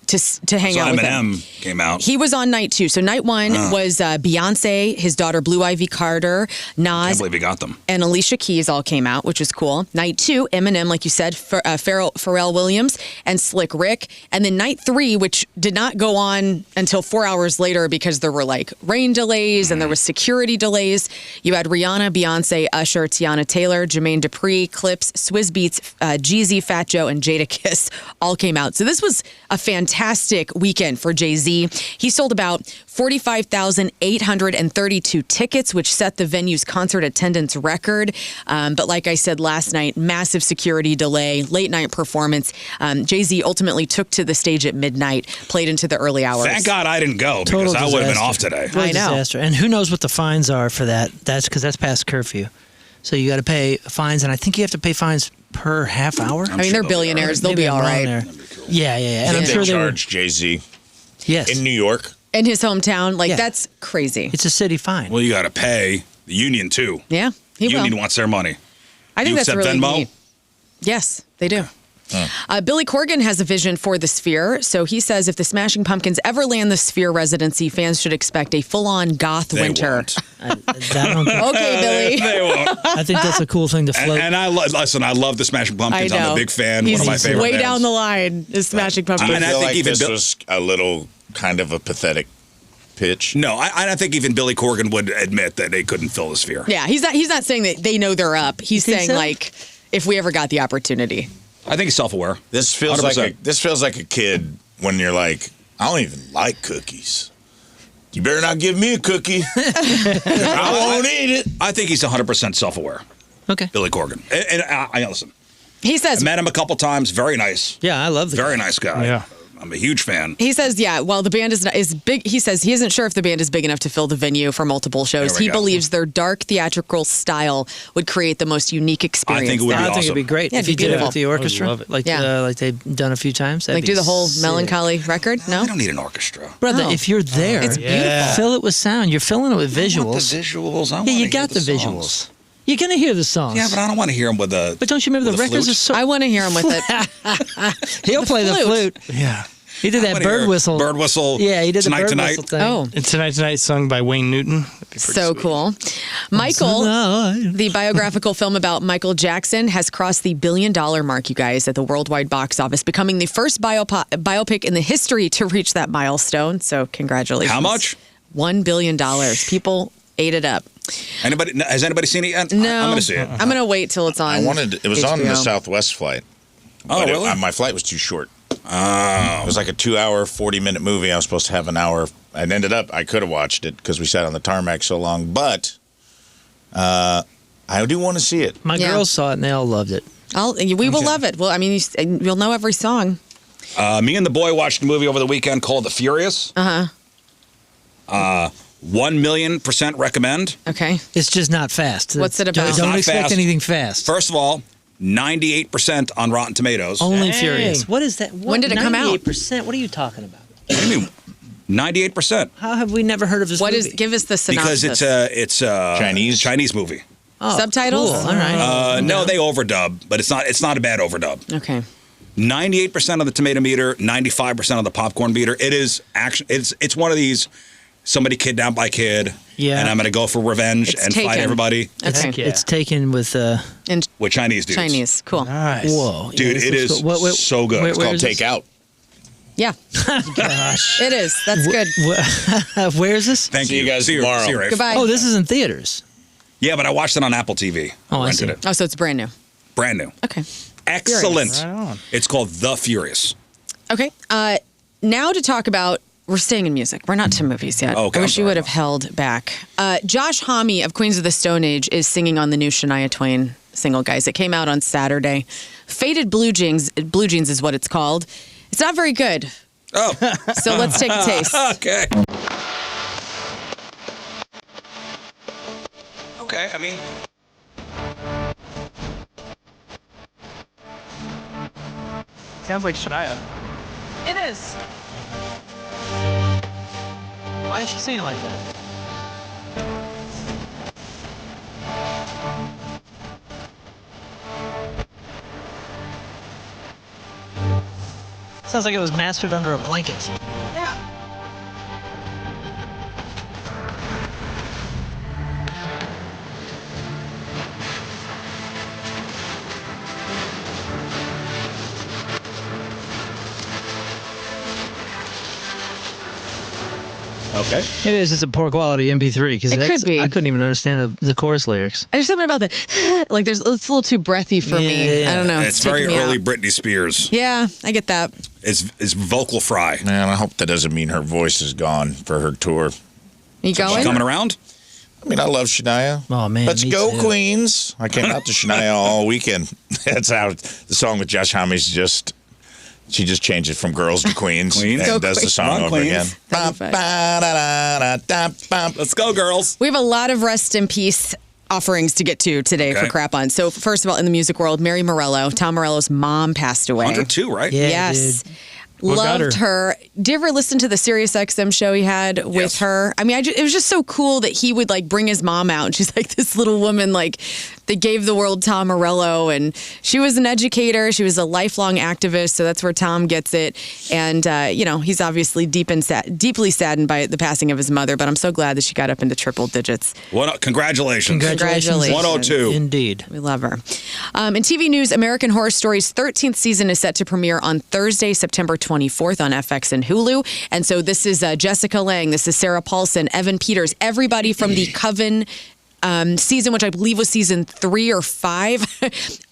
to hang So out with him. Eminem came out. He was on night 2. So night 1 was Beyonce, his daughter Blue Ivy Carter, Can't Nas, believe he got them. and Alicia Keys all came out, which was cool. Night 2, Eminem, like you said, Pharrell Williams, and Slick Rick. And then night 3, which did not go on until 4 hours later because there were like rain delays and there was security delays. You had Rihanna, Beyonce, Usher, Tiana Taylor, Jermaine Dupri, Clips, Swizz Beatz, Jeezy, Fat Joe, and Jada Kiss all came out. So this was a fantastic weekend for Jay-Z. He sold about 45,832 tickets, which set the venue's concert attendance record. But like I said last night, massive security delay, late night performance. Jay-Z ultimately took to the stage at midnight, played into the early hours. Thank God I didn't go because Total I would have been disaster. off today. Total I know. disaster. And who knows what the fines are for that? That's because that's past curfew. So you got to pay fines, and I think you have to pay fines per half hour. I mean, they're billionaires. They'll Maybe be I'm all wrong right. there. Yeah. And I'm They sure they were. charged Jay-Z Yes, in New York. In his hometown, like Yeah. that's crazy. it's a city fine. Well, you got to pay the union too. Yeah, he The union will. wants their money. I think You that's accept really Venmo? neat. Yes, they do. Billy Corgan has a vision for the Sphere. So he says if the Smashing Pumpkins ever land the Sphere residency, fans should expect a full-on goth They winter. won't. I don't think- Okay, Billy. They won't. I think that's a cool thing to float. And I listen. I love the Smashing I Pumpkins. know. I'm a big fan. He's one of my favorite way bands. down the line. Is Smashing Pumpkins. And I I feel think like even this Bill- was a little kind of a pathetic pitch. No, I don't think even Billy Corgan would admit that they couldn't fill the Sphere. Yeah, he's not saying that they know they're up. He's think saying so? like if we ever got the opportunity. I think he's self-aware. This feels 100%. like a kid when you're like, I don't even like cookies. You better not give me a cookie. I won't eat it. I think he's 100% self-aware. Okay. Billy Corgan. And I listen. He says I met him a couple times. Very nice. Yeah, I love the Very guy. nice guy. Yeah. I'm a huge fan. He says, yeah, while the band is big, he says he isn't sure if the band is big enough to fill the venue for multiple shows. There we He go. believes their dark theatrical style would create the most unique experience. I think it would there. be I think it'd be great Yeah, if it'd you be did it beautiful. with the orchestra, love it. like Yeah. like they've done a few times. That'd Like do be the whole sick. melancholy record? No? I don't need an orchestra. Brother, Oh. if you're there, It's beautiful. fill it with sound. You're filling it with I want visuals. the visuals. I Yeah, wanna you hear got the songs. visuals. You're gonna hear the songs. Yeah, but I don't want to hear them with the. But don't you remember the with a records flute? are so? I want to hear him with it. He'll play the flute. flute. Yeah, he did that wanna hear bird whistle. Bird whistle. Yeah, he did the Tonight, bird tonight. whistle thing. Oh, And Tonight, sung by Wayne Newton. That'd be pretty so sweet. cool. Michael, Tonight. the biographical film about Michael Jackson, has crossed the $1 billion mark, you guys, at the worldwide box office, becoming the first biopic in the history to reach that milestone. So congratulations. How much? $1 billion. People ate it up. Has anybody seen it yet? No. I'm going to see it. I'm going to wait till it's on. It was on the HBO. Southwest flight. Oh, but really? my flight was too short. Oh. It was like a 2-hour, 40-minute movie. I was supposed to have an hour. And ended up, I could have watched it because we sat on the tarmac so long. But I do want to see it. My Yeah. girls saw it and they all loved it. We will love it. Well, I mean, you'll know every song. Me and the boy watched a movie over the weekend called The Furious. 1,000,000% recommend. Okay. It's just not fast. What's it about? Don't, It's don't not expect fast. anything fast. First of all, 98% on Rotten Tomatoes. Only Dang. Furious. What is that? When did it come out? 98%. What are you talking about? What do you mean? 98%. How have we never heard of this What movie? is? Give us the synopsis. Because it's a Chinese movie. Oh, Subtitles? Cool. All right. No, they overdub, but it's not a bad overdub. Okay. 98% of the tomato meter, 95% of the popcorn meter. It is action. It's one of these. Somebody kidnapped my kid. Yeah. And I'm gonna go for revenge It's and Taken. fight everybody It's, Okay. it's taken with In with Chinese dudes. Chinese. Cool. Nice. whoa, Dude, this it looks is cool. so good. where- It's where Called is this? Take Out. Yeah. Gosh. It is. That's good. Where is this? Thank See you. you guys See tomorrow. See you, Rafe. Goodbye. Oh, this is in theaters. Yeah, but I watched it on Apple TV. Oh, I Rented see. it. Oh, so it's brand new. Brand new. Okay. Excellent. Right on. It's called The Furious. Okay. Now to talk about. We're staying in music. We're not to movies yet. Oh, okay, I I'm wish you sorry. would have held back. Josh Homme of Queens of the Stone Age is singing on the new Shania Twain single, guys. It came out on Saturday. Faded Blue Jeans is what it's called. It's not very good. Oh, So let's take a taste. okay. Okay, I mean. Sounds like Shania. It is. Why is she singing like that? Sounds like it was mastered under a blanket. Okay. It is. It's a poor quality MP3 because It could be. I couldn't even understand the chorus lyrics. There's something about the like. It's a little too breathy for me. Yeah. I don't know. It's very taking me early out. Britney Spears. Yeah, I get that. It's vocal fry. Man, I hope that doesn't mean her voice is gone for her tour. You going? Coming around? I mean, I love Shania. Oh, man, Let's me go, too. Queens. I came out to Shania all weekend. That's how the song with Josh Homme's just. She just changed it from girls to queens, Queens. and Go does the Queens. song Come on, over Queens. again. Perfect. Let's go, girls. We have a lot of rest in peace offerings to get to today Okay. for Crap On. So first of all, in the music world, Mary Morello, Tom Morello's mom, passed away. 102, right? Yeah, Yes. dude. What got Loved her. Did you ever listen to the Sirius XM show he had with Yes. her? I mean, it was just so cool that he would like bring his mom out. And she's like this little woman, like that gave the world Tom Morello. And she was an educator. She was a lifelong activist. So that's where Tom gets it. And, he's obviously deeply saddened by the passing of his mother. But I'm so glad that she got up into triple digits. Congratulations. Congratulations. 102. Indeed. We love her. In TV news, American Horror Story's 13th season is set to premiere on Thursday, September 24th on FX and Hulu. And so this is Jessica Lange, this is Sarah Paulson, Evan Peters, everybody from the Coven season, which I believe was season 3 or 5,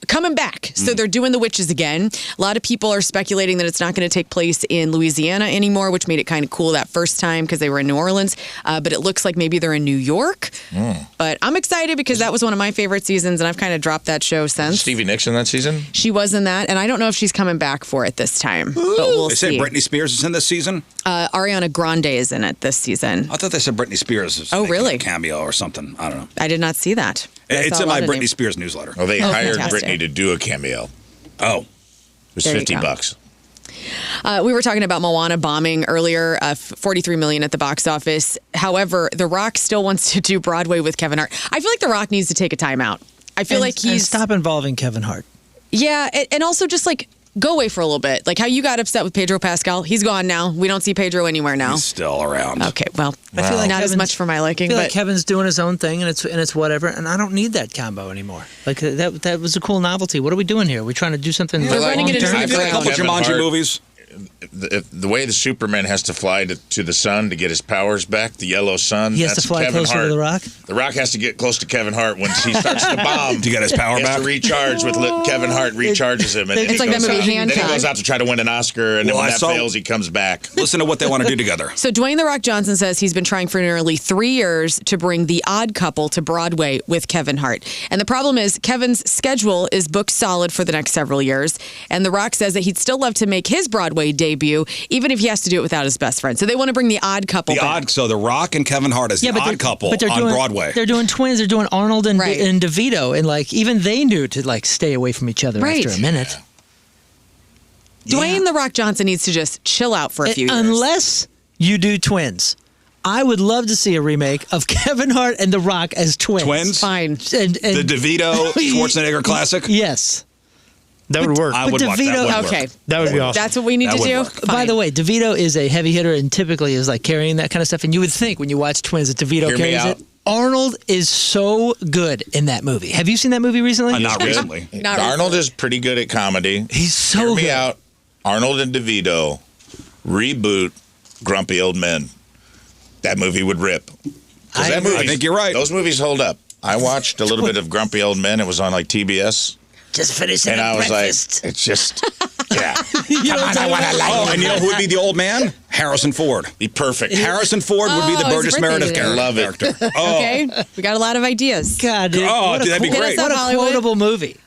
coming back. So they're doing The Witches again. A lot of people are speculating that it's not going to take place in Louisiana anymore, which made it kind of cool that first time because they were in New Orleans. But it looks like maybe they're in New York. But I'm excited because that was one of my favorite seasons, and I've kind of dropped that show since. Stevie Nicks in that season? She was in that, and I don't know if she's coming back for it this time. But we'll They see. say Britney Spears is in this season? Ariana Grande is in it this season. I thought they said Britney Spears is making really? a cameo or something. I don't know. I did not see that. It's in my Britney Spears newsletter. Oh, they hired fantastic. Britney to do a cameo. Oh. It was There you $50. go. We were talking about Moana bombing earlier, $43 million at the box office. However, The Rock still wants to do Broadway with Kevin Hart. I feel like The Rock needs to take a timeout. I feel like and he's stop involving Kevin Hart. Yeah, and also just like go away for a little bit. Like how you got upset with Pedro Pascal. He's gone now. We don't see Pedro anywhere now. He's still around. Okay, well, I feel like not as Kevin's- much for my I liking, feel but like Kevin's doing his own thing, and it's whatever, and I don't need that combo anymore. Like that was a cool novelty. What are we doing here? Are we trying to do something? They're running it into I the feel like A couple Kevin Jumanji Hart- movies. The way the Superman has to fly to the sun to get his powers back, the yellow sun. He has to that's fly Kevin closer Hart. to The Rock. The Rock has to get close to Kevin Hart when he starts to bomb. To get his power He has back? to recharge with Kevin Hart recharges him. And It's then he like that goes movie out- Then Hancock. he goes out to try to win an Oscar, and then Well, when I that saw- fails, he comes back. Listen to what they want to do together. So Dwayne "The Rock" Johnson says he's been trying for nearly 3 years to bring The Odd Couple to Broadway with Kevin Hart. And the problem is Kevin's schedule is booked solid for the next several years. And The Rock says that he'd still love to make his Broadway debut, even if he has to do it without his best friend. So they want to bring The Odd Couple back. So The Rock and Kevin Hart is the they're- odd couple but they're on doing, Broadway. They're doing twins. They're doing Arnold and, Right. and DeVito, and like even they knew to like stay away from each other Right. after a minute. Dwayne "The Rock" Johnson needs to just chill out for a few years. Unless you do twins. I would love to see a remake of Kevin Hart and The Rock as twins. Twins? Fine. And, The DeVito Schwarzenegger classic? Yes. That would work. I But would watch that. DeVito- Would work. Okay. That would be awesome. That's what we need That to would do. work. By Fine. the way, DeVito is a heavy hitter and typically is like carrying that kind of stuff. And you would think when you watch twins that DeVito Hear me carries out. it. Arnold is so good in that movie. Have you seen that movie recently? Not Good. recently. Not Arnold is pretty good at comedy. He's so Hear me good. out. Arnold and DeVito reboot Grumpy Old Men. That movie would rip. 'Cause I that agree. movie- I think you're right. Those movies hold up. I watched a little bit of Grumpy Old Men. It was on like TBS. Just finishing And I was breakfast. like, it's just, yeah. You know what I'm talking about? Oh, and you know who would be the old man? Harrison Ford. Be perfect. Harrison Ford would be the Oh, his Burgess birthday Meredith today. character. Love it. character. Oh, Okay. We got a lot of ideas. God, dude, Oh, what a dude, that'd be quote- great. What a Hollywood. quotable movie.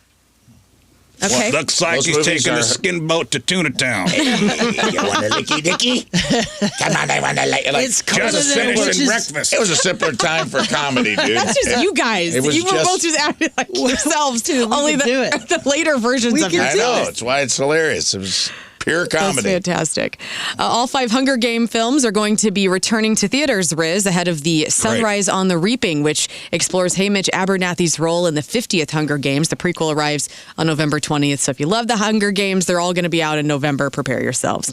Okay. looks like Those he's movies taking are- a skin boat to Tuna Town. You want a licky dicky? Come on, I want a lick. Like, It's Just Other than finishing witches- breakfast. it was a simpler time for comedy, dude. That's just you guys. It was You were just- both just acting like yourselves. Dude, we Only could the, do it. the later versions We of could I yourselves. know. it. It's why it's hilarious. It was pure That's comedy. fantastic. All 5 Hunger Game films are going to be returning to theaters, Riz, ahead of the Sunrise on the Reaping, which explores Haymitch Abernathy's role in the 50th Hunger Games. The prequel arrives on November 20th. So if you love the Hunger Games, they're all going to be out in November. Prepare yourselves.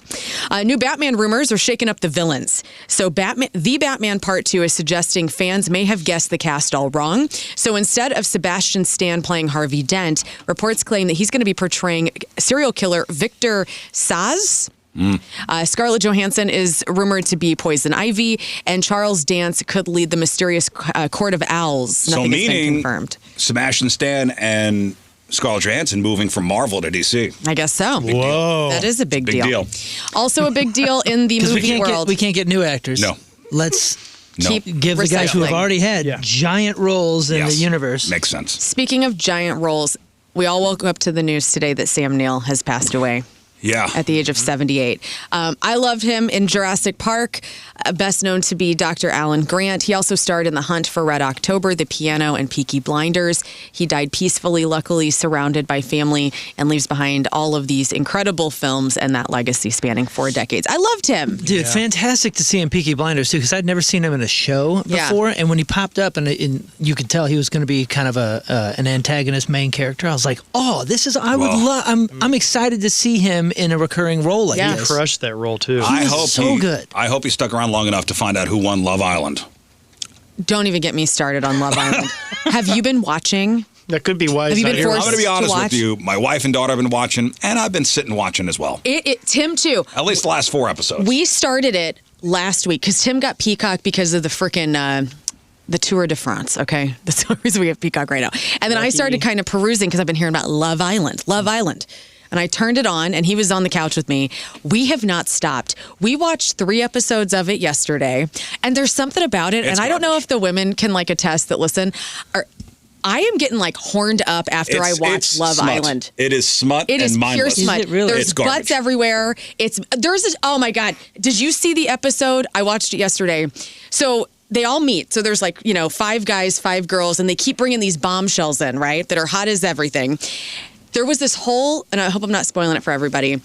New Batman rumors are shaking up the villains. So The Batman Part 2 is suggesting fans may have guessed the cast all wrong. So instead of Sebastian Stan playing Harvey Dent, reports claim that he's going to be portraying serial killer Victor Saz. Scarlett Johansson is rumored to be Poison Ivy, and Charles Dance could lead the mysterious Court of Owls. Nothing has been meaning confirmed. Sebastian Stan and Scarlett Johansson moving from Marvel to DC. I guess so. Whoa. That is a big Big deal. Also a big deal in the Because movie world. we can't get new actors. No. Let's No. Keep give the guys who have recycling. already had Yeah. giant roles in Yes. the universe. Makes sense. Speaking of giant roles, we all woke up to the news today that Sam Neill has passed away Yeah. at the age of 78. I loved him in Jurassic Park, best known to be Dr. Alan Grant. He also starred in The Hunt for Red October, The Piano, and Peaky Blinders. He died peacefully, luckily surrounded by family, and leaves behind all of these incredible films and that legacy spanning 4 decades. I loved him. Dude, fantastic to see him Peaky Blinders too, because I'd never seen him in a show Yeah. before. And when he popped up, and you could tell he was going to be kind of an antagonist main character. I was like, oh, this is. I would love. I'm excited to see him in a recurring role like Yeah. this. Crushed that role too. I was hope so good. I hope he stuck around long enough to find out who won Love Island. Don't even get me started on Love Island. Have you been watching? That could be why Have he's you not been here. forced- I'm going to be to honest watch? with you. My wife and daughter have been watching, and I've been sitting watching as well. Tim too. At least the last 4 episodes. We started it last week because Tim got Peacock because of the freaking the Tour de France, okay? That's the reason we have Peacock right now. And then I started kind of perusing because I've been hearing about Love Island. And I turned it on, and he was on the couch with me. We have not stopped. We watched 3 episodes of it yesterday, and there's something about it. And I don't know if the women can like attest that listen. I am getting like horned up after I watch Love smut. Island. It is smut It is and mindless. pure smut. Is it really? There's It's garbage. butts everywhere. Oh my God. Did you see the episode? I watched it yesterday. So they all meet. So there's like, 5 guys, 5 girls, and they keep bringing these bombshells in, right? That are hot as everything. There was this whole, and I hope I'm not spoiling it for everybody.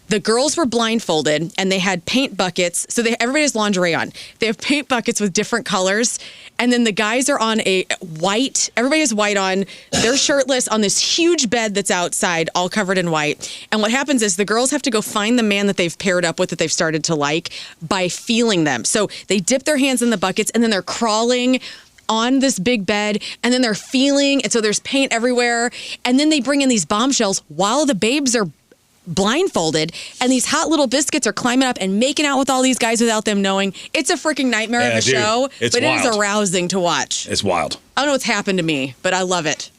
The girls were blindfolded and they had paint buckets. So everybody has lingerie on. They have paint buckets with different colors. And then the guys are on a white, everybody has white on. They're shirtless on this huge bed that's outside, all covered in white. And what happens is the girls have to go find the man that they've paired up with that they've started to like by feeling them. So they dip their hands in the buckets and then they're crawling on this big bed, and then they're feeling, and so there's paint everywhere. And then they bring in these bombshells while the babes are blindfolded, and these hot little biscuits are climbing up and making out with all these guys without them knowing. It's a freaking nightmare of a show, it's but wild. it is arousing to watch. It's wild. I don't know what's happened to me, but I love it.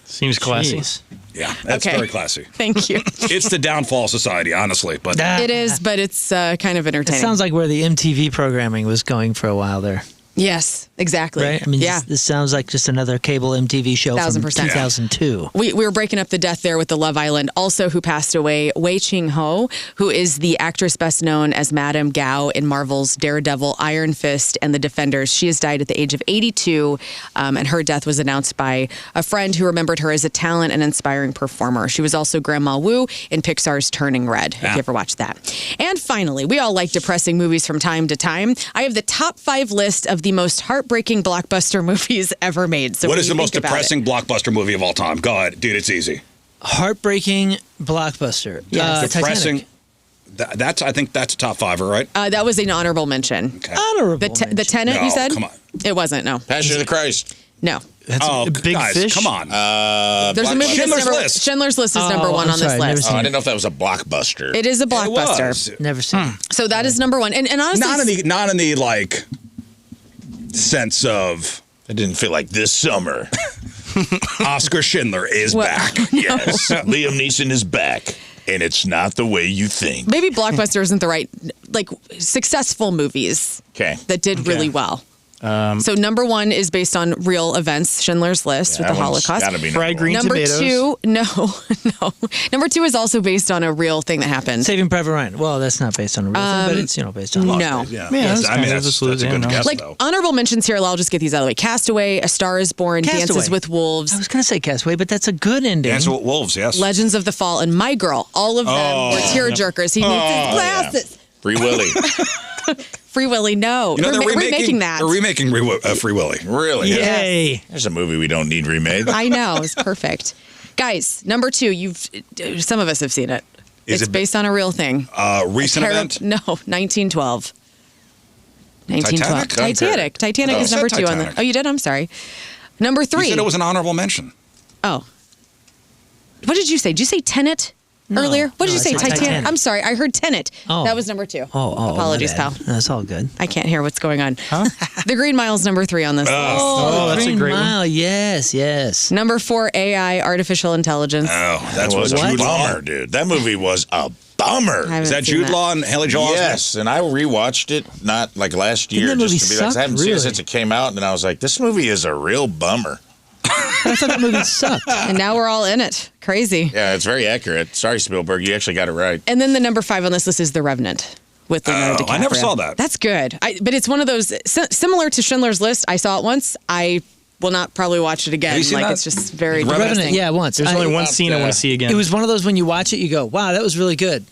Seems classy. Jeez. Yeah, that's Okay. very classy. Thank you. It's the downfall of society, honestly. But It is, but it's kind of It entertaining. sounds like where the MTV programming was going for a while there, Yes, exactly. right? I mean, yeah. this sounds like just another cable MTV show from 1000%. 2002. We were breaking up the death there with the Love Island. Also, who passed away, Wei Ching-ho, who is the actress best known as Madame Gao in Marvel's Daredevil, Iron Fist, and The Defenders. She has died at the age of 82, and her death was announced by a friend who remembered her as a talent and inspiring performer. She was also Grandma Wu in Pixar's Turning Red, if you ever watched that. And finally, we all like depressing movies from time to time. I have the top 5 list of the most heartbreaking blockbuster movies ever made. So what do is you the most think about it? depressing blockbuster movie of all time? Go ahead, dude. It's easy. Heartbreaking blockbuster. Yes. Depressing. Titanic. I think that's a top 5, right? That was an honorable mention. Okay. Honorable The mention. Tenant, No, you said? come on. It wasn't, no. Passion of the Christ. No. That's Oh, a Big guys, Fish. come on. There's a movie that's Schindler's number, List. Schindler's List is number Oh, 1 I'm on sorry, this never list. seen I didn't know if that was a blockbuster. It is a It blockbuster. was. Never seen. So that is number 1. And honestly, Not in the like sense of It didn't feel like this summer. Oscar Schindler is Well, back. Yes, Liam Neeson is back, and it's not the way you think. maybe blockbuster isn't the right, like, successful movies Okay. that did really well. So number 1 is based on real events, Schindler's List with the Holocaust. Got to be Fried green Number tomatoes. 2, no. Number 2 is also based on a real thing that happened. Saving Private Ryan. Well, that's not based on a real thing, but it's based on. No. Yeah, that's I mean kind of that's a a good guess Like though. honorable mentions here, I'll just get these out of the way. Castaway, A Star is Born, Dances Castaway. with Wolves, I was gonna say Castaway, but that's a good ending. Dance with Wolves, yes. Legends of the Fall, and My Girl. All of them were tearjerkers. He needs his glasses. Free Willy. Free Willy, no. You know, We're remaking that. They're remaking Free Willy. Really? Yay! There's a movie we don't need remade. I know. It's perfect. Guys, number 2, some of us have seen it. Is It's it based on a real thing. Recent event? No, 1912. 1912. Titanic? Titanic Oh, is I number said 2 on Titanic. the. Oh, you did? I'm sorry. Number 3. You said it was an honorable mention. Oh. What did you say? Did you say Tenet earlier? What did you I say? said Titanic. Titanic. I'm sorry. I heard Tenet. Oh. That was number 2. Oh, Apologies, my pal. bad. That's all good. I can't hear what's going on. The Green Mile's number 3 on this list. Oh, that's a Green great one. Mile. Yes. Number 4, AI, artificial intelligence. Oh, that's That was what a Jude Law. bummer, dude. That movie was a bummer. I haven't Is that seen Jude Law and Haley Joel Osment? Yes, and I rewatched it not like last year, that movie just to be like, 'cause I haven't suck, seen it really? since it came out, and I was like, this movie is a real bummer. I thought that movie sucked. And now we're all in it. Crazy. Yeah, it's very accurate. Sorry, Spielberg, you actually got it right. And then the number 5 on this list is The Revenant with Leonardo DiCaprio. I never saw that. That's good. But it's one of those similar to Schindler's List. I saw it once. I will not probably watch it again. Have you seen Like that? it's just very The Revenant? depressing. Yeah, once. There's only one about, scene I want to see again. It was one of those when you watch it, you go, "Wow, that was really good,"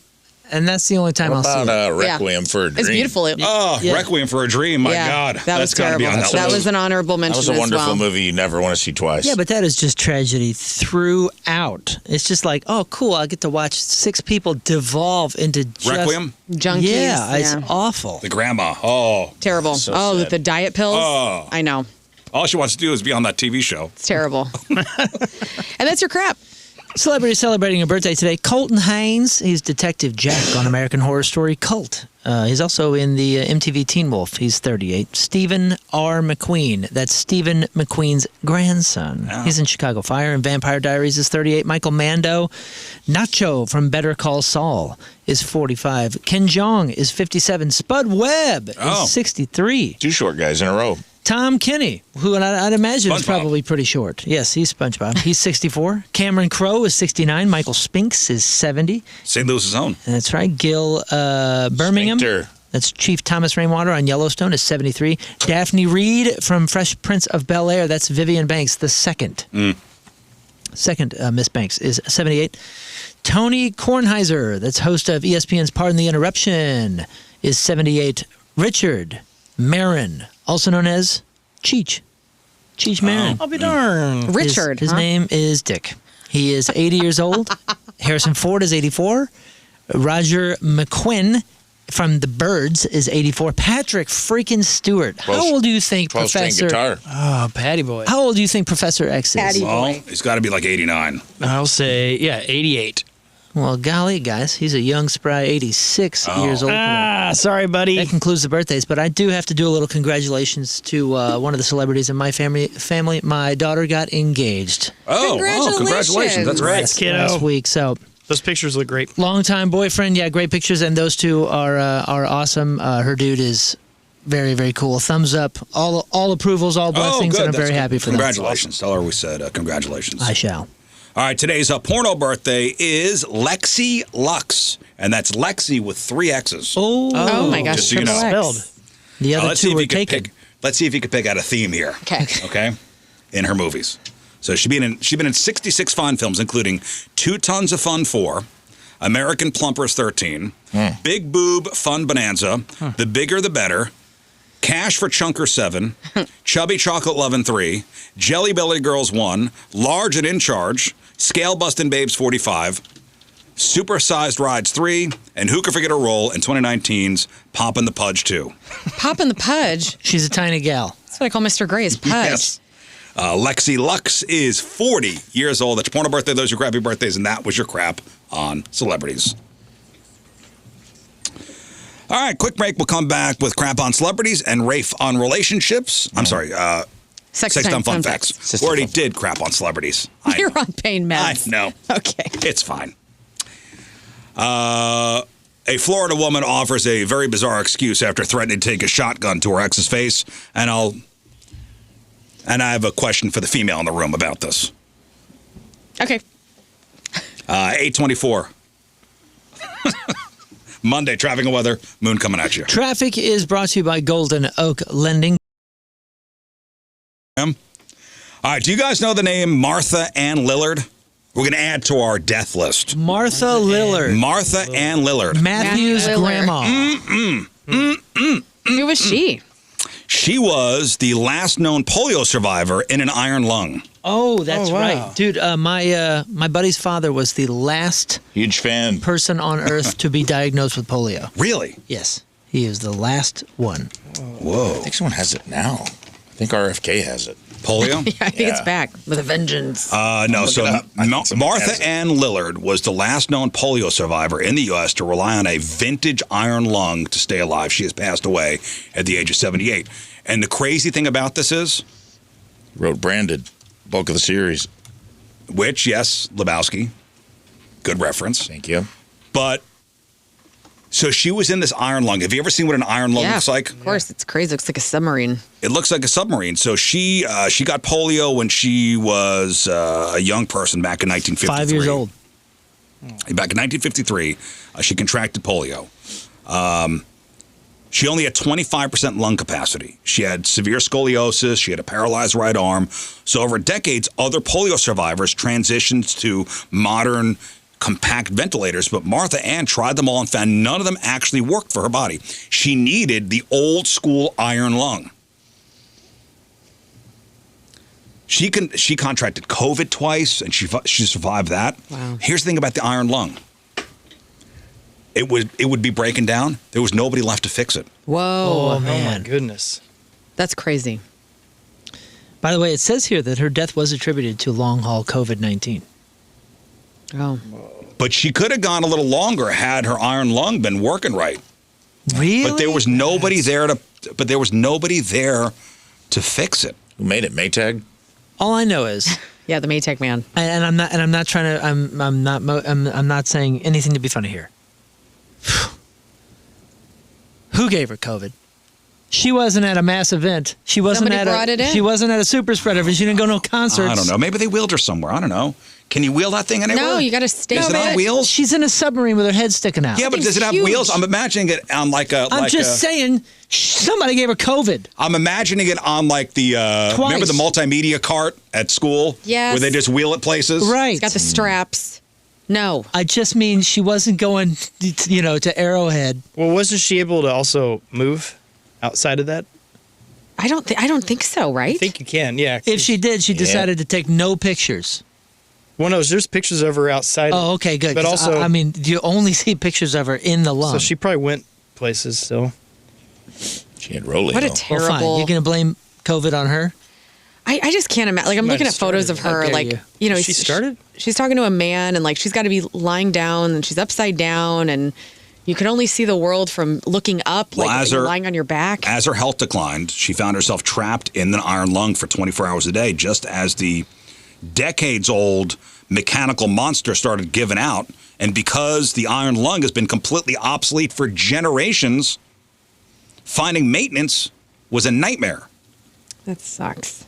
and that's the only time What I'll see about it. Requiem for a Dream? It's beautiful. Oh, Yeah. Requiem for a Dream. My Yeah, God. that was That's got to be terrible. on that That list. was an honorable mention That was a as wonderful well. movie you never want to see twice. Yeah, but that is just tragedy throughout. It's just like, oh, cool, I get to watch 6 people devolve into just Requiem? Junkies. Yeah, it's awful. The grandma. Oh. terrible. So Oh, sad. the diet pills. Oh. I know. All she wants to do is be on that TV show. It's terrible. And that's your crap. Celebrity celebrating a birthday today. Colton Haynes. He's Detective Jack on American Horror Story Cult. He's also in the MTV Teen Wolf. He's 38. Stephen R. McQueen. That's Stephen McQueen's grandson. Oh. He's in Chicago Fire and Vampire Diaries is 38. Michael Mando. Nacho from Better Call Saul is 45. Ken Jeong is 57. Spud Webb Oh. is 63. 2 short guys in a row. Tom Kenny, who I'd imagine is SpongeBob. probably pretty short. Yes, he's SpongeBob. He's 64. Cameron Crowe is 69. Michael Spinks is 70. St. Louis's own. And that's right. Gil Birmingham. Sphincter. That's Chief Thomas Rainwater on Yellowstone is 73. Daphne Reed from Fresh Prince of Bel-Air. That's Vivian Banks, the second. Second Miss Banks is 78. Tony Kornheiser, that's host of ESPN's Pardon the Interruption, is 78. Richard Marin, also known as Cheech. Cheech Marin. I'll be darned. Richard. His huh? name is Dick. He is 80 years old. Harrison Ford is 84. Roger McQuinn from The Birds is 84. Patrick freaking Stewart. How old do you think 12-string Professor? guitar. Oh, Patty Boy. How old do you think Professor X is? Patty. Well, he's got to be like 89. I'll say, 88. Well, golly, guys, he's a young, spry 86 years old. Ah, sorry, buddy. That concludes the birthdays, but I do have to do a little congratulations to one of the celebrities in my family. My daughter got engaged Oh, Congratulations. congratulations. That's great. Nice, kiddo. last week. So, Those pictures look great. longtime boyfriend, yeah, great pictures, and those two are awesome. Her dude is very, very cool. Thumbs up, all approvals, all blessings, and I'm That's very good. happy for them. Congratulations. Tell her we said congratulations. I shall. All right, today's porno birthday is Lexi Lux, and that's Lexi with 3 X's. Oh my gosh, Just so you triple know. X. Spelled. The other Let's see two if were you can taken. pick. Let's see if you can pick out a theme here. Okay. Okay, in her movies. So she's been in 66 fine films, including 2 Tons of Fun 4, American Plumpers 13, Big Boob Fun Bonanza, The Bigger the Better, Cash for Chunker 7, Chubby Chocolate Lovin' 3, Jelly Belly Girls 1, Large and In Charge, Scale Bustin' Babes 45, Supersized Rides 3, and who could forget a role in 2019's Poppin' the Pudge 2. Poppin' the Pudge. She's a tiny gal. That's what I call Mr. Gray is Pudge. Yes. Lexi Lux is 40 years old. That's your porno birthday. Those are your crappy birthdays, and that was your crap on celebrities. All right, quick break. We'll come back with crap on celebrities and Rafe on relationships. I'm sorry, Sex sex time time fun facts. We already did crap on celebrities. I You're know. on pain I meds. know. Okay. It's fine. A Florida woman offers a very bizarre excuse after threatening to take a shotgun to her ex's face, and I have a question for the female in the room about this. Okay. 8:24. Monday, traffic and weather, moon coming at you. Traffic is brought to you by Golden Oak Lending. All right, do you guys know the name Martha Ann Lillard? We're going to add to our death list. Martha Lillard. Martha Ann Lillard. Matthew's Matthew Lillard. grandma. Who was she? She was the last known polio survivor in an iron lung. Oh, that's Oh, wow. right. Dude, my buddy's father was the last Huge fan. person on earth to be diagnosed with polio. Really? Yes. He is the last one. Whoa. I think someone has it now. I think RFK has it. Polio? I think it's Yeah. back with a vengeance. No, Look so it up. I think someone has Martha it. Ann Lillard was the last known polio survivor in the U.S. to rely on a vintage iron lung to stay alive. She has passed away at the age of 78. And the crazy thing about this is, Wrote Branded. Bulk of the series. which, yes, Lebowski, good reference. Thank you. But, so she was in this iron lung. Have you ever seen what an iron lung Yeah, looks like? Of course, it's crazy. It looks like a submarine. It looks like a submarine. So she got polio when she was a young person back in 1953. 5 years old. Back in 1953, she contracted polio. She only had 25% lung capacity. She had severe scoliosis. She had a paralyzed right arm. So over decades, other polio survivors transitioned to modern compact ventilators, but Martha Ann tried them all and found none of them actually worked for her body. She needed the old school iron lung. She contracted COVID twice, and she survived that. Wow. Here's the thing about the iron lung. It would be breaking down. There was nobody left to fix it. Whoa. Oh, my man. goodness. That's crazy. By the way, it says here that her death was attributed to long haul COVID-19. Oh. But she could have gone a little longer had her iron lung been working right. Really? But there was nobody there to. But there was nobody there to fix it. Who made it? Maytag? All I know is, Yeah, the Maytag man. and I'm not trying to. I'm not saying anything to be funny here. Who gave her COVID? She wasn't at a mass event. She wasn't Somebody at brought it in. She wasn't at a super spreader event. She didn't go to no concerts. I don't know. Maybe they wheeled her somewhere. I don't know. Can you wheel that thing anywhere? No, you got to stay. Is it on wheels? She's in a submarine with her head sticking out. Yeah, but does it have huge. wheels? I'm imagining it on like a. I'm just saying, somebody gave her COVID. I'm imagining it on like the. Remember the multimedia cart at school? Yes. Where they just wheel it places? Right. It's got the straps. No. I just mean she wasn't going, to Arrowhead. Well, wasn't she able to also move outside of that? I don't think so, right? I think you can, yeah. If she did, she decided to take no pictures. Well, no, there's pictures of her outside. Oh, okay, good. But 'Cause also, I mean, you only see pictures of her in the lung. so she probably went places still. She had Rolly. What a though. terrible. Well, fine. You're going to blame COVID on her? I just can't imagine. Like, I'm Might looking at have photos started. of her, How dare like, you. She started? She's talking to a man, and like, she's got to be lying down, and she's upside down, and you can only see the world from looking up, Well, like as you're her- lying on your back. As her health declined, she found herself trapped in the iron lung for 24 hours a day, just as the decades-old mechanical monster started giving out. And because the iron lung has been completely obsolete for generations, finding maintenance was a nightmare. That sucks.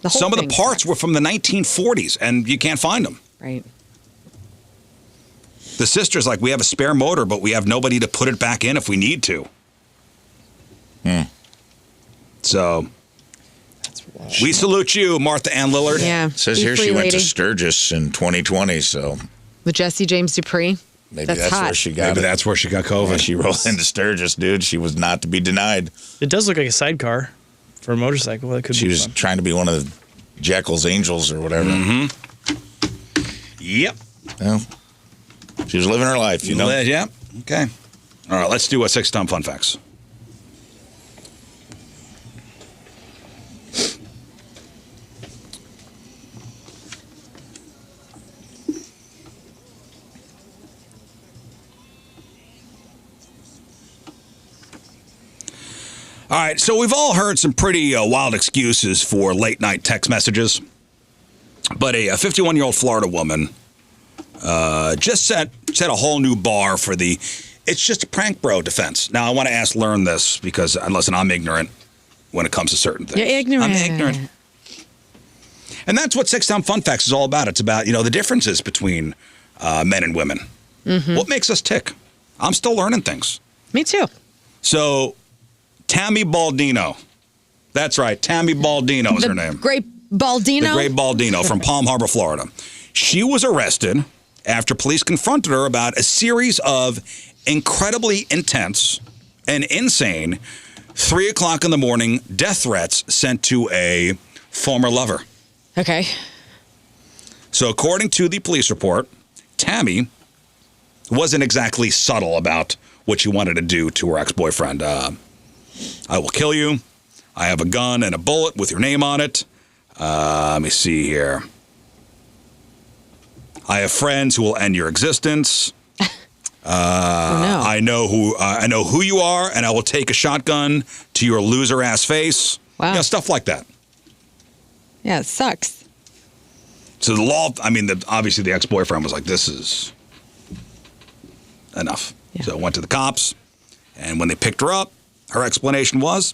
The whole Some of the thing parts sucks. were from the 1940s, and you can't find them. Right. The sister's like, we have a spare motor, but we have nobody to put it back in if we need to. So, we salute you, Martha Ann Lillard. Yeah. It says Be here free, she went lady. to Sturgis in 2020, so With Jesse James Dupree. maybe that's hot. where she got Maybe it. that's where she got COVID. When she rolled into Sturgis, dude, she was not to be denied. It does look like a sidecar for a motorcycle. That could She be was fun. trying to be one of the Jekyll's Angels or whatever. Yep. Well, she was living her life, you know. Yeah. Okay. All right, let's do a 6-time fun facts. All right, so we've all heard some pretty wild excuses for late night text messages, but a 51-year-old Florida woman just set a whole new bar for the "it's just a prank, bro" defense. Now, I want to ask Learn this because, listen, I'm ignorant when it comes to certain things. You're ignorant. I'm ignorant. And that's what 6-time Fun Facts is all about. It's about, the differences between men and women. What makes us tick? I'm still learning things. Me too. So, Tammy Baldino. That's right. Tammy Baldino is her The name. Great Baldino. The Great Baldino from Palm Harbor, Florida. She was arrested after police confronted her about a series of incredibly intense and insane 3 o'clock in the morning death threats sent to a former lover. Okay. So according to the police report, Tammy wasn't exactly subtle about what she wanted to do to her ex-boyfriend. I will kill you. I have a gun and a bullet with your name on it. Let me see here. I have friends who will end your existence. Oh, no. I know who you are, and I will take a shotgun to your loser ass face. Wow. Stuff like that. Yeah, it sucks. So the law, obviously the ex-boyfriend was like, this is enough. Yeah. So went to the cops, and when they picked her up, her explanation was,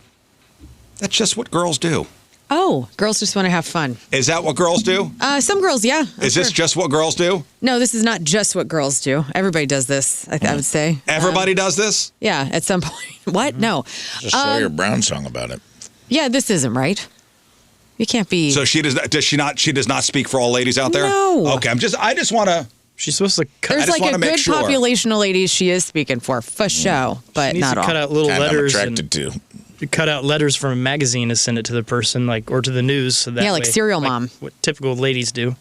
that's just what girls do. Oh, girls just want to have fun. Is that what girls do? Some girls, yeah. Is this just what girls do? No, this is not just what girls do. Everybody does this, I would say. Everybody does this? Yeah, at some point. What? No. Just Sawyer Brown song about it. Yeah, this isn't right. You can't be. So she does not speak for all ladies out there? No. Okay, I just want to. She's supposed to cut. There's just like wanna a make good sure. population of ladies she is speaking for show, but She needs not to all. cut out little Kind I'm letters attracted to. and cut out letters from a magazine to send it to the person, or to the news. So that Yeah, like way- Serial Mom. What typical ladies do.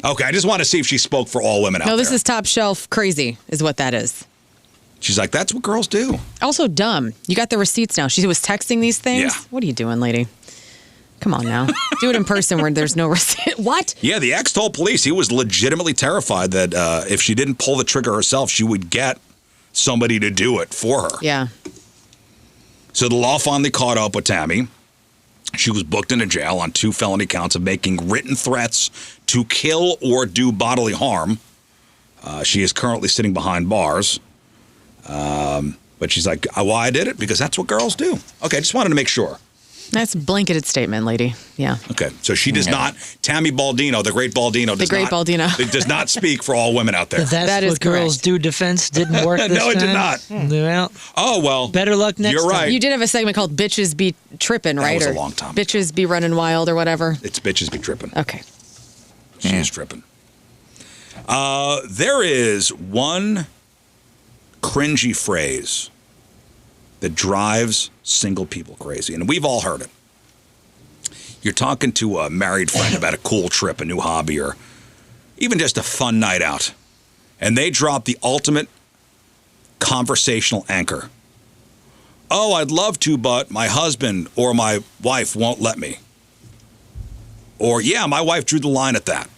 Okay, I just want to see if she spoke for all women out there. No, this is top shelf crazy, is what that is. She's like, that's what girls do. Also dumb. You got the receipts now. She was texting these things. Yeah. What are you doing, lady? Come on now. Do it in person where there's no receipt. What? Yeah, the ex told police he was legitimately terrified that if she didn't pull the trigger herself, she would get somebody to do it for her. Yeah. So the law finally caught up with Tammy. She was booked into jail on 2 felony counts of making written threats to kill or do bodily harm. She is currently sitting behind bars. But she's like, why I did it? Because that's what girls do. Okay, I just wanted to make sure. That's a blanketed statement, lady. Yeah. Okay, so she does not, Tammy Baldino, the great Baldino, does not speak for all women out there. That is what girls correct. do defense didn't work this No, it did time? not. Well, Oh, well. better luck next You're time. right. You did have a segment called Bitches Be Trippin', right? was a Or long time. Bitches Be Running Wild or whatever. It's bitches be tripping. Okay. She is tripping. There is one cringy phrase that drives single people crazy, and we've all heard it. You're talking to a married friend about a cool trip, a new hobby, or even just a fun night out, and they drop the ultimate conversational anchor. Oh, I'd love to, but my husband or my wife won't let me. Or, yeah, my wife drew the line at that.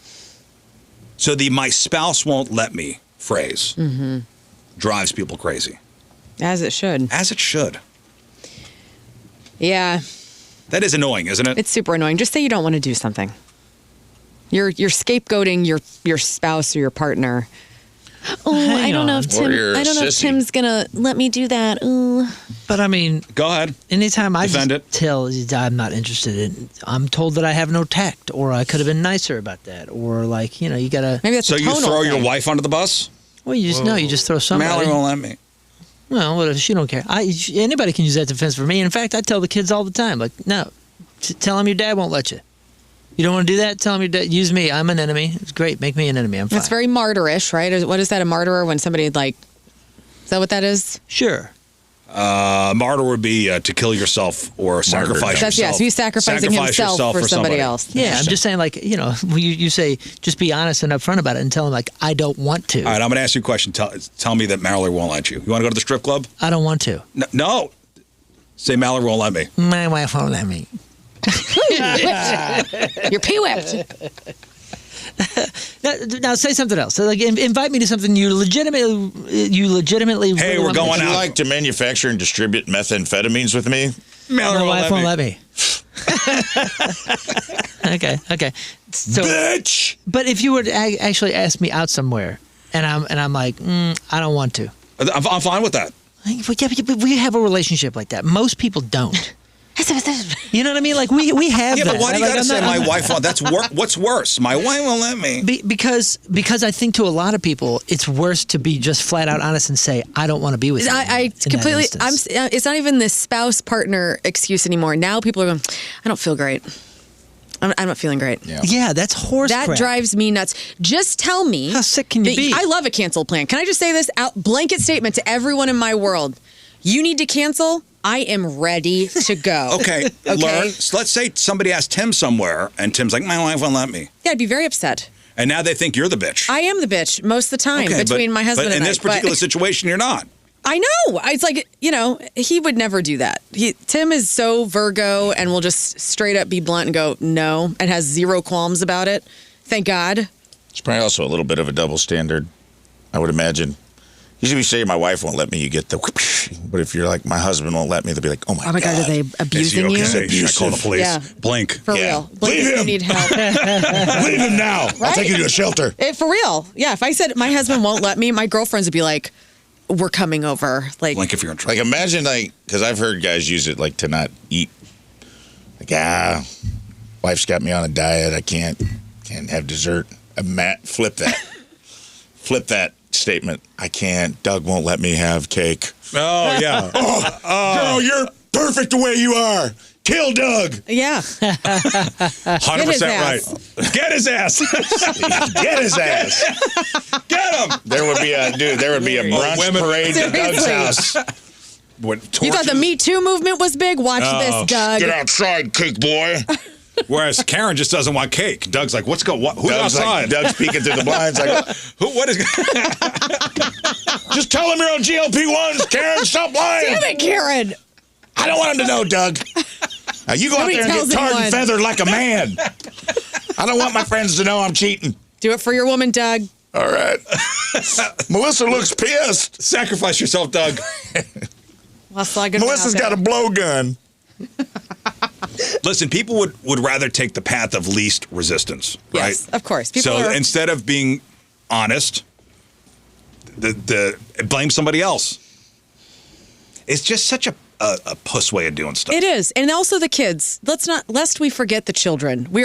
So the my spouse won't let me phrase drives people crazy. As it should. As it should. Yeah. That is annoying, isn't it? It's super annoying. Just say you don't want to do something. You're scapegoating your spouse or your partner. Oh, I don't know if Or you're a sissy. Tim's gonna let me do that. Ooh. But I mean, Go ahead. anytime I Defend just tell you I'm not interested in, I'm told that I have no tact, or I could have been nicer about that, or like, you gotta. Maybe that's So a you tonal throw your thing. wife under the bus? Well, you just know, you just throw somebody. Mallory won't let me. Well, what if she don't care? Anybody can use that defense for me. In fact, I tell the kids all the time, like, no, tell them your dad won't let you. You don't want to do that? Tell them your dad. Use me. I'm an enemy. It's great. Make me an enemy. I'm fine. It's very martyrish, right? What is that, a martyr? When somebody, like, is that what that is? Sure. Martyr would be to kill yourself or sacrifice That's, yourself. yes, he's sacrificing himself for somebody else. Yeah, I'm just saying, like, you say, just be honest and upfront about it and tell them, like, I don't want to. All right, I'm going to ask you a question. Tell me that Mallory won't let you. You want to go to the strip club? I don't want to. No. Say Mallory won't let me. My wife won't let me. You're pee-whipped. Now say something else. So, like, invite me to something you legitimately. Hey, really we're want going Would me you out. like to manufacture and distribute methamphetamines with me? Mallory My wife won't let me. me. Okay. So, Bitch! but if you were to actually ask me out somewhere, and I'm like, I don't want to. I'm fine with that. But we have a relationship like that. Most people don't. You know what I mean? Like we have Yeah, that. but why do you Like, got to I'm say not- my wife won't? That's what's worse. My wife won't let me. Because I think to a lot of people it's worse to be just flat out honest and say I don't want to be with you. I in that completely. instance. It's not even the spouse partner excuse anymore. Now people are going, I don't feel great. I'm not feeling great. Yeah, that's horse That crap. drives me nuts. Just tell me. How sick can you that be? I love a cancel plan. Can I just say this out blanket statement to everyone in my world? You need to cancel. I am ready to go. Okay, learn. So let's say somebody asked Tim somewhere, and Tim's like, my wife won't let me. Yeah, I'd be very upset. And now they think you're the bitch. I am the bitch most of the time Okay, between my husband but and in I. this particular situation, you're not. I know. It's like, he would never do that. Tim is so Virgo and will just straight up be blunt and go, no, and has zero qualms about it. Thank God. It's probably also a little bit of a double standard, I would imagine. Usually we say my wife won't let me, you get the whoosh. But if you're like, my husband won't let me, they'll be like, oh my God. God, are they abusing Is he you? okay? Should I call the police? Yeah. Blink. For Yeah. real. Blink Leave if you him. need help. Leave him now. I'll take you to a shelter. For real. Yeah, if I said my husband won't let me, my girlfriends would be like, we're coming over. Like, Blink if you're in trouble. Like imagine because I've heard guys use it like to not eat. Like, wife's got me on a diet. I can't have dessert. Flip that. Flip that statement. I can't. Doug won't let me have cake. Oh, yeah. Girl, you're perfect the way you are. Kill Doug. yeah. 100% ass. right. Get his ass. Get his ass. Get him. There would be a brunch women- parade to Doug's Seriously. house. You thought the Me Too movement was big? Watch this, Doug. Get outside, cake boy. Whereas Karen just doesn't want cake. Doug's like, who's Doug's outside? Doug's peeking through the blinds like, What is... just tell him you're on GLP-1s, Karen. Stop lying. Damn it, Karen. I don't want him to know, Doug. Now you go Nobody out there and tells get tarred and anyone. feathered like a man. I don't want my friends to know I'm cheating. Do it for your woman, Doug. All right. Melissa looks pissed. Sacrifice yourself, Doug. Well, slug it Melissa's out got a there. blowgun. Listen, people would rather take the path of least resistance, right? Yes, of course. People So are- instead of being honest, the blame somebody else. It's just such a puss way of doing stuff. It is, and also the kids. Lest we forget the children. We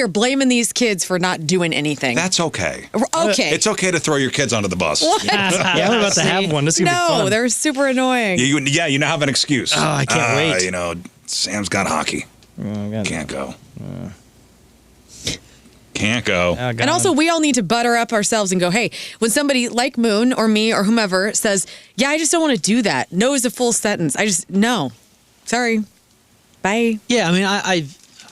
are blaming these kids for not doing anything. That's okay. Okay. It's okay to throw your kids under the bus. What? Yeah, I'm about to have one. This is gonna be No, fun. they're super annoying. You now have an excuse. Oh, I can't wait. You know, Sam's got hockey. Oh, Can't go. Can't go. And also, we all need to butter up ourselves and go, hey, when somebody like Moon or me or whomever says, yeah, I just don't want to do that. No is a full sentence. No. Sorry. Bye. Yeah, I mean,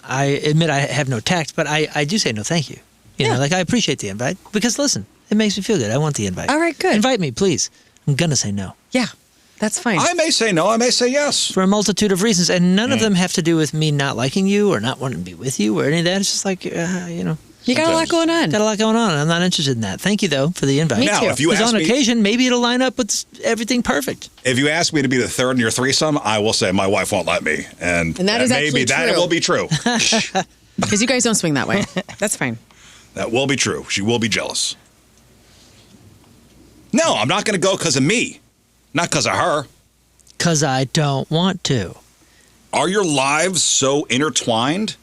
I admit I have no tact, but I do say no thank you. You know, like I appreciate the invite because, listen, it makes me feel good. I want the invite. All right, good. Invite me, please. I'm going to say no. Yeah, that's fine. I may say no. I may say yes. For a multitude of reasons, and none of them have to do with me not liking you or not wanting to be with you or any of that. It's just like, you got a lot going on. got a lot going on. I'm not interested in that. Thank you, though, for the invite. Me Now, too. if you Because ask on me, occasion, maybe it'll line up with everything perfect. if you ask me to be the third in your threesome, I will say my wife won't let me, and that is maybe actually that true. will be true. Because you guys don't swing that way. That's fine. That will be true. She will be jealous. No, I'm not going to go because of me, not because of her. Because I don't want to. Are your lives so intertwined?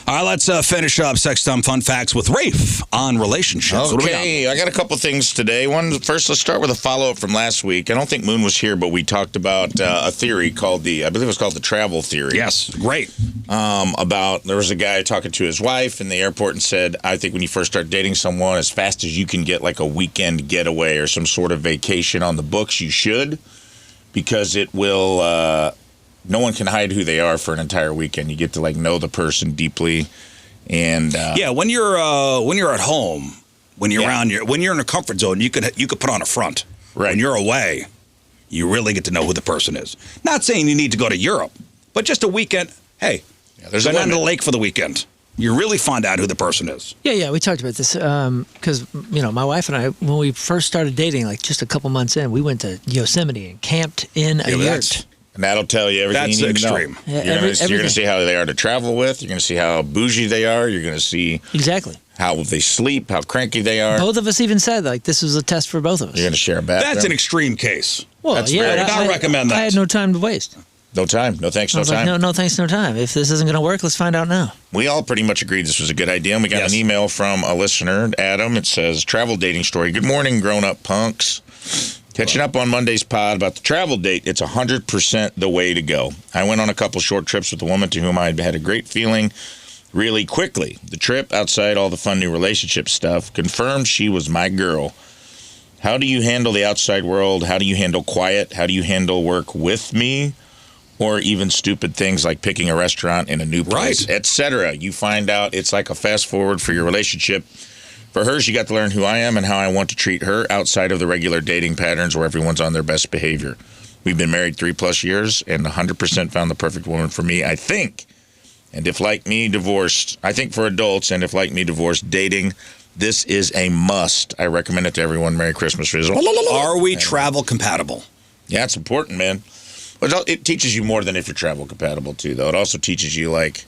All right, let's finish up Sex Time Fun Facts with Rafe on relationships. What do we got? Okay, I got a couple things today. First, let's start with a follow-up from last week. I don't think Moon was here, but we talked about a theory called I believe it was called the travel theory. Yes, great. About there was a guy talking to his wife in the airport and said, I think when you first start dating someone, as fast as you can get like a weekend getaway or some sort of vacation on the books, you should, because it will. No one can hide who they are for an entire weekend. You get to like know the person deeply, and Yeah, when you're at home, when you're when you're in a comfort zone, you could put on a front. Right. When you're away, you really get to know who the person is. Not saying you need to go to Europe, but just a weekend. Hey, there's a go down to the limit. lake for the weekend. You really find out who the person is. Yeah, we talked about this because, my wife and I, when we first started dating, like just a couple months in, we went to Yosemite and camped in a yurt. And that'll tell you everything That's you need extreme. to know. Yeah, You're going everything. to see how they are to travel with. You're going to see how bougie they are. You're going to see Exactly. how they sleep, how cranky they are. Both of us even said, like, this was a test for both of us. You're going to share a bathroom. That's an extreme case. Well, That's yeah, very- I would not recommend that. I had no time to waste. No time. No thanks, I no was time. like, no thanks, no time. If this isn't going to work, let's find out now. We all pretty much agreed this was a good idea. And we got Yes. an email from a listener, Adam. It says, travel dating story. Good morning, grown-up punks. Catching up on Monday's pod about the travel date, it's 100% the way to go. I went on a couple short trips with a woman to whom I had a great feeling really quickly. The trip, outside all the fun new relationship stuff, confirmed she was my girl. How do you handle the outside world? How do you handle quiet? How do you handle work with me? Or even stupid things like picking a restaurant in a new place, Right. etc. You find out it's like a fast forward for your relationship. For her, she got to learn who I am and how I want to treat her outside of the regular dating patterns where everyone's on their best behavior. We've been married 3+ years and 100% found the perfect woman for me, I think. And if like me, divorced, I think for adults, and if like me, divorced, dating, this is a must. I recommend it to everyone. Merry Christmas. Are we travel compatible? Yeah, it's important, man. But it teaches you more than if you're travel compatible, too, though. It also teaches you, like,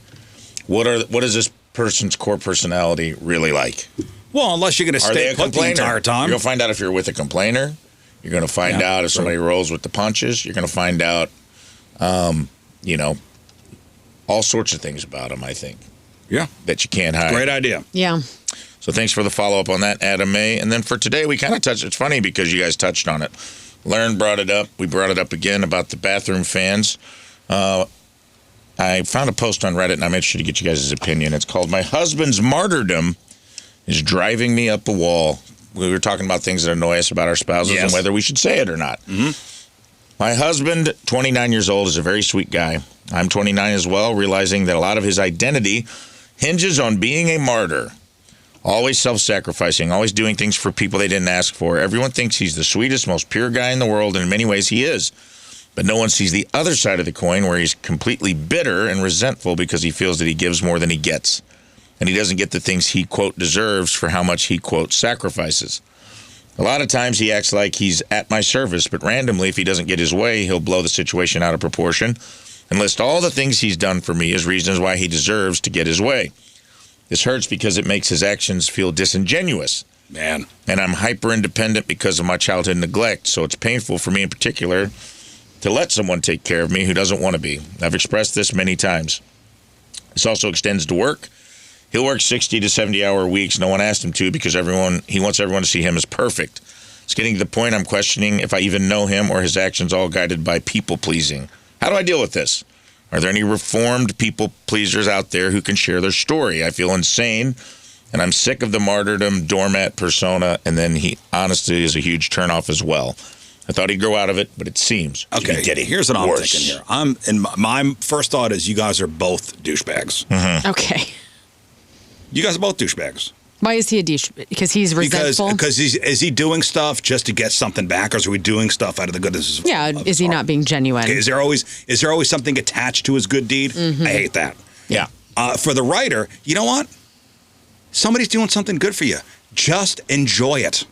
what is this person's core personality really like? Well, unless you're going to Are they stay a put the complainer? entire time. You're going to find out if you're with a complainer. You're going to find out if somebody rolls with the punches. You're going to find out, all sorts of things about them, I think, Yeah, that you can't hide. great idea. Yeah. So thanks for the follow-up on that, Adam May. And then for today, we kind of touched, it's funny because you guys touched on it. Learn brought it up. We brought it up again about the bathroom fans. I found a post on Reddit, and I'm interested to get you guys' opinion. It's called My Husband's Martyrdom is Driving Me Up a Wall. We were talking about things that annoy us about our spouses and whether we should say it or not. Mm-hmm. My husband, 29 years old, is a very sweet guy. I'm 29 as well, realizing that a lot of his identity hinges on being a martyr. Always self-sacrificing, always doing things for people they didn't ask for. Everyone thinks he's the sweetest, most pure guy in the world, and in many ways he is. But no one sees the other side of the coin where he's completely bitter and resentful because he feels that he gives more than he gets. And he doesn't get the things he, quote, deserves for how much he, quote, sacrifices. A lot of times he acts like he's at my service, but randomly, if he doesn't get his way, he'll blow the situation out of proportion and list all the things he's done for me as reasons why he deserves to get his way. This hurts because it makes his actions feel disingenuous. Man. And I'm hyper-independent because of my childhood neglect, so it's painful for me in particular to let someone take care of me who doesn't want to be. I've expressed this many times. This also extends to work. He'll work 60 to 70-hour weeks. No one asked him to because he wants everyone to see him as perfect. It's getting to the point I'm questioning if I even know him or his actions all guided by people-pleasing. How do I deal with this? Are there any reformed people-pleasers out there who can share their story? I feel insane, and I'm sick of the martyrdom doormat persona, and then he honestly is a huge turnoff as well. I thought he'd grow out of it, but it seems to be getting here's what I'm worse. thinking here. My first thought is you guys are both douchebags. Mm-hmm. Okay. You guys are both douchebags. Why is he a douche? Because he's resentful? Because is he doing stuff just to get something back, or is he doing stuff out of the goodness of is he not being genuine? Okay, is there always something attached to his good deed? Mm-hmm. I hate that. Yeah. For the writer, you know what? Somebody's doing something good for you. Just enjoy it.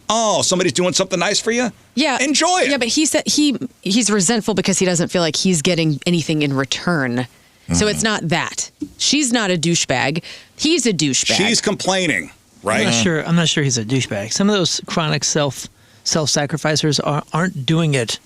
Oh, somebody's doing something nice for you? Yeah. Enjoy it. Yeah, but he said he's resentful because he doesn't feel like he's getting anything in return. So it's not that. She's not a douchebag. He's a douchebag. She's complaining, right? I'm not sure he's a douchebag. Some of those chronic self-sacrificers aren't doing it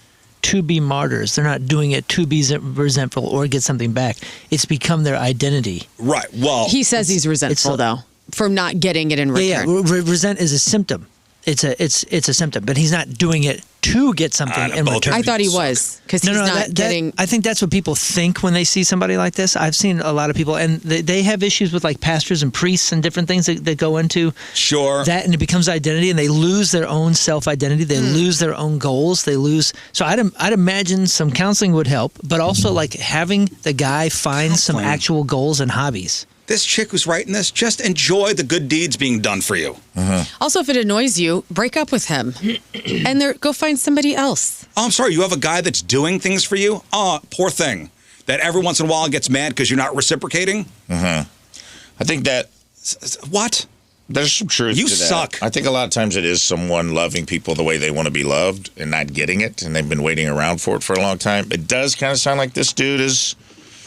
to be martyrs. They're not doing it to be resentful or get something back. It's become their identity. Right. Well, he says he's resentful though for not getting it in return. Yeah. Resent is a symptom. It's a symptom, but he's not doing it to get something in return. I thought he was because he's not getting. I think that's what people think when they see somebody like this. I've seen a lot of people, and they have issues with like pastors and priests and different things that go into that, and it becomes identity, and they lose their own self-identity. They lose their own goals. They lose. So I'd imagine some counseling would help, but also like having the guy find some actual goals and hobbies. This chick who's writing this, just enjoy the good deeds being done for you. Also, if it annoys you, break up with him and go find somebody else. Oh, I'm sorry. You have a guy that's doing things for you? Oh, poor thing. That every once in a while gets mad because you're not reciprocating? I think that... What? There's some truth to that. You suck. I think a lot of times it is someone loving people the way they want to be loved and not getting it, and they've been waiting around for it for a long time. It does kind of sound like this dude is...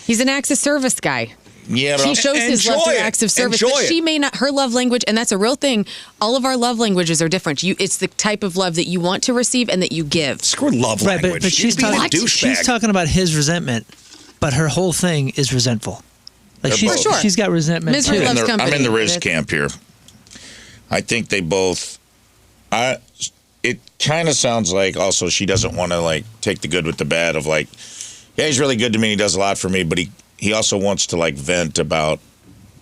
He's an acts of service guy. Yeah, but he shows his love through acts of service, but she may not. Her love language, and that's a real thing. All of our love languages are different. It's the type of love that you want to receive and that you give. Screw love language. But she's talking about his resentment, but her whole thing is resentful. Like she's got resentment Misery too. loves company. I'm in the Riz camp here. I think they both. It kind of sounds like also she doesn't want to like take the good with the bad of like, yeah, he's really good to me. He does a lot for me, but he also wants to like vent about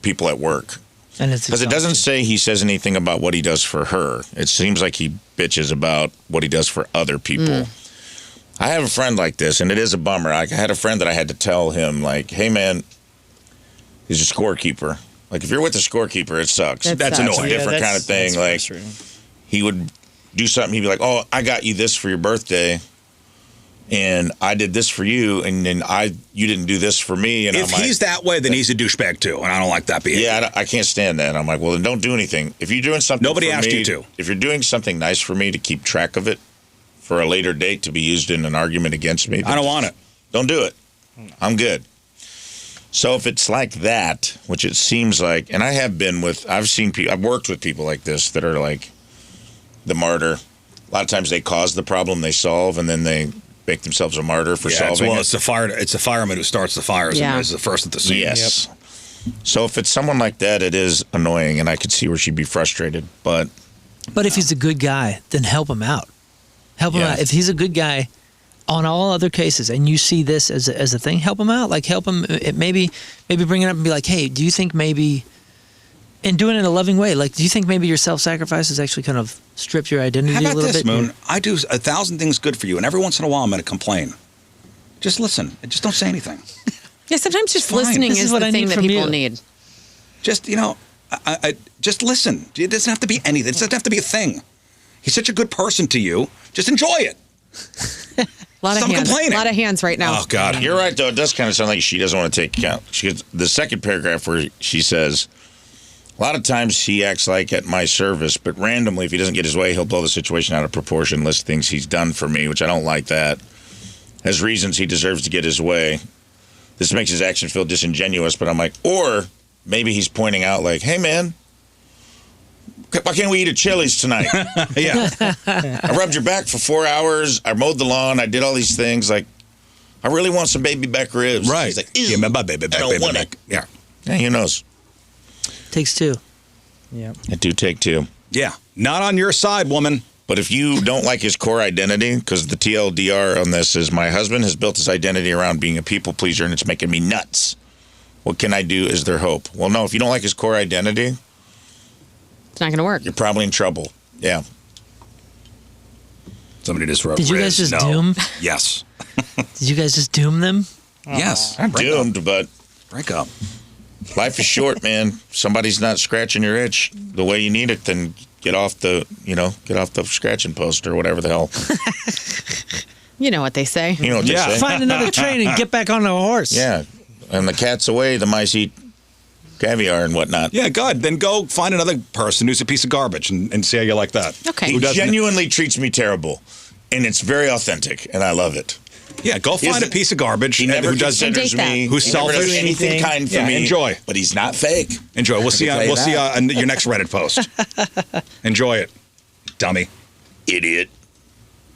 people at work. And it's because it doesn't say he says anything about what he does for her. It seems like he bitches about what he does for other people. I have a friend like this, and it is a bummer. I had a friend that I had to tell him, like, hey, man, he's a scorekeeper. Like, if you're with a scorekeeper, it sucks. That's annoying. It's a different kind of thing. Like, he would do something. He'd be like, oh, I got you this for your birthday. And I did this for you, and then you didn't do this for me. And if he's that way, then he's a douchebag too, and I don't like that behavior. Yeah, I can't stand that. I'm like, well, then don't do anything. If you're doing something, nobody for asked me, you to. If you're doing something nice for me to keep track of it for a later date to be used in an argument against me, I don't want it. Don't do it. I'm good. So if it's like that, which it seems like, and I've worked with people like this that are like the martyr. A lot of times they cause the problem, they solve, and then they make themselves a martyr for solving it. It's the fireman who starts the fires and is the first at the scene. Yes. Yep. So if it's someone like that, it is annoying, and I could see where she'd be frustrated. But if he's a good guy, then help him out. Help him out. If he's a good guy on all other cases, and you see this as a thing, help him out. Like help him. Maybe bring it up and be like, hey, do you think maybe, and do it in a loving way. Like, do you think maybe your self-sacrifice has actually kind of stripped your identity a little bit? Moon? I do 1,000 things good for you, and every once in a while I'm going to complain. Just listen. Just don't say anything. Yeah, sometimes just listening is the thing that people need. Just, just listen. It doesn't have to be anything. It doesn't have to be a thing. He's such a good person to you. Just enjoy it. A lot of Stop hands. complaining. A lot of hands right now. Oh, God. You're right, though. It does kind of sound like she doesn't want to take account. The second paragraph where she says, a lot of times he acts like at my service, but randomly, if he doesn't get his way, he'll blow the situation out of proportion, list things he's done for me, which I don't like that. Has reasons he deserves to get his way. This makes his action feel disingenuous, but I'm like, or maybe he's pointing out like, hey, man, why can't we eat at Chili's tonight? Yeah. I rubbed your back for 4 hours. I mowed the lawn. I did all these things. Like, I really want some baby back ribs. Right. He's like, Give me my baby back, I don't baby want back. it. Yeah. Yeah, who knows? Takes two. Yeah. It do take two. Yeah. Not on your side, woman. But if you don't like his core identity, because the TLDR on this is my husband has built his identity around being a people pleaser and it's making me nuts. What can I do? Is there hope? Well, no, if you don't like his core identity, It's not going to work. you're probably in trouble. Yeah. Somebody just wrote. Did you guys Riz, just no. doom? Yes. Did you guys just doom them? Yes. I'm Break doomed, up. but Break up. life is short, man. If somebody's not scratching your itch the way you need it, then get off the scratching post or whatever the hell. You know what they say. You know what they Yeah. say? Find another train and get back on the horse. Yeah. And the cat's away, the mice eat caviar and whatnot. Yeah, good. Then go find another person who's a piece of garbage and see how you like that. Okay. He Who doesn't? genuinely treats me terrible. And it's very authentic, and I love it. Yeah, go find a Isn't- piece of garbage He and never who doesn't considers date that. me. Who's he never does selfish. anything kind for Yeah, me. enjoy. But he's not fake. Enjoy. We'll see. I can We'll tell see you on your next Reddit post. Enjoy it, dummy. Idiot.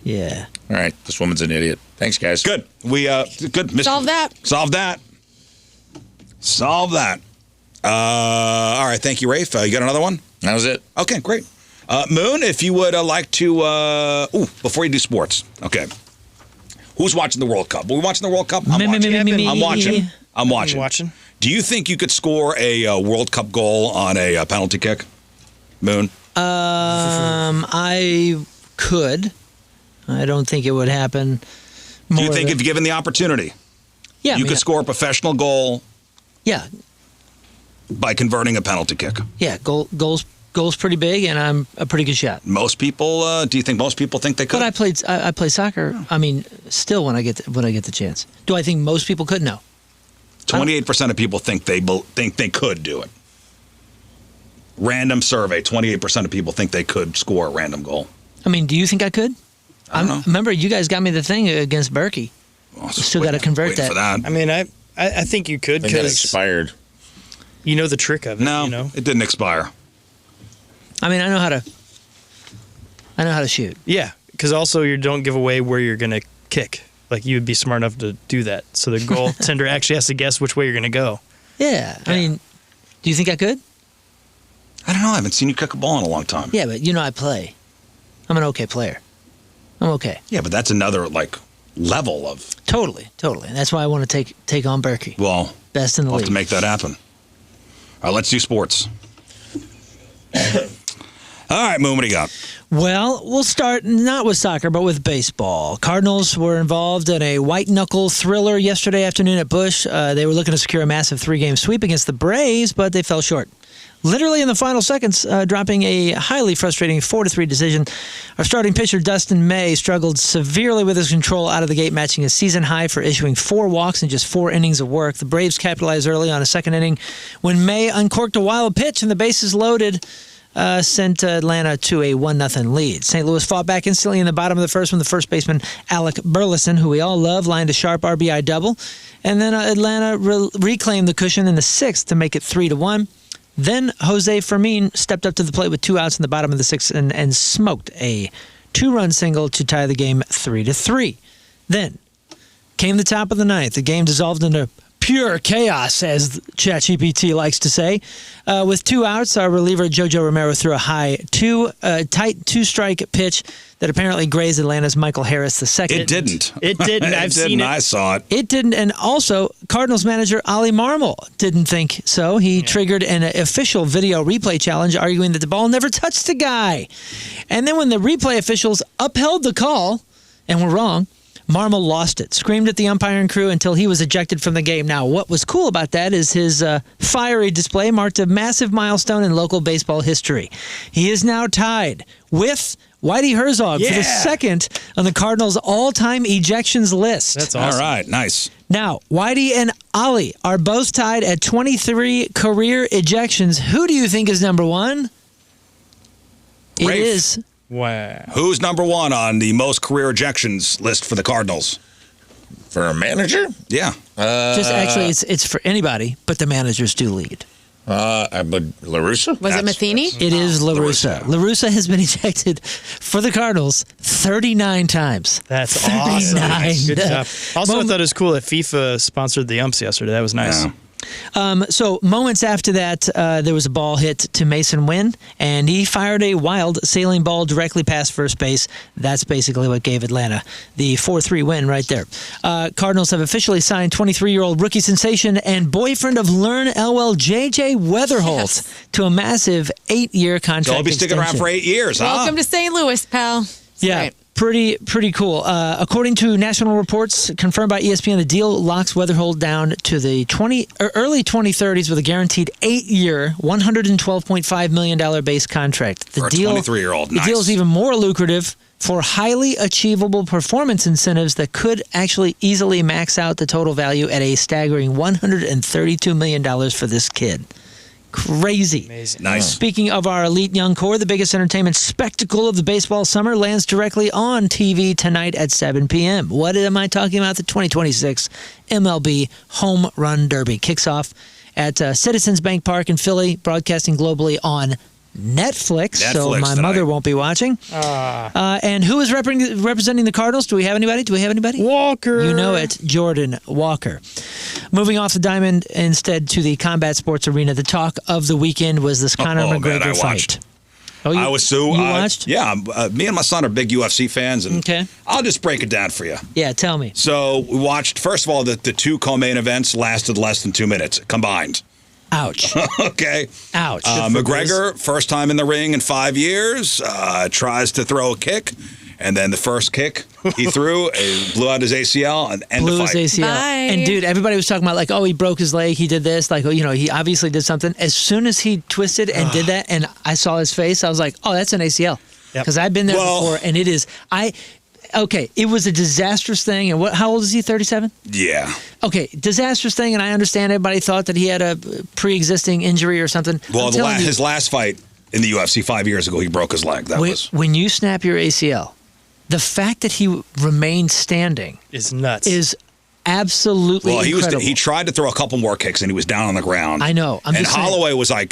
Yeah. All right, this woman's an idiot. Thanks, guys. Good. We good. Solve that. Solve that. Solve that. All right. Thank you, Rafe. You got another one? That was it. Okay, great. Moon, if you would like to. Before you do sports, okay. Who's watching the World Cup? Are we watching the World Cup? I'm watching. me. I'm watching. I'm watching. You watching? Do you think you could score a World Cup goal on a penalty kick, Moon? I could. I don't think it would happen. Do you think if given the opportunity, yeah, you could score a professional goal Yeah, by converting a penalty kick? yeah. Goal's pretty big, and I'm a pretty good shot. Most people. Do you think most people think they could? But I play soccer. I mean, still when I get the chance. Do I think most people could? No. 28% of people think they could do it. Random survey: 28% of people think they could score a random goal. I mean, do you think I could? I don't know. Remember, you guys got me the thing against Berkey. Well, Still gotta convert waiting for that. I mean, I think you could I think that because expired. you know the trick of it. No, You know? it didn't expire. I mean, I know how to shoot. Yeah, because also you don't give away where you're going to kick. Like, you would be smart enough to do that. So the goaltender actually has to guess which way you're going to go. Yeah. I mean, do you think I could? I don't know. I haven't seen you kick a ball in a long time. Yeah, but I play. I'm an okay player. I'm okay. Yeah, but that's another level of. Totally. And that's why I want to take on Berkey. Well, Best in the we'll have league. to make that happen. All right, let's do sports. All right, Moon, what do you got? Well, we'll start not with soccer, but with baseball. Cardinals were involved in a white-knuckle thriller yesterday afternoon at Busch. They were looking to secure a massive 3-game sweep against the Braves, but they fell short. Literally in the final seconds, dropping a highly frustrating 4-3 decision. Our starting pitcher, Dustin May, struggled severely with his control out of the gate, matching a season high for issuing 4 walks in just 4 innings of work. The Braves capitalized early on a second inning when May uncorked a wild pitch and the bases loaded sent Atlanta to a 1-0 lead. St. Louis fought back instantly in the bottom of the first when the first baseman, Alec Burleson, who we all love, lined a sharp RBI double. And then Atlanta reclaimed the cushion in the 6th to make it 3-1. Then Jose Fermin stepped up to the plate with 2 outs in the bottom of the 6th and smoked a 2-run single to tie the game 3-3. Then came the top of the 9th. The game dissolved into pure chaos, as ChatGPT likes to say. With 2 outs, our reliever Jojo Romero threw a tight 2-strike pitch that apparently grazed Atlanta's Michael Harris II. It didn't. It didn't. I've seen it. I saw it. It didn't, and also Cardinals manager Ollie Marmol didn't think so. He triggered an official video replay challenge, arguing that the ball never touched the guy. And then when the replay officials upheld the call and were wrong, Marmol lost it, screamed at the umpire and crew until he was ejected from the game. Now, what was cool about that is his fiery display marked a massive milestone in local baseball history. He is now tied with Whitey Herzog for the second on the Cardinals' all-time ejections list. That's awesome. All right, nice. Now, Whitey and Ollie are both tied at 23 career ejections. Who do you think is number one? It Rafe. is. Wow. Who's number one on the most career ejections list for the Cardinals? For a manager? Yeah. Just actually, it's for anybody, but the managers do lead. LaRussa? Was it Matheny? It is La Russa. La Russa has been ejected for the Cardinals 39 times. That's awesome. 39. Good job. Also, I thought it was cool that FIFA sponsored the umps yesterday. That was nice. Yeah. So moments after that, there was a ball hit to Mason Wynn, and he fired a wild sailing ball directly past first base. That's basically what gave Atlanta the 4-3 win right there. Cardinals have officially signed 23-year-old rookie sensation and boyfriend of Learn Elwell, J.J. Weatherholt, to a massive 8-year contract So I'll be sticking around for 8 years, huh? Welcome to St. Louis, pal. That's Yeah. right. Pretty cool. According to national reports confirmed by ESPN, the deal locks Weatherholt down to the early 2030s with a guaranteed 8-year, $112.5 million base contract. For a 23-year-old. The Nice. deal is even more lucrative for highly achievable performance incentives that could actually easily max out the total value at a staggering $132 million for this kid. Crazy. Amazing. Nice. Speaking of our elite young core, the biggest entertainment spectacle of the baseball summer lands directly on TV tonight at 7 p.m. What am I talking about? The 2026 MLB Home Run Derby kicks off at Citizens Bank Park in Philly, broadcasting globally on Netflix, so my tonight. mother won't be watching. And who is representing the Cardinals? Do we have anybody? Walker. You know it, Jordan Walker. Moving off the diamond instead to the combat sports arena, the talk of the weekend was this Conor man, McGregor I fight. watched. Oh, I was so. You watched? Yeah, me and my son are big UFC fans, and Okay. I'll just break it down for you. Yeah, tell me. So we watched. First of all, the two co-main events lasted less than 2 minutes combined. Ouch. Okay. Ouch. McGregor, first time in the ring in 5 years, tries to throw a kick, and then the first kick he threw blew out his ACL and ended Blew the his fight. ACL. Bye. And dude, everybody was talking about like, oh, he broke his leg, he did this, like, oh, you know, he obviously did something. As soon as he twisted and did that, and I saw his face, I was like, oh, that's an ACL. Yep. Because I've been there before, and it is. Okay, it was a disastrous thing. And how old is he? 37? Yeah. Okay, disastrous thing, and I understand everybody thought that he had a pre-existing injury or something. Well, I'm telling you, his last fight in the UFC 5 years ago, he broke his leg. when you snap your ACL, the fact that he remained standing Is nuts. is absolutely Well, incredible. he tried to throw a couple more kicks, and he was down on the ground. I know. I'm and just saying.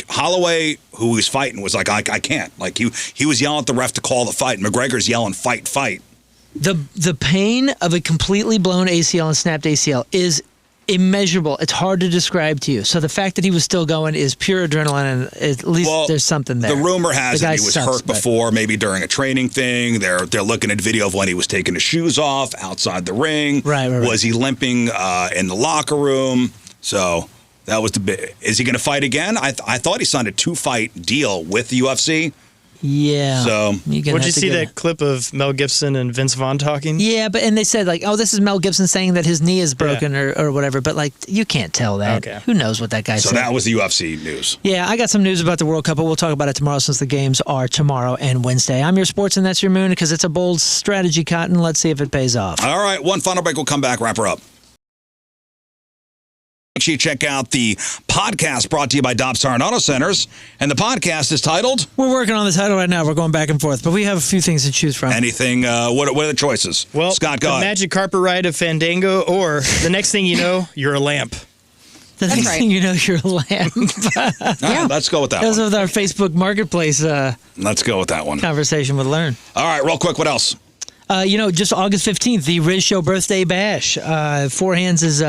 Holloway, who he was fighting, was like, I can't. Like he was yelling at the ref to call the fight. And McGregor's yelling, fight, fight. The pain of a completely blown ACL and snapped ACL is immeasurable. It's hard to describe to you. So the fact that he was still going is pure adrenaline, and at least there's something there. The rumor has The it guy he was sucks, hurt but- before, maybe during a training thing. They're looking at video of when he was taking his shoes off outside the ring. Right. Was he limping in the locker room? So that was the big. Is he going to fight again? I thought he signed a 2-fight deal with the UFC. Yeah. So- You're gonna Would have you to see go- that clip of Mel Gibson and Vince Vaughn talking? Yeah, and they said like, oh, this is Mel Gibson saying that his knee is broken or whatever. But like, you can't tell that. Okay. Who knows what that guy So said? that was the UFC news. Yeah, I got some news about the World Cup, but we'll talk about it tomorrow since the games are tomorrow and Wednesday. I'm your sports and that's your moon because it's a bold strategy, Cotton. Let's see if it pays off. All right, one final break. We'll come back, wrap her up. Make sure you check out the podcast brought to you by Dobstar and Auto Centers. And the podcast is titled We're working on the title right now. We're going back and forth, but we have a few things to choose from. Anything. What are the choices? Well, Scott, the go ahead. magic carpet ride of Fandango, or the next thing you know, you're a lamp. The next right. thing you know, you're a lamb. All right, let's go with that That was one. with our Facebook Marketplace Let's go with that one. conversation with Learn. All right, real quick, what else? Just August 15th, the Riz Show Birthday Bash. Four Hands is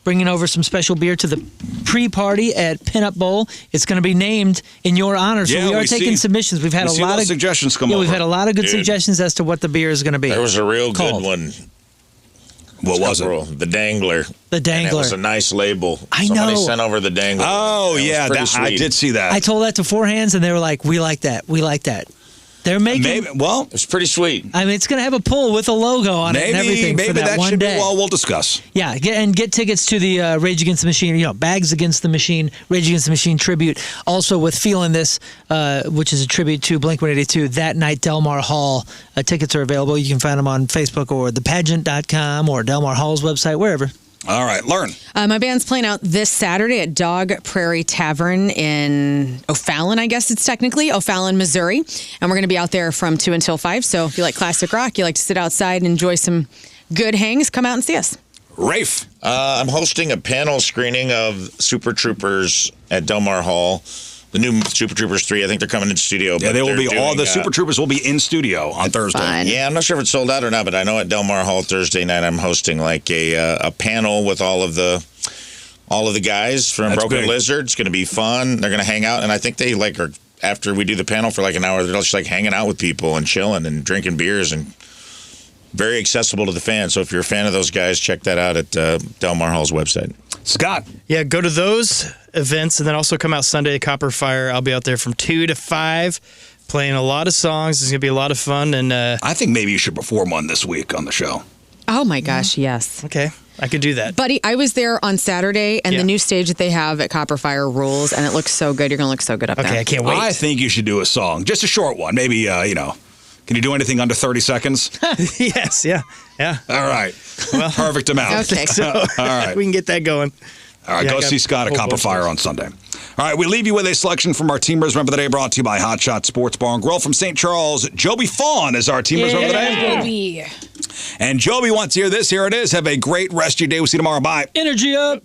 bringing over some special beer to the pre-party at Pinup Bowl. It's going to be named in your honor. So Yeah, we are we taking see- submissions. We've had we a see lot those of suggestions come We've over. had a lot of good Dude. suggestions as to what the beer is going to be. There was a real good Called. one. What was it? The Dangler. The And it Dangler. was a nice label. I Somebody know. sent over the Dangler. Oh, It was yeah, pretty I sweet. did see that. I told that to Four Hands, and they were like, "We like that. We like that." They're making. Maybe. Well, It's pretty sweet. I mean, it's going to have a pole with a logo on it and everything maybe for that one should day. be. Well, we'll discuss. Yeah, get tickets to the Rage Against the Machine, Bags Against the Machine, Rage Against the Machine tribute. Also with Feeling This, which is a tribute to Blink-182, that night, Delmar Hall. Tickets are available. You can find them on Facebook or thepageant.com or Delmar Hall's website, wherever. All right, learn. My band's playing out this Saturday at Dog Prairie Tavern in O'Fallon, I guess it's technically, O'Fallon, Missouri. And we're going to be out there from 2 until 5. So if you like classic rock, you like to sit outside and enjoy some good hangs, come out and see us. Rafe. I'm hosting a panel screening of Super Troopers at Delmar Hall. The new Super Troopers 3, I think they're coming in studio. Yeah, but they will they're be. All doing, the Super Troopers will be in studio on Thursday. fun. Yeah, I'm not sure if it's sold out or not, but I know at Delmar Hall Thursday night I'm hosting like a panel with all of the guys from That's Broken big. Lizard. It's going to be fun. They're going to hang out, and I think they are after we do the panel for like an hour. They're just like hanging out with people and chilling and drinking beers and very accessible to the fans. So if you're a fan of those guys, check that out at Delmar Hall's website. Scott. Yeah, go to those events and then also come out Sunday at Copper Fire. I'll be out there from 2 to 5 playing a lot of songs. It's going to be a lot of fun. And I think maybe you should perform one this week on the show. Oh my gosh, yes. okay, I could do that. Buddy, I was there on Saturday, and Yeah. the new stage that they have at Copper Fire rules, and it looks so good. You're going to look so good up there. Okay, I can't wait. I think you should do a song, just a short one. Maybe, can you do anything under 30 seconds? Yes, yeah. All right. Perfect amount. Okay. All right. We can get that going. All right, Yeah, go I got see Scott a at whole Copper bunch of Fire those. on Sunday. All right, we leave you with a selection from our Teamers Remember the Day, brought to you by Hot Shot Sports Bar and Grill from St. Charles. Joby Fawn is our Teamers Remember the Day. And Joby wants to hear this. Here it is. Have a great rest of your day. We'll see you tomorrow. Bye. Energy up.